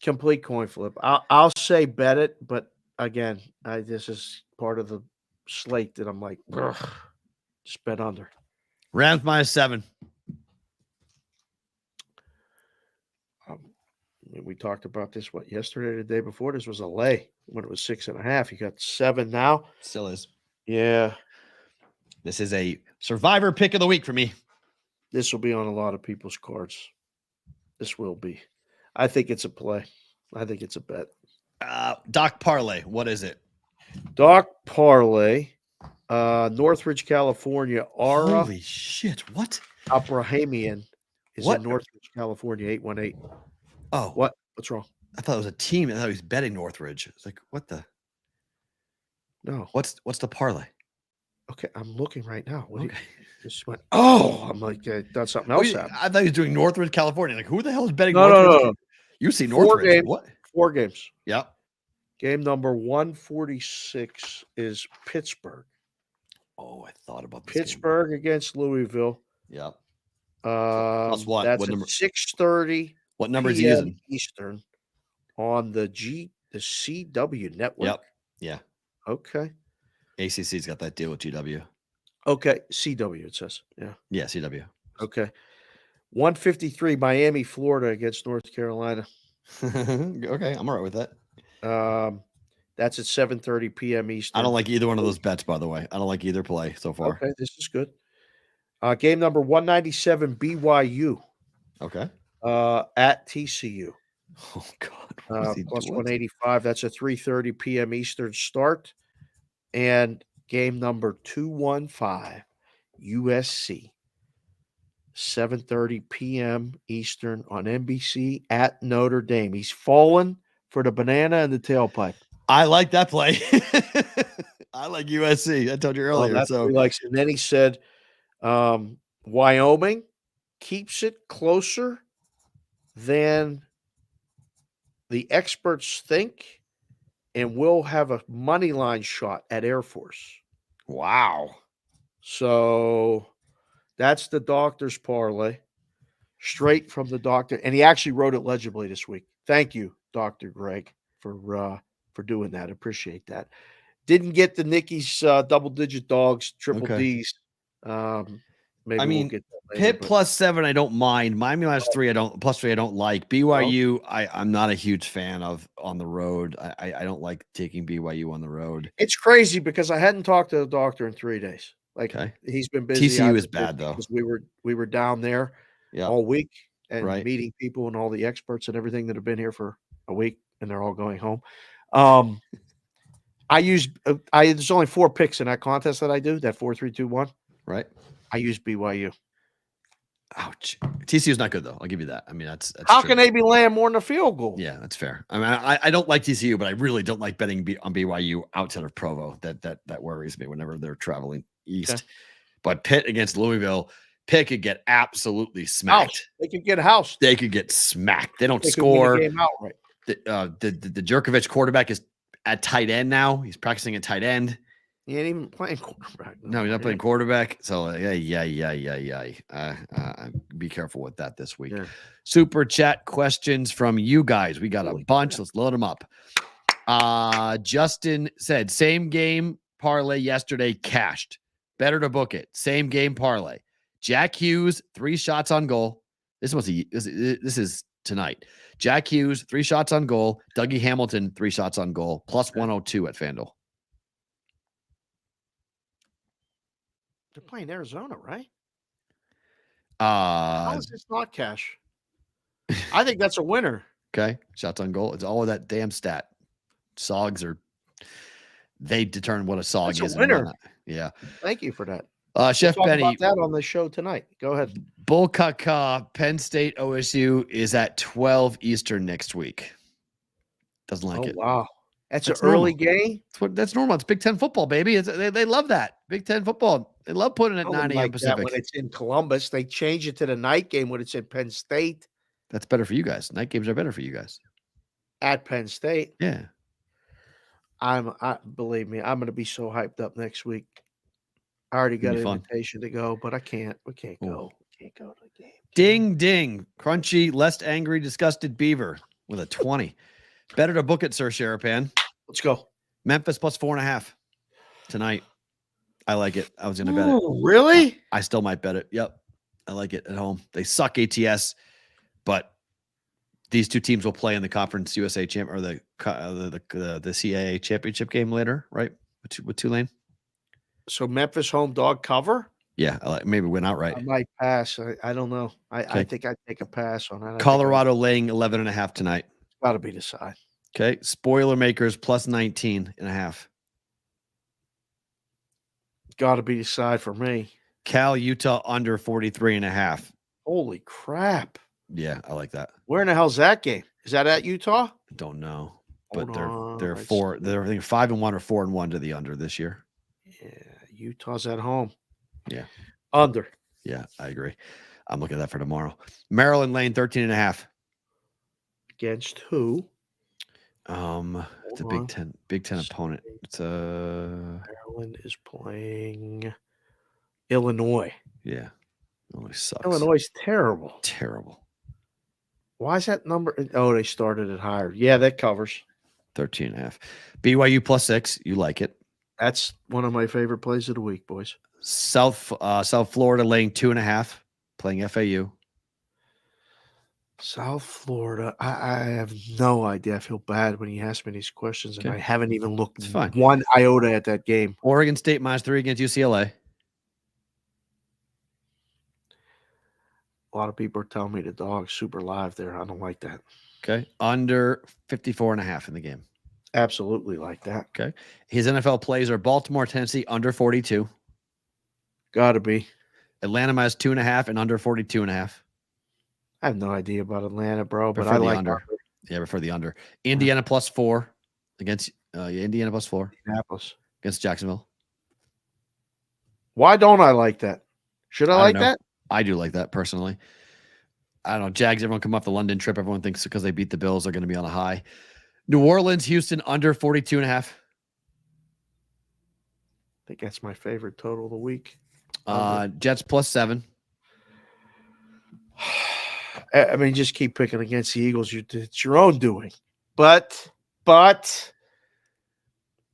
Complete coin flip. I'll say bet it, but again, this is part of the slate that I'm like, just bet under. Rams -7. We talked about this yesterday, the day before. This was a lay when it was 6.5. You got 7 now. Still is. Yeah. This is a survivor pick of the week for me. This will be on a lot of people's cards. This will be. I think it's a play. I think it's a bet. Doc Parlay. What is it? Doc Parlay, Northridge, California. Holy shit. What? Abrahamian is in Northridge, California, 818. Oh. What? What's wrong? I thought it was a team. I thought he was betting Northridge. It's like, what the? No. What's the parlay? Okay, I'm looking right now. What do you just went? Oh, I'm like, that's something else. I thought he was doing Northridge, California. Like, who the hell is betting Northridge? No. You see Northridge. What? 4 games. Yep. Game number 146 is Pittsburgh. Oh, I thought about this Pittsburgh against Louisville. Yep. Plus what? That's what number? 6:30. What number is he using? Eastern on the CW network. Yep. Yeah. Okay. ACC's got that deal with GW. Okay. CW, it says. Yeah. Yeah, CW. Okay. 153 Miami, Florida against North Carolina. Okay, I'm all right with that. That's at 7:30 p.m. Eastern. I don't like either one of those bets, by the way. I don't like either play so far. Okay, this is good. Game number 197 BYU. Okay. At TCU. Oh God. Plus 185. That's a 3:30 p.m. Eastern start. And game number 215 USC. 7:30 p.m. Eastern on NBC at Notre Dame. He's fallen for the banana and the tailpipe. I like that play. I like USC. I told you earlier. That's what he likes. And then he said, Wyoming keeps it closer than the experts think, and we'll have a money line shot at Air Force. Wow. So that's the doctor's parlay, straight from the doctor. And he actually wrote it legibly this week. Thank you, Dr. Greg, for doing that. Appreciate that. Didn't get the Nicky's double-digit dogs, triple D's. Maybe we'll get that later, Pitt +7, I don't mind. Miami -3, +3, I don't like. BYU, I'm not a huge fan of on the road. I don't like taking BYU on the road. It's crazy because I hadn't talked to the doctor in 3 days. Like he's been busy. TCU is bad though. Because we were down there all week and meeting people and all the experts and everything that have been here for a week, and they're all going home. There's only 4 picks in that contest that I do, that 4-3-2-1. Right. I use BYU. Ouch. TCU's not good though. I'll give you that. I mean, that's how true. can they be laying more than a field goal? Yeah, that's fair. I mean, I don't like TCU, but I really don't like betting on BYU outside of Provo. That worries me whenever they're traveling east. Okay. But Pitt against Louisville, Pitt could get absolutely smacked. They could get housed. They could get smacked. They don't score. Could win the game outright. The Jerkovich quarterback is at tight end now. He's practicing at tight end. He ain't even playing quarterback. No, he's not playing quarterback. So yeah. Be careful with that this week. Yeah. Super chat questions from you guys. We got a bunch. Let's load them up. Justin said same game parlay yesterday cashed. Better to book it. Same game parlay. Jack Hughes 3 shots on goal. This is tonight. Jack Hughes 3 shots on goal. Dougie Hamilton 3 shots on goal. Plus 102 at FanDuel. They're playing Arizona, right? How is this not cash? I think that's a winner. Okay. Shots on goal. It's all of that damn stat. Sogs they determine what a sog that's is. A winner. Yeah. Thank you for that. Chef Benny. About that on the show tonight. Go ahead. Bull Caca, Penn State OSU is at 12 Eastern next week. Doesn't like it. Wow. That's an early game. That's normal. It's Big Ten football, baby. They love that. Big Ten football. They love putting it at 9 a.m. Pacific. When it's in Columbus, they change it to the night game when it's in Penn State. That's better for you guys. Night games are better for you guys. At Penn State. Yeah. Believe me, I'm going to be so hyped up next week. I already got an invitation to go, but I can't. We can't go. We can't go to the game. Ding, ding. Crunchy, less angry, disgusted beaver with a 20. Better to book it, Sir Sharapan. Let's go. Memphis plus 4.5 tonight. I like it. I was going to bet it. Really? I still might bet it. Yep. I like it at home. They suck ATS, but these two teams will play in the Conference USA champ or the CAA championship game later, right? With Tulane. So Memphis home dog cover? Yeah, maybe win outright. I might pass. I don't know. I think I'd take a pass on that. Colorado laying 11.5 tonight. Got to be the side. Okay. Spoiler makers plus 19.5. Got to be the side for me. Cal Utah under 43.5. Holy crap. Yeah, I like that. Where in the hell's that game? Is that at Utah? Don't know. But they're 5-1 or 4-1 to the under this year. Yeah, Utah's at home. Yeah. Under. Yeah, I agree. I'm looking at that for tomorrow. Maryland laying 13.5. Against who? It's a Big Ten opponent. It's Maryland is playing Illinois. Yeah. Illinois sucks. Illinois is terrible. Terrible. Why is that number? Oh, they started it higher. Yeah, that covers. 13.5. BYU plus 6. You like it. That's one of my favorite plays of the week, boys. South Florida laying 2.5, playing FAU. South Florida. I have no idea. I feel bad when he asks me these questions, and I haven't even looked one iota at that game. Oregon State -3 against UCLA. A lot of people are telling me the dog's super live there. I don't like that. Okay. Under 54.5 in the game. Absolutely like that. Okay. His NFL plays are Baltimore, Tennessee, under 42. Got to be. Atlanta -2.5 and under 42.5. I have no idea about Atlanta, bro, but I like under. Yeah, for the under. Indiana +4 against Indiana +4. Indianapolis against Jacksonville. Why don't I like that? Should I like that? I do like that personally. I don't know. Jags, everyone come off the London trip. Everyone thinks because they beat the Bills, they're going to be on a high. New Orleans, Houston, under 42.5. I think that's my favorite total of the week. Jets +7. I mean, just keep picking against the Eagles. It's your own doing. But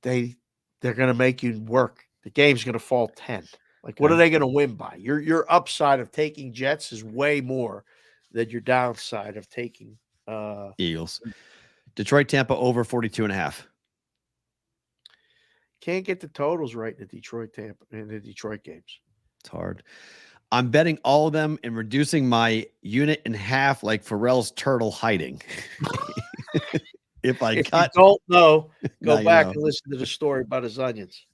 they're going to make you work. The game's going to fall 10. Like, what are they going to win by? Your upside of taking Jets is way more than your downside of taking Eagles. Detroit, Tampa over 42.5. Can't get the totals right in the Detroit games. It's hard. I'm betting all of them and reducing my unit in half like Pharrell's turtle hiding. If you don't know, go back know. and listen to the story about his onions.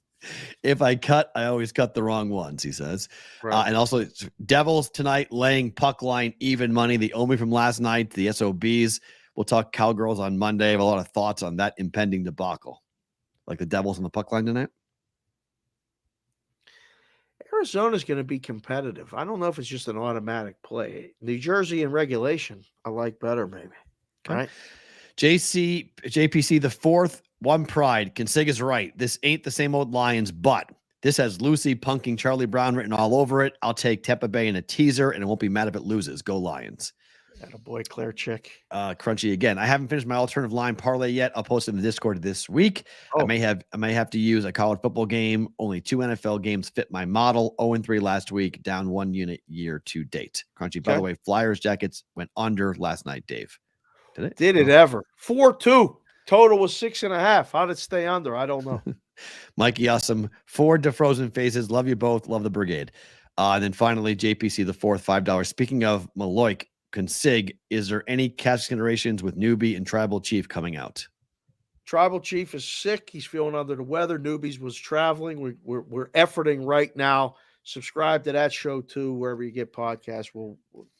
If I cut, I always cut the wrong ones, he says. Right. And also, Devils tonight laying puck line even money. The Omi from last night, the SOBs. We'll talk Cowgirls on Monday. I have a lot of thoughts on that impending debacle. Like the Devils on the puck line tonight. Arizona's going to be competitive. I don't know if it's just an automatic play. New Jersey in regulation, I like better maybe. Okay. Right? JPC, the fourth, one pride. Consiga's right. This ain't the same old Lions, but this has Lucy punking Charlie Brown written all over it. I'll take Tampa Bay in a teaser, and I won't be mad if it loses. Go Lions. Attaboy, Claire Chick. Crunchy again. I haven't finished my alternative line parlay yet. I'll post it in the Discord this week. I may have to use a college football game. Only 2 NFL games fit my model. 0-3 last week, down 1 unit year to date. Crunchy. By the way, Flyers Jackets went under last night, Dave. Did it? Did it ever? 4-2. Total was 6.5. How did it stay under? I don't know. Mikey, awesome. 4 defrozen faces. Love you both. Love the Brigade. And then finally, JPC, the fourth, $5. Speaking of Maloik, Consig, is there any cash considerations with Newbie and Tribal Chief coming out? Tribal Chief is sick. He's feeling under the weather. Newbies was traveling. We're efforting right now. Subscribe to that show too, wherever you get podcasts.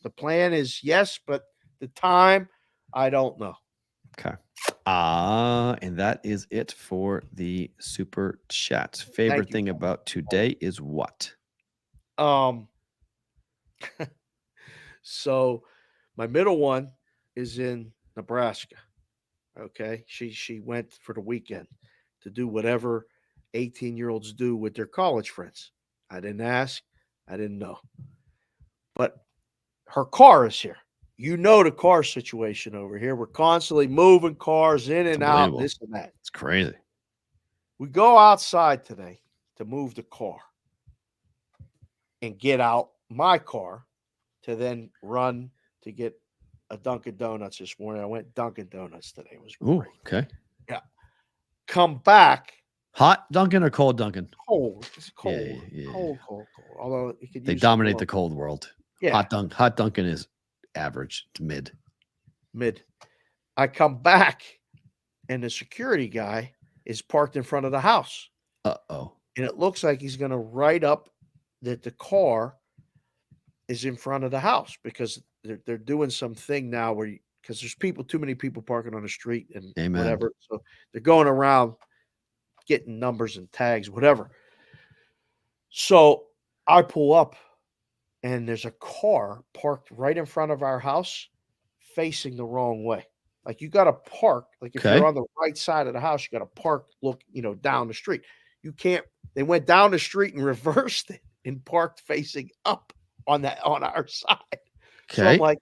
The plan is yes, but the time, I don't know. Okay. And that is it for the super chats. Favorite thing about today is what? So my middle one is in Nebraska. Okay. She went for the weekend to do whatever 18-year-olds do with their college friends. I didn't ask. I didn't know. But her car is here. You know the car situation over here. We're constantly moving cars in and out, this and that. It's crazy. We go outside today to move the car and get out my car to then run to get a Dunkin' Donuts this morning. I went Dunkin' Donuts today. It was great. Ooh, okay. Yeah. Come back. Hot Dunkin' or cold Dunkin'? Cold. It's cold. Yeah. Cold. Although they dominate the cold world. Yeah. Hot Dunkin' is average to mid. I come back and the security guy is parked in front of the house. Uh-oh. And it looks like he's going to write up that the car is in front of the house because they're doing something now where because there's too many people parking on the street and whatever. So they're going around getting numbers and tags, whatever. So I pull up and there's a car parked right in front of our house facing the wrong way. Like you got to park, like if you're on the right side of the house, you got to park, look, down the street. You can't, they went down the street and reversed it and parked facing up on our side. So I'm like,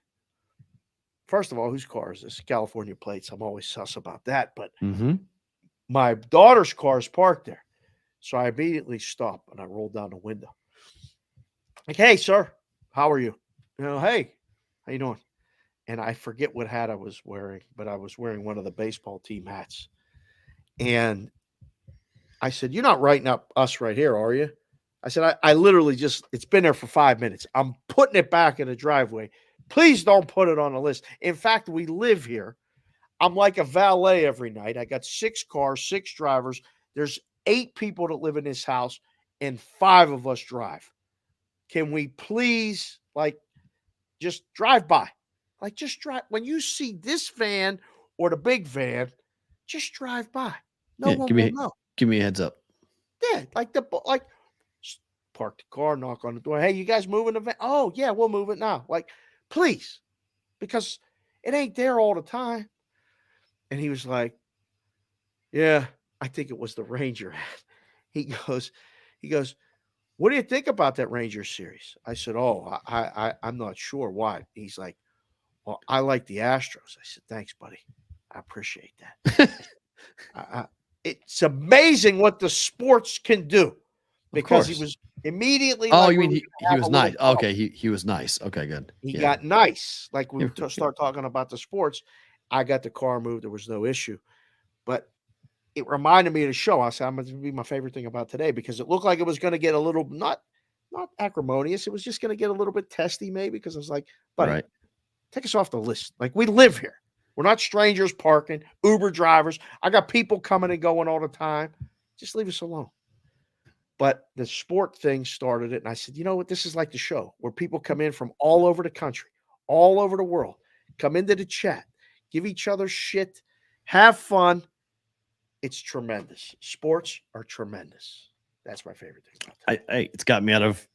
first of all, whose car is this? California plates. I'm always sus about that. But my daughter's car is parked there. So I immediately stop and I roll down the window. Like, hey, sir, how are you? Hey, how you doing? And I forget what hat I was wearing, but I was wearing one of the baseball team hats. And I said, you're not writing up us right here, are you? I said, I literally it's been there for 5 minutes. I'm putting it back in the driveway. Please don't put it on the list. In fact, we live here. I'm like a valet every night. I got 6 cars, 6 drivers. There's 8 people that live in this house, and 5 of us drive. Can we please, just drive by? Just drive. When you see this van or the big van, just drive by. No one will know. Give me a heads up. Yeah, park the car, knock on the door. Hey, you guys moving the van? Oh, yeah, we'll move it now. Please, because it ain't there all the time. And he was like, yeah, I think it was the Ranger hat. He goes, what do you think about that Ranger series? I said, I'm not sure why. He's like, well, I like the Astros. I said, thanks, buddy. I appreciate that. It's amazing what the sports can do because he was immediately. Oh, you mean he was nice? Okay, he was nice. Okay, good. He got nice. Like when we start talking about the sports, I got the car moved. There was no issue, but it reminded me of the show. I said, I'm going to be my favorite thing about today because it looked like it was going to get a little not acrimonious. It was just going to get a little bit testy, maybe because I was like, buddy, take us off the list. Like we live here. We're not strangers parking, Uber drivers. I got people coming and going all the time. Just leave us alone. But the sport thing started it. And I said, you know what? This is like the show where people come in from all over the country, all over the world, come into the chat, give each other shit, have fun. It's tremendous. Sports are tremendous. That's my favorite thing about it. It's got me out of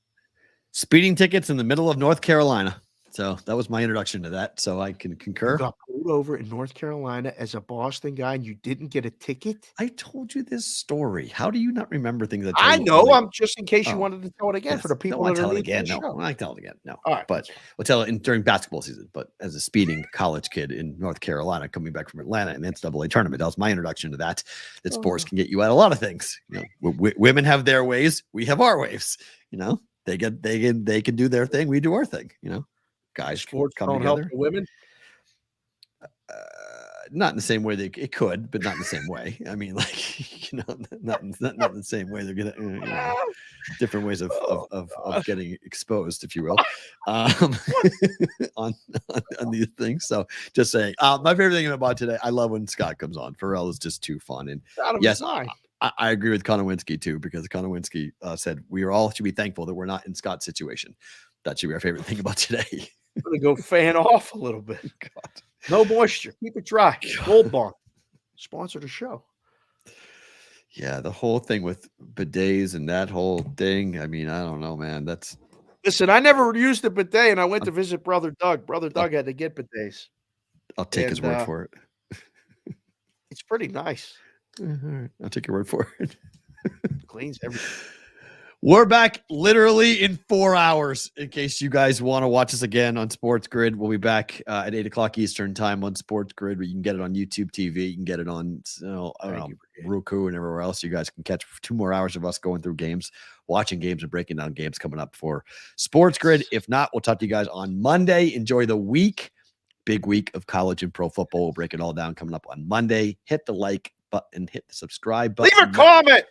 speeding tickets in the middle of North Carolina. So that was my introduction to that. So I can concur. You got pulled over in North Carolina as a Boston guy and you didn't get a ticket? I told you this story. How do you not remember things? I know. I'm just in case you wanted to tell it again for the people that tell are it again. No, I tell it again. No. All right. But we'll tell it during basketball season. But as a speeding college kid in North Carolina, coming back from Atlanta in the NCAA tournament, that was my introduction to that. That sports can get you out a lot of things. You know, women have their ways. We have our ways. You know, they can do their thing. We do our thing. You know. Guys, sports come don't together. Help the women. Not in the same way it could, but not in the same way. I mean, like, you know, not in the same way. They're gonna, different ways of getting exposed, if you will, on these things. So, just saying, my favorite thing about today, I love when Scott comes on. Perrault is just too fun, and yes, I agree with Konowinski too, because Konowinski said we all should be thankful that we're not in Scott's situation. That should be our favorite thing about today. I'm gonna go fan off a little bit. God. No moisture. Keep it dry. Gold Bar. Sponsor the show. Yeah, the whole thing with bidets and that whole thing. I mean, I don't know, man. Listen, I never used a bidet and I went to visit Brother Doug. Brother Doug had to get bidets. I'll take his word for it. It's pretty nice. Right. I'll take your word for it. Cleans everything. We're back literally in 4 hours. In case you guys want to watch us again on Sports Grid, we'll be back at 8 o'clock Eastern time on Sports Grid. Where you can get it on YouTube TV. You can get it on Roku and everywhere else. You guys can catch 2 more hours of us going through games, watching games, and breaking down games coming up for Sports Grid. If not, we'll talk to you guys on Monday. Enjoy the week. Big week of college and pro football. We'll break it all down coming up on Monday. Hit the like button, hit the subscribe button. Leave a comment.